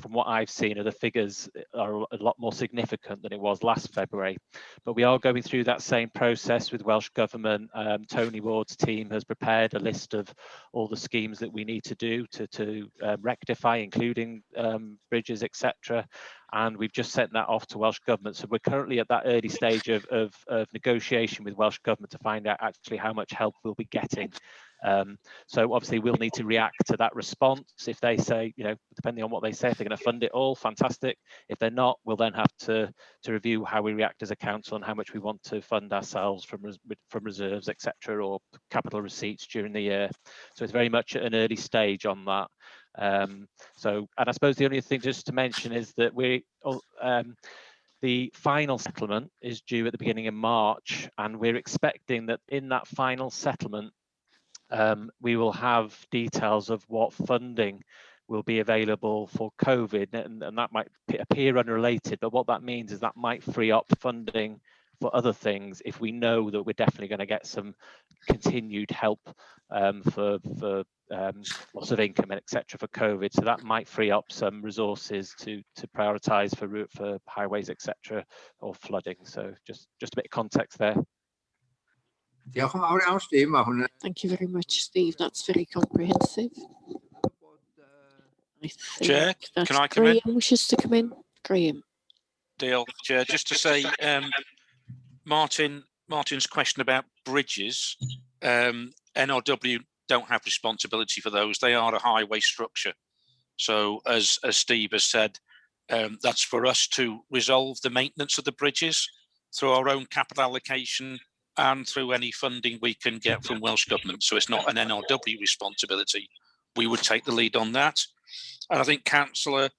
from what I've seen, the figures are a lot more significant than it was last February. But we are going through that same process with Welsh Government. Tony Ward's team has prepared a list of all the schemes that we need to do to rectify, including bridges, etc. And we've just sent that off to Welsh Government. So we're currently at that early stage of negotiation with Welsh Government to find out actually how much help we'll be getting. So obviously we'll need to react to that response. If they say, depending on what they say, if they're going to fund it all, fantastic. If they're not, we'll then have to review how we react as a council and how much we want to fund ourselves from reserves, etc., or capital receipts during the year. So it's very much at an early stage on that. And I suppose the only thing just to mention is that the final settlement is due at the beginning of March, and we're expecting that in that final settlement, we will have details of what funding will be available for COVID, and that might appear unrelated, but what that means is that might free up funding for other things if we know that we're definitely going to get some continued help for loss of income and etc. for COVID. So that might free up some resources to prioritise for highways etc. or flooding. So just a bit of context there. Thank you very much, Steve. That's very comprehensive. Chair, that's can I come in? Graham wishes to come in. Graham. Deal, Chair. Just to say, Martin's question about bridges, NRW don't have responsibility for those. They are a highway structure. So as Steve has said, that's for us to resolve the maintenance of the bridges through our own capital allocation and through any funding we can get from Welsh Government. So it's not an NRW responsibility. We would take the lead on that. And I think Councillor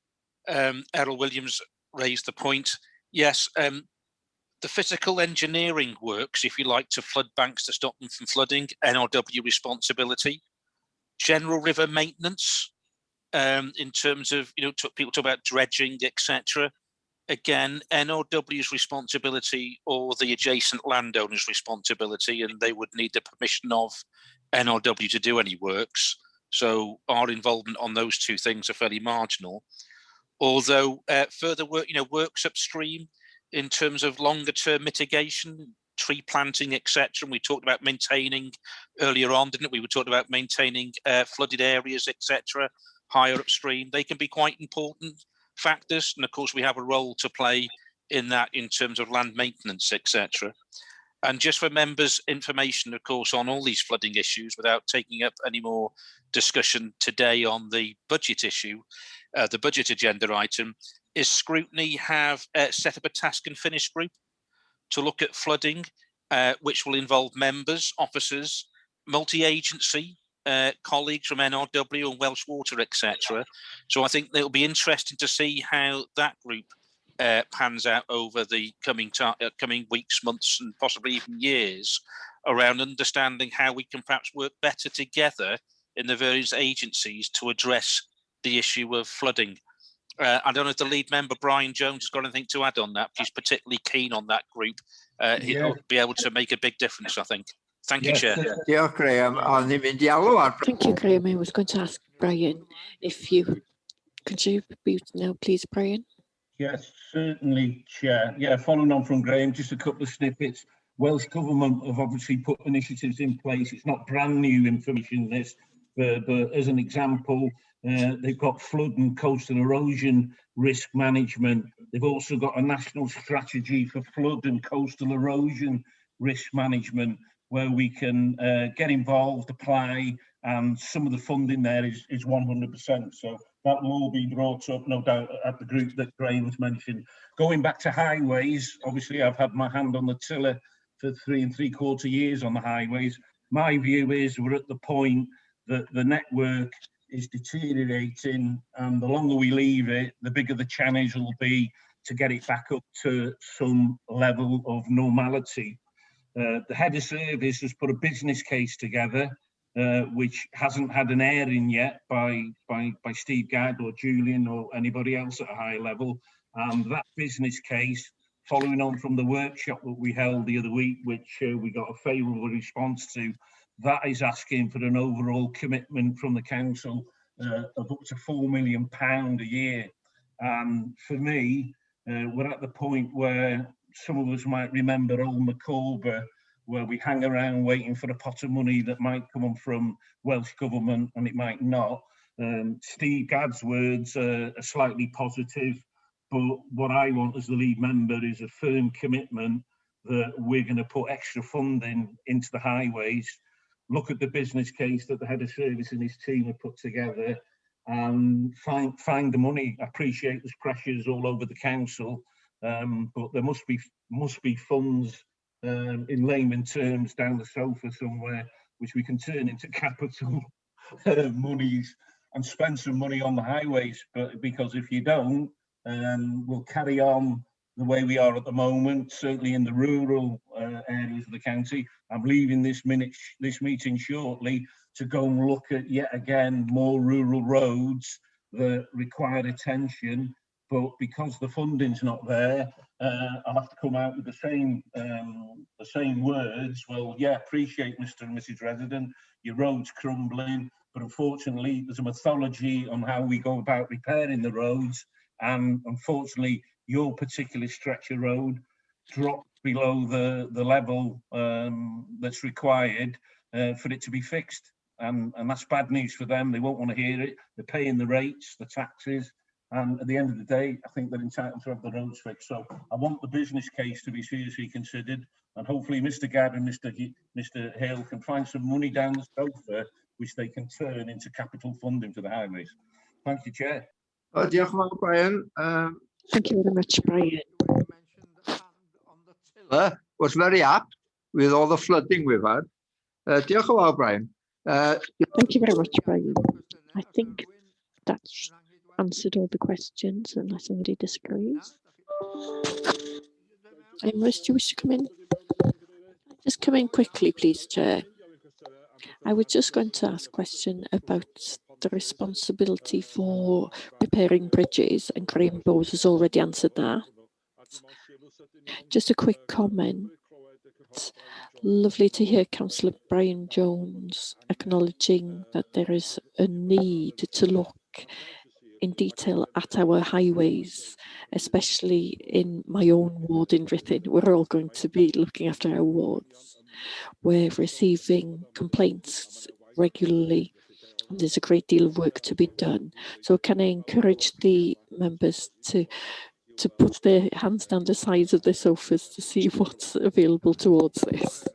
Errol Williams raised the point. Yes, the physical engineering works, if you like, to flood banks to stop them from flooding, NRW responsibility. General river maintenance, in terms of, people talk about dredging, etc. Again, NRW's responsibility or the adjacent landowner's responsibility, and they would need the permission of NRW to do any works. So our involvement on those two things are fairly marginal. Although further work, works upstream in terms of longer term mitigation, tree planting, etc. And we talked about maintaining earlier on, didn't we? We talked about maintaining flooded areas, etc. higher upstream. They can be quite important factors. And of course, we have a role to play in that in terms of land maintenance, etc. And just for members' information, of course, on all these flooding issues, without taking up any more discussion today on the budget issue, the budget agenda item, is Scrutiny have set up a task and finish group to look at flooding, which will involve members, officers, multi-agency, colleagues from NRW and Welsh Water, etc. So I think it'll be interesting to see how that group pans out over the coming weeks, months, and possibly even years, around understanding how we can perhaps work better together in the various agencies to address the issue of flooding. I don't know if the lead member, Brian Jones, has got anything to add on that. He's particularly keen on that group. He'll be able to make a big difference, I think. Thank you, Chair. Thank you, Graham. I was going to ask Brian if you could you be now, please, Brian? Yes, certainly, Chair. Yeah, following on from Graham, just a couple of snippets. Welsh Government have obviously put initiatives in place. It's not brand new information, this, but as an example, they've got flood and coastal erosion risk management. They've also got a national strategy for flood and coastal erosion risk management, where we can get involved, apply, and some of the funding there is 100%. So that will all be brought up, no doubt, at the group that Graham's mentioned. Going back to highways, obviously I've had my hand on the tiller for 3 3/4 years on the highways. My view is we're at the point that the network is deteriorating, and the longer we leave it, the bigger the challenge will be to get it back up to some level of normality. The head of service has put a business case together, which hasn't had an airing yet by Steve Gadd or Julian or anybody else at a high level. And that business case, following on from the workshop that we held the other week, which we got a favourable response to, that is asking for an overall commitment from the council of up to £4 million a year. And for me, we're at the point where some of us might remember old Macorba, where we hang around waiting for a pot of money that might come from Welsh Government and it might not. Steve Gadd's words are slightly positive, but what I want as the lead member is a firm commitment that we're going to put extra funding into the highways, look at the business case that the head of service and his team have put together, and find the money. I appreciate there's pressures all over the council, but there must be funds, in layman terms, down the sofa somewhere, which we can turn into capital monies and spend some money on the highways. But because if you don't, we'll carry on the way we are at the moment, certainly in the rural areas of the county. I'm leaving this meeting shortly to go and look at yet again more rural roads that require attention, but because the funding's not there, I'll have to come out with the same words. Well, yeah, appreciate Mr. and Mrs. Resident, your road's crumbling, but unfortunately there's a methodology on how we go about repairing the roads, and unfortunately your particular stretch of road dropped below the level that's required for it to be fixed, and that's bad news for them. They won't want to hear it. They're paying the rates, the taxes, and at the end of the day, I think they're entitled to have the roads fixed. So I want the business case to be seriously considered, and hopefully Mr. Gadd and Mr. Hill can find some money down the sofa which they can turn into capital funding for the highways. Thank you, Chair. Diolch yn fawr, Brian. Thank you very much, Brian. Was very apt with all the flooding we've had. Diolch yn fawr, Brian. Thank you very much, Brian. I think that's answered all the questions unless somebody disagrees. Emrys, do you wish to come in? Just come in quickly, please, Chair. I was just going to ask a question about the responsibility for repairing bridges, and Graham Bowes has already answered that. Just a quick comment. Lovely to hear Councillor Brian Jones acknowledging that there is a need to look in detail at our highways, especially in my own ward in Ruthin. We're all going to be looking after our wards. We're receiving complaints regularly. There's a great deal of work to be done. So can I encourage the members to put their hands down the sides of the sofas to see what's available towards this?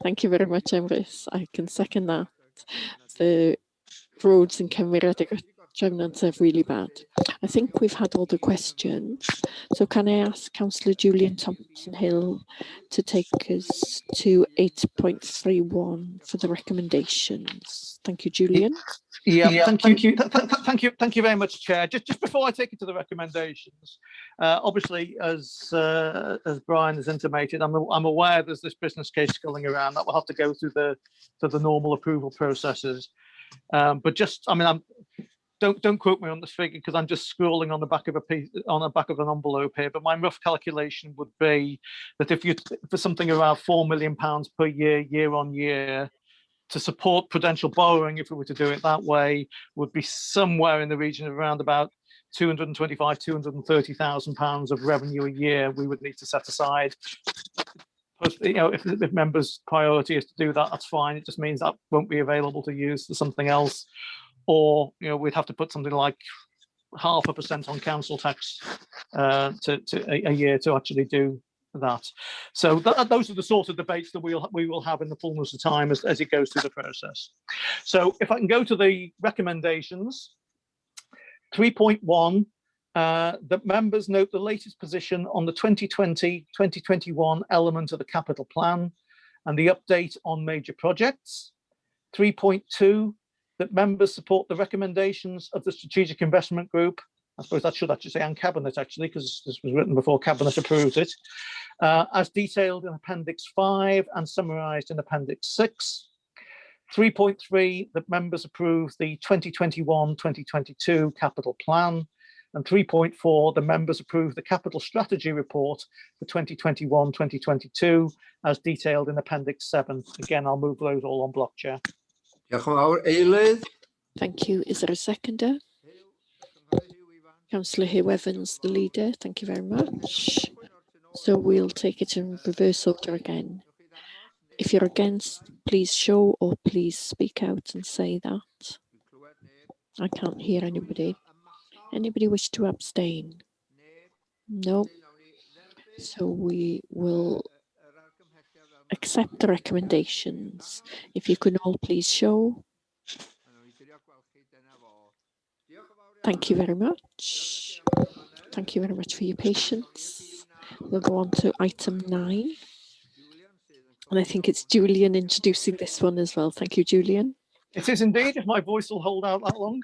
Thank you very much, Emrys. I can second that. The roads in Cymru are really bad. I think we've had all the questions. So can I ask Councillor Julian Thompson-Hill to take us to 8.31 for the recommendations? Thank you, Julian. Yeah, thank you very much, Chair. Just before I take it to the recommendations, obviously, as Brian has intimated, I'm aware there's this business case going around that will have to go through the normal approval processes. But just, I mean, don't quote me on this figure because I'm just scrolling on the back of an envelope here. But my rough calculation would be that if for something around £4 million per year on year, to support prudential borrowing, if we were to do it that way, would be somewhere in the region of around about £230,000 of revenue a year we would need to set aside. You know, if members' priority is to do that, that's fine. It just means that won't be available to use for something else. Or, you know, we'd have to put something like 0.5% on council tax a year to actually do that. So those are the sort of debates that we will have in the fullness of time as it goes through the process. So if I can go to the recommendations, 3.1, that members note the latest position on the 2020-2021 element of the capital plan and the update on major projects. 3.2, that members support the recommendations of the Strategic Investment Group. I suppose that should actually say and Cabinet, actually, because this was written before Cabinet approved it, as detailed in Appendix 5 and summarised in Appendix 6. 3.3, that members approve the 2021-2022 capital plan. And 3.4, the members approve the capital strategy report for 2021-2022 as detailed in Appendix 7. Again, I'll move those all on block, Chair. Thank you. Is there a seconder? Councillor Hugh Evans, the leader. Thank you very much. So we'll take it in reverse order again. If you're against, please show or please speak out and say that. I can't hear anybody. Anybody wish to abstain? No. So we will accept the recommendations. If you can all please show. Thank you very much. Thank you very much for your patience. We'll go on to item 9. And I think it's Julian introducing this one as well. Thank you, Julian. It is indeed, if my voice will hold out that long.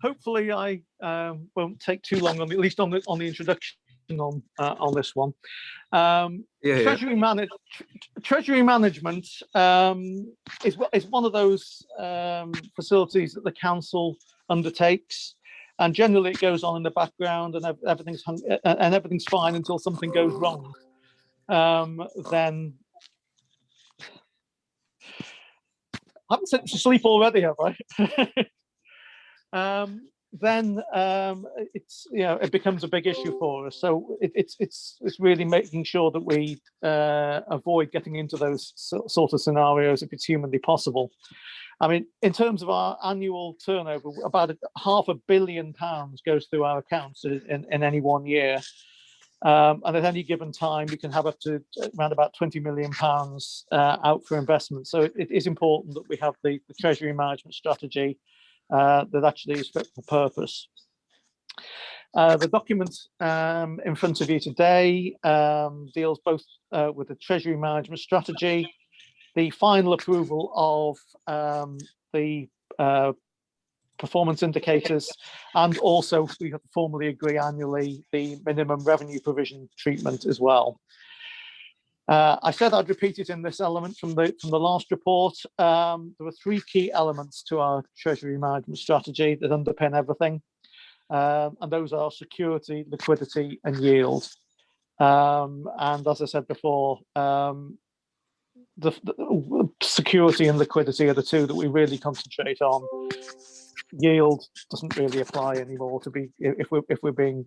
Hopefully I won't take too long, at least on the introduction on this one. Treasury management is one of those facilities that the council undertakes, and generally it goes on in the background, and everything's fine until something goes wrong. Then I haven't sent you to sleep already, have I? It's it becomes a big issue for us. So it's really making sure that we avoid getting into those sort of scenarios if it's humanly possible. I mean, in terms of our annual turnover, about £500 million goes through our accounts in any one year. And at any given time, we can have up to around about £20 million out for investment. So it is important that we have the treasury management strategy that actually is fit for purpose. The document in front of you today deals both with the treasury management strategy, the final approval of the performance indicators, and also we have to formally agree annually the minimum revenue provision treatment as well. I said I'd repeat it in this element from the last report. There were three key elements to our treasury management strategy that underpin everything, and those are security, liquidity, and yield. And as I said before, the security and liquidity are the two that we really concentrate on. Yield doesn't really apply anymore, to be if we're being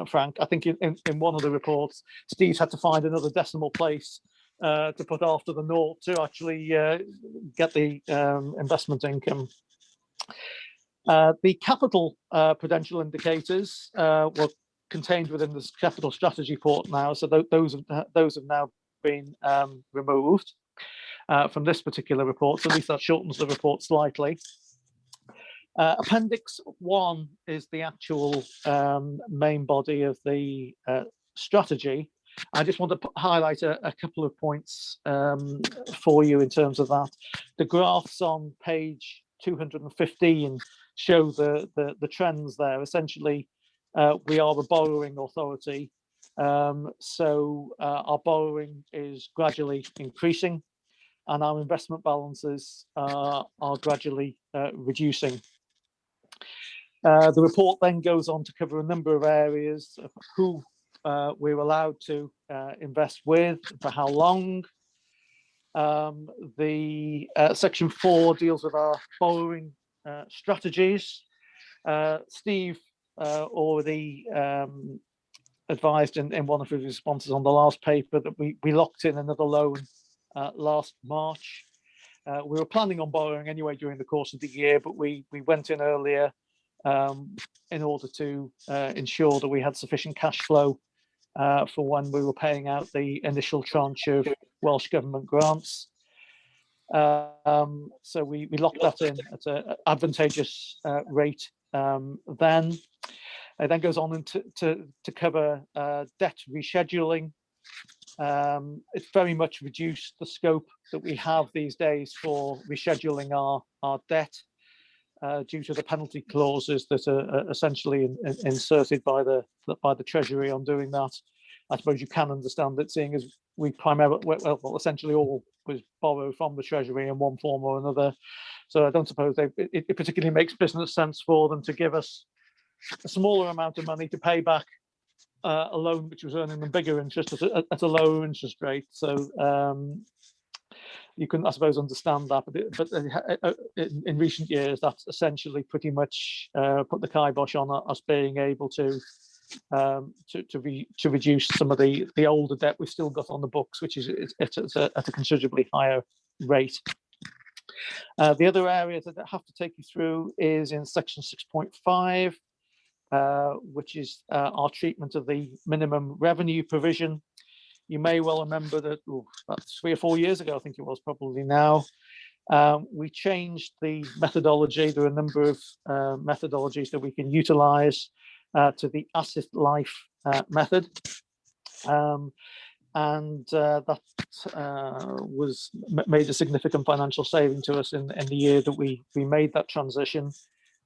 frank. I think in one of the reports, Steve's had to find another decimal place to put after the naught to actually get the investment income. The capital prudential indicators were contained within this capital strategy report now, so those have now been removed from this particular report. So at least that shortens the report slightly. Appendix 1 is the actual main body of the strategy. I just want to highlight a couple of points for you in terms of that. The graphs on page 215 show the trends there. Essentially, we are a borrowing authority, so our borrowing is gradually increasing, and our investment balances are gradually reducing. The report then goes on to cover a number of areas of who we're allowed to invest with, for how long. The section 4 deals with our borrowing strategies. Steve already advised in one of his responses on the last paper that we locked in another loan last March. We were planning on borrowing anyway during the course of the year, but we went in earlier in order to ensure that we had sufficient cash flow for when we were paying out the initial tranche of Welsh Government grants. So we locked that in at an advantageous rate then. It then goes on to cover debt rescheduling. It's very much reduced the scope that we have these days for rescheduling our debt due to the penalty clauses that are essentially inserted by the Treasury on doing that. I suppose you can understand it, seeing as we primarily, well, essentially all was borrowed from the Treasury in one form or another. So I don't suppose it particularly makes business sense for them to give us a smaller amount of money to pay back a loan which was earning them bigger interest at a lower interest rate. So you can, I suppose, understand that. But in recent years, that's essentially pretty much put the kibosh on us being able to reduce some of the older debt we've still got on the books, which is at a considerably higher rate. The other area that I have to take you through is in section 6.5, which is our treatment of the minimum revenue provision. You may well remember that about 3 or 4 years ago, I think it was probably now, we changed the methodology. There are a number of methodologies that we can utilize to the asset life method. And that was made a significant financial saving to us in the year that we made that transition.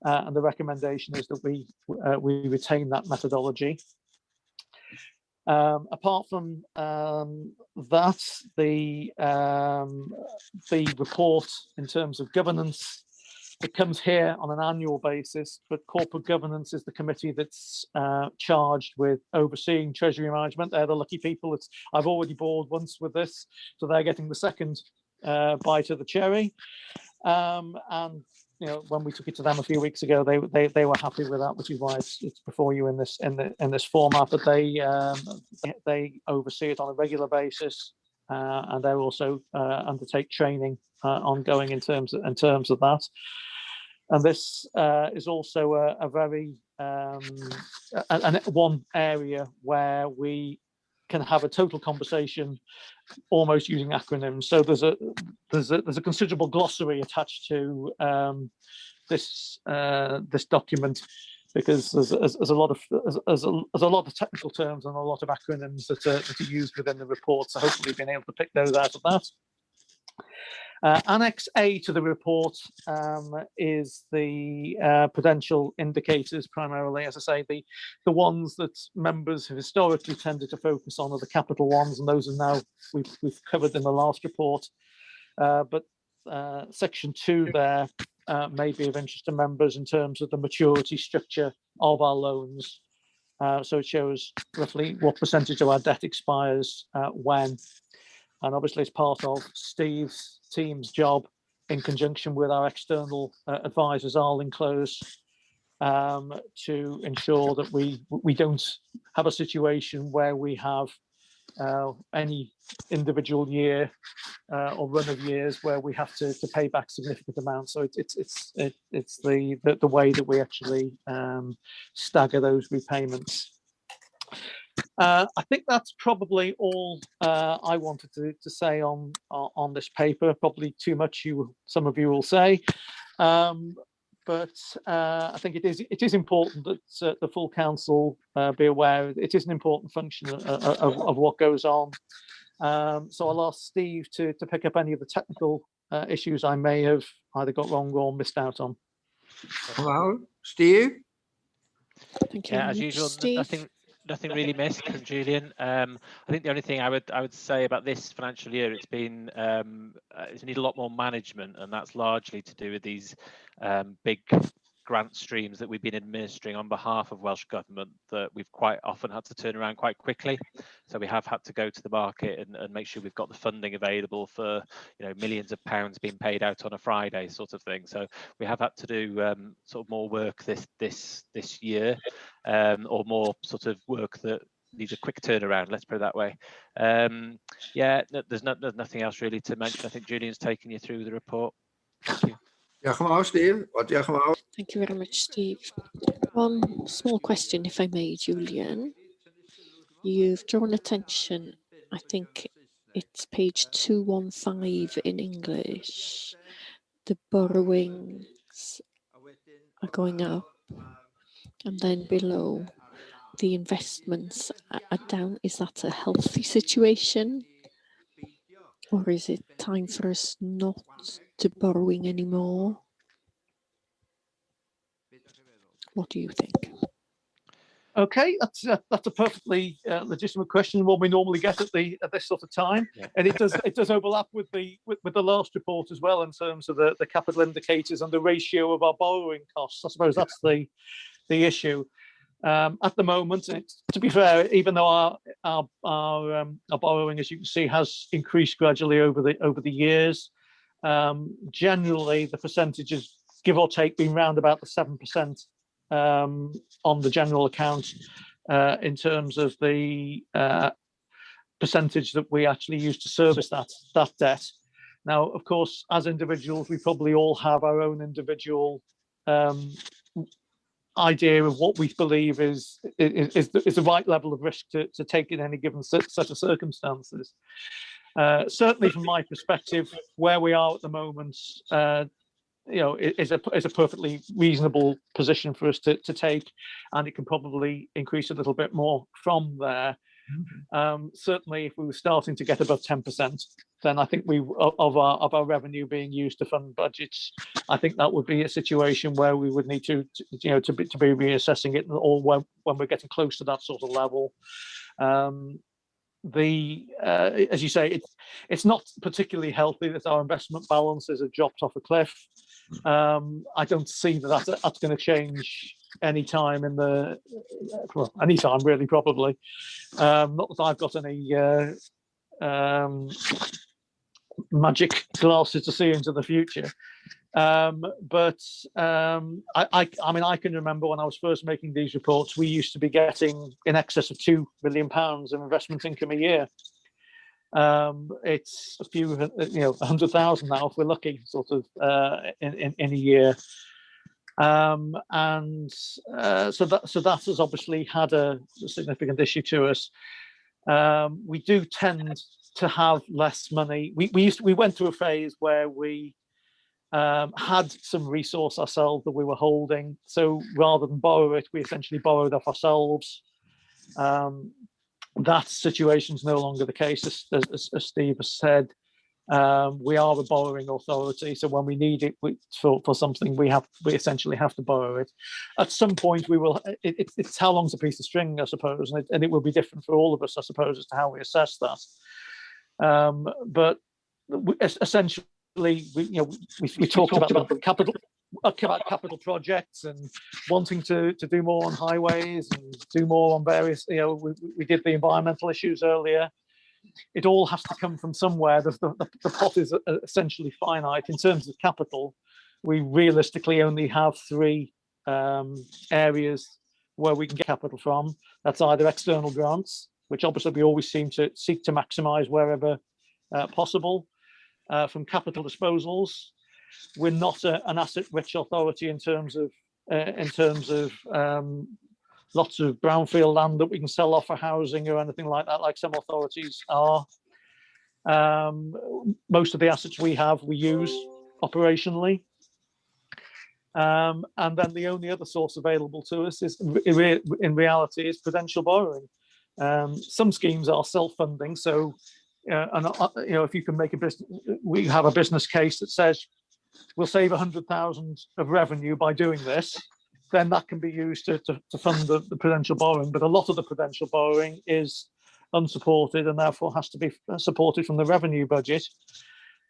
And the recommendation is that we retain that methodology. Apart from that, the report in terms of governance, it comes here on an annual basis, but corporate governance is the committee that's charged with overseeing treasury management. They're the lucky people. I've already bored once with this, so they're getting the second bite of the cherry. And you know, when we took it to them a few weeks ago, they were happy with that, which is why it's before you in this format. But they oversee it on a regular basis, and they also undertake training ongoing in terms of that. And this is also a very one area where we can have a total conversation almost using acronyms. So there's a considerable glossary attached to this document, because there's a lot of technical terms and a lot of acronyms that are used within the report. So hopefully we've been able to pick those out of that. Annex A to the report is the prudential indicators primarily. As I say, the ones that members have historically tended to focus on are the capital ones, and those are now we've covered in the last report. But section 2 there may be of interest to members in terms of the maturity structure of our loans. So it shows roughly what percentage of our debt expires when. And obviously, it's part of Steve's team's job, in conjunction with our external advisors, Arling Close, to ensure that we don't have a situation where we have any individual year or run of years where we have to pay back significant amounts. So it's the way that we actually stagger those repayments. I think that's probably all I wanted to say on this paper. Probably too much, some of you will say, but I think it is important that the full council be aware. It is an important function of what goes on. So I'll ask Steve to pick up any of the technical issues I may have either got wrong or missed out on. Hello, Steve. Thank you. Yeah, as usual, Steve. Nothing really missed from Julian. I think the only thing I would say about this financial year, it's need a lot more management, and that's largely to do with these big grant streams that we've been administering on behalf of Welsh Government that we've quite often had to turn around quite quickly. So we have had to go to the market and make sure we've got the funding available for, you know, millions of pounds being paid out on a Friday sort of thing. So we have had to do sort of more work this year, or more sort of work that needs a quick turnaround, let's put it that way. Yeah, there's nothing else really to mention. I think Julian's taken you through the report. Thank you. Steve. Thank you very much, Steve. One small question, if I may, Julian. You've drawn attention, I think it's page 215 in English. The borrowings are going up, and then below the investments are down. Is that a healthy situation? Or is it time for us not to borrowing anymore? What do you think? Okay, that's a perfectly legitimate question, one we normally get at this sort of time, yeah. And it does overlap with the last report as well in terms of the capital indicators and the ratio of our borrowing costs. I suppose that's the issue. At the moment, to be fair, even though our borrowing, as you can see, has increased gradually over the years, generally the percentages, give or take, been round about the 7%. On the general account, in terms of the percentage that we actually use to service that debt. Now, of course, as individuals, we probably all have our own individual idea of what we believe is the right level of risk to take in any given set of circumstances. Certainly, from my perspective, where we are at the moment, you know, is a perfectly reasonable position for us to take, and it can probably increase a little bit more from there. Certainly, if we were starting to get above 10%, then I think of our revenue being used to fund budgets, I think that would be a situation where we would need to be reassessing it, or when we're getting close to that sort of level. As you say, it's not particularly healthy that our investment balances have dropped off a cliff. I don't see that's going to change anytime in the anytime really, probably. Not that I've got any magic glasses to see into the future. I mean, I can remember when I was first making these reports, we used to be getting in excess of £2 million of investment income a year. It's a few, 100,000 now if we're lucky, sort of in a year. So that has obviously had a significant issue to us. We do tend to have less money. We went through a phase where we had some resource ourselves that we were holding. So rather than borrow it, we essentially borrowed off ourselves. That situation is no longer the case, as Steve has said. We are a borrowing authority, so when we need it for something, we essentially have to borrow it. At some point, we will. It's how long's a piece of string, I suppose, and it will be different for all of us, I suppose, as to how we assess that. But essentially, we talked about capital projects and wanting to do more on highways and do more on various. We did the environmental issues earlier. It all has to come from somewhere. The pot is essentially finite in terms of capital. We realistically only have 3 areas where we can get capital from. That's either external grants, which obviously we always seek to maximise wherever possible. From capital disposals, we're not an asset-rich authority in terms of lots of brownfield land that we can sell off for housing or anything like that, like some authorities are. Most of the assets we have, we use operationally. And then the only other source available to us is, in reality, is prudential borrowing. Some schemes are self-funding, so if you can make a business, we have a business case that says we'll save 100,000 of revenue by doing this, then that can be used to fund the prudential borrowing. But a lot of the prudential borrowing is unsupported and therefore has to be supported from the revenue budget.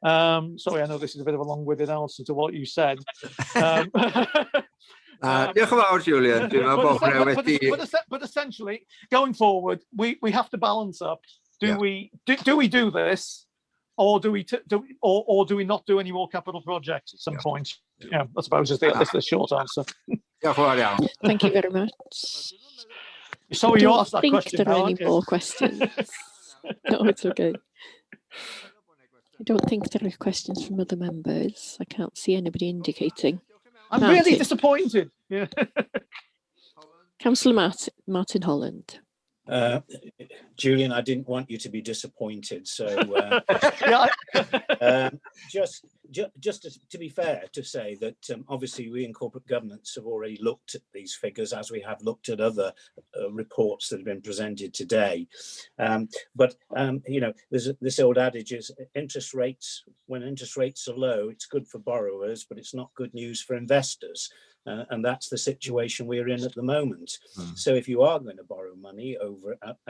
Sorry, I know this is a bit of a long-winded answer to what you said. Julian. But essentially, going forward, we have to balance up. Do we do this, or do we not do any more capital projects at some point? Yeah, I suppose is the short answer. Thank you very much. Sorry you asked that question. There are any more questions? No, it's okay. I don't think there are questions from other members. I can't see anybody indicating. I'm really disappointed. Yeah. Councillor Martin Holland. Julian, I didn't want you to be disappointed, so just to be fair to say that obviously we in corporate governance have already looked at these figures, as we have looked at other reports that have been presented today. But there's this old adage is when interest rates are low, it's good for borrowers, but it's not good news for investors. And that's the situation we're in at the moment. So if you are going to borrow money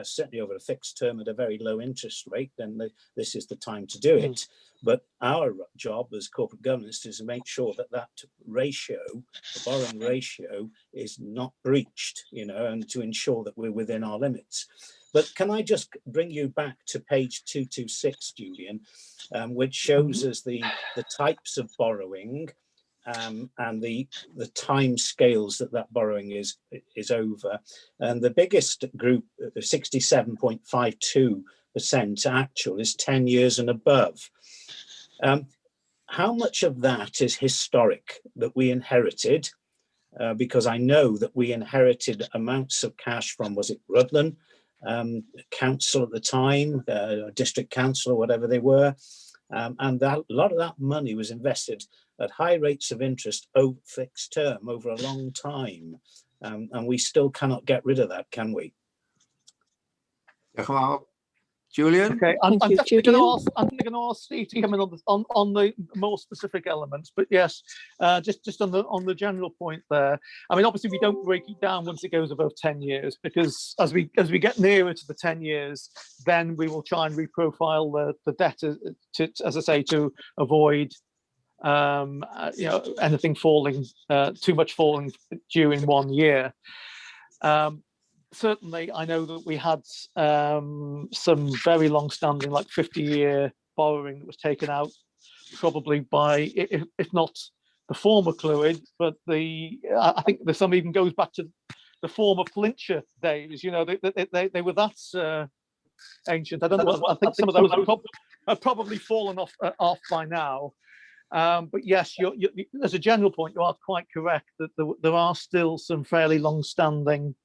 certainly over a fixed term at a very low interest rate, then this is the time to do it. But our job as corporate governance is to make sure that ratio, the borrowing ratio, is not breached, and to ensure that we're within our limits. But can I just bring you back to page 226, Julian, which shows us the types of borrowing and the time scales that borrowing is over. And the biggest group, 67.52% actual, is 10 years and above. How much of that is historic that we inherited? Because I know that we inherited amounts of cash from, was it Rutland council at the time, district council or whatever they were, and a lot of that money was invested at high rates of interest over fixed term over a long time, and we still cannot get rid of that, can we? Julian? Okay, I'm Thank you, definitely going Julian. to ask. I'm definitely going to ask Steve to come in on the more specific elements. But yes, just on the general point there. I mean, obviously we don't break it down once it goes above 10 years, because as we get nearer to the 10 years, then we will try and reprofile the debt as I say, to avoid anything falling too much falling due in 1 year. Certainly, I know that we had some very long-standing, like 50-year borrowing that was taken out, probably by, if not the former Clwyd, but I think there's some even goes back to the former Flintshire days. You know, they were that ancient. I don't know. I think some of those have probably fallen off by now. But yes, as a general point, you are quite correct that there are still some fairly long-standing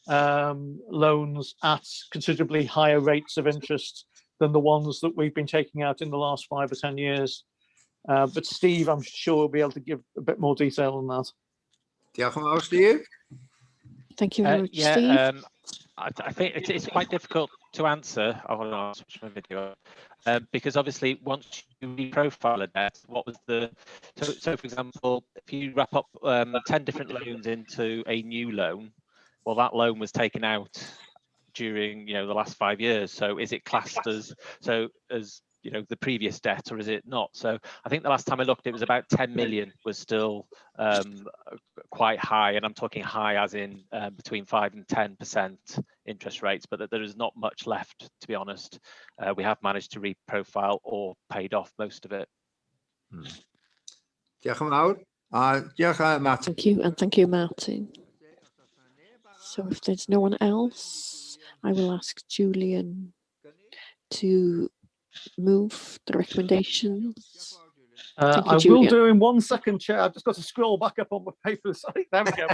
loans at considerably higher rates of interest than the ones that we've been taking out in the last 5 or 10 years. But Steve, I'm sure, will be able to give a bit more detail on that. Diolch yn fawr, Steve. Thank you very much, Steve. I think it's quite difficult to answer. I want to switch my video because obviously once you reprofile a debt, what was so for example, if you wrap up 10 different loans into a new loan, well, that loan was taken out during the last 5 years. So is it classed as the previous debt, or is it not? So I think the last time I looked, it was about 10 million was still quite high, and I'm talking high as in between 5 and 10% interest rates, but there is not much left, to be honest. We have managed to reprofile or paid off most of it. Diolch yn fawr. Diolch, Martin. Thank you, and thank you, Martin. So if there's no one else, I will ask Julian to move the recommendations. I will do in 1 second, Chair. I've just got to scroll back up on my paper. Sorry, there we go.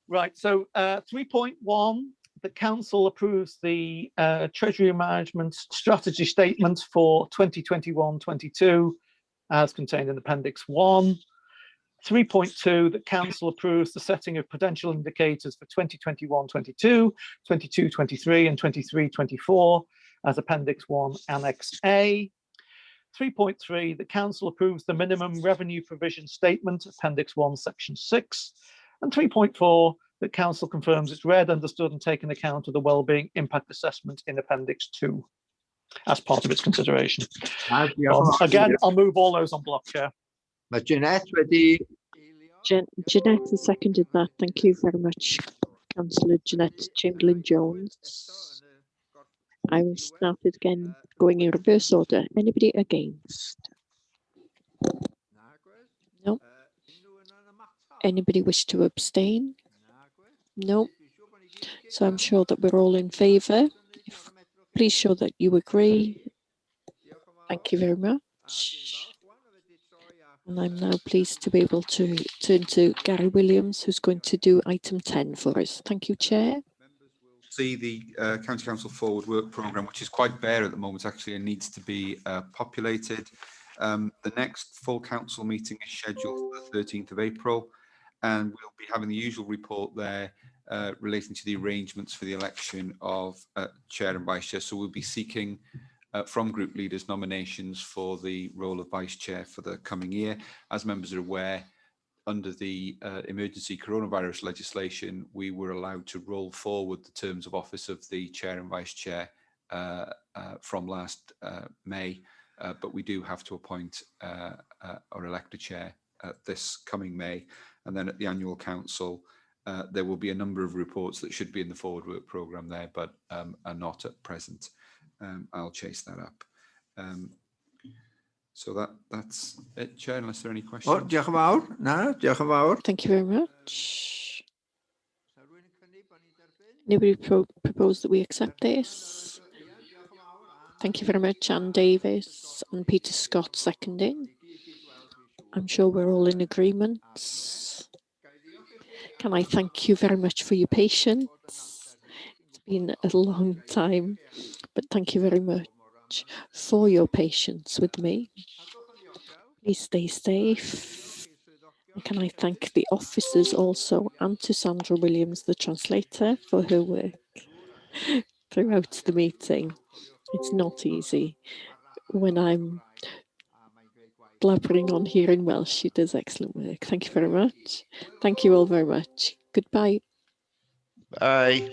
Right, so 3.1, the Council approves the Treasury Management Strategy Statement for 2021-22 as contained in Appendix 1. 3.2, the Council approves the setting of prudential indicators for 2021-22, 22-23 and 23-24 as Appendix 1, Annex A. 3.3, the Council approves the minimum revenue provision statement, Appendix 1, Section 6. And 3.4, the Council confirms it's read, understood and taken account of the wellbeing impact assessment in Appendix 2 as part of its consideration. Again, I'll move all those on block, Chair. Jeanette has seconded that. Thank you very much, Councillor Jeanette Chamberlain-Jones. I will start it again, going in reverse order. Anybody against? No. Anybody wish to abstain? No. So I'm sure that we're all in favour. Please show that you agree. Thank you very much. And I'm now pleased to be able to turn to Gary Williams, who's going to do item 10 for us. Thank you, Chair. See the County Council Forward Work Programme, which is quite bare at the moment actually and needs to be populated. The next full council meeting is scheduled for the 13th of April, and we'll be having the usual report there relating to the arrangements for the election of Chair and Vice Chair. So we'll be seeking from group leaders nominations for the role of Vice Chair for the coming year. As members are aware, under the emergency coronavirus legislation, we were allowed to roll forward the terms of office of the Chair and Vice Chair from last May, but we do have to appoint or elect a Chair this coming May. And then at the annual council, there will be a number of reports that should be in the Forward Work Programme there, but are not at present. I'll chase that up. So that's it, Chair, unless there are any questions. Diolch yn fawr. No, diolch yn fawr. Thank you very much. Anybody propose that we accept this? Thank you very much, Anne Davis and Peter Scott seconding. I'm sure we're all in agreement. Can I thank you very much for your patience? It's been a long time, but thank you very much for your patience with me. Please stay safe. And can I thank the officers also, and to Sandra Williams, the translator, for her work. throughout the meeting. It's not easy when I'm blabbering on here in Welsh. She does excellent work. Thank you very much. Thank you all very much. Goodbye. Bye.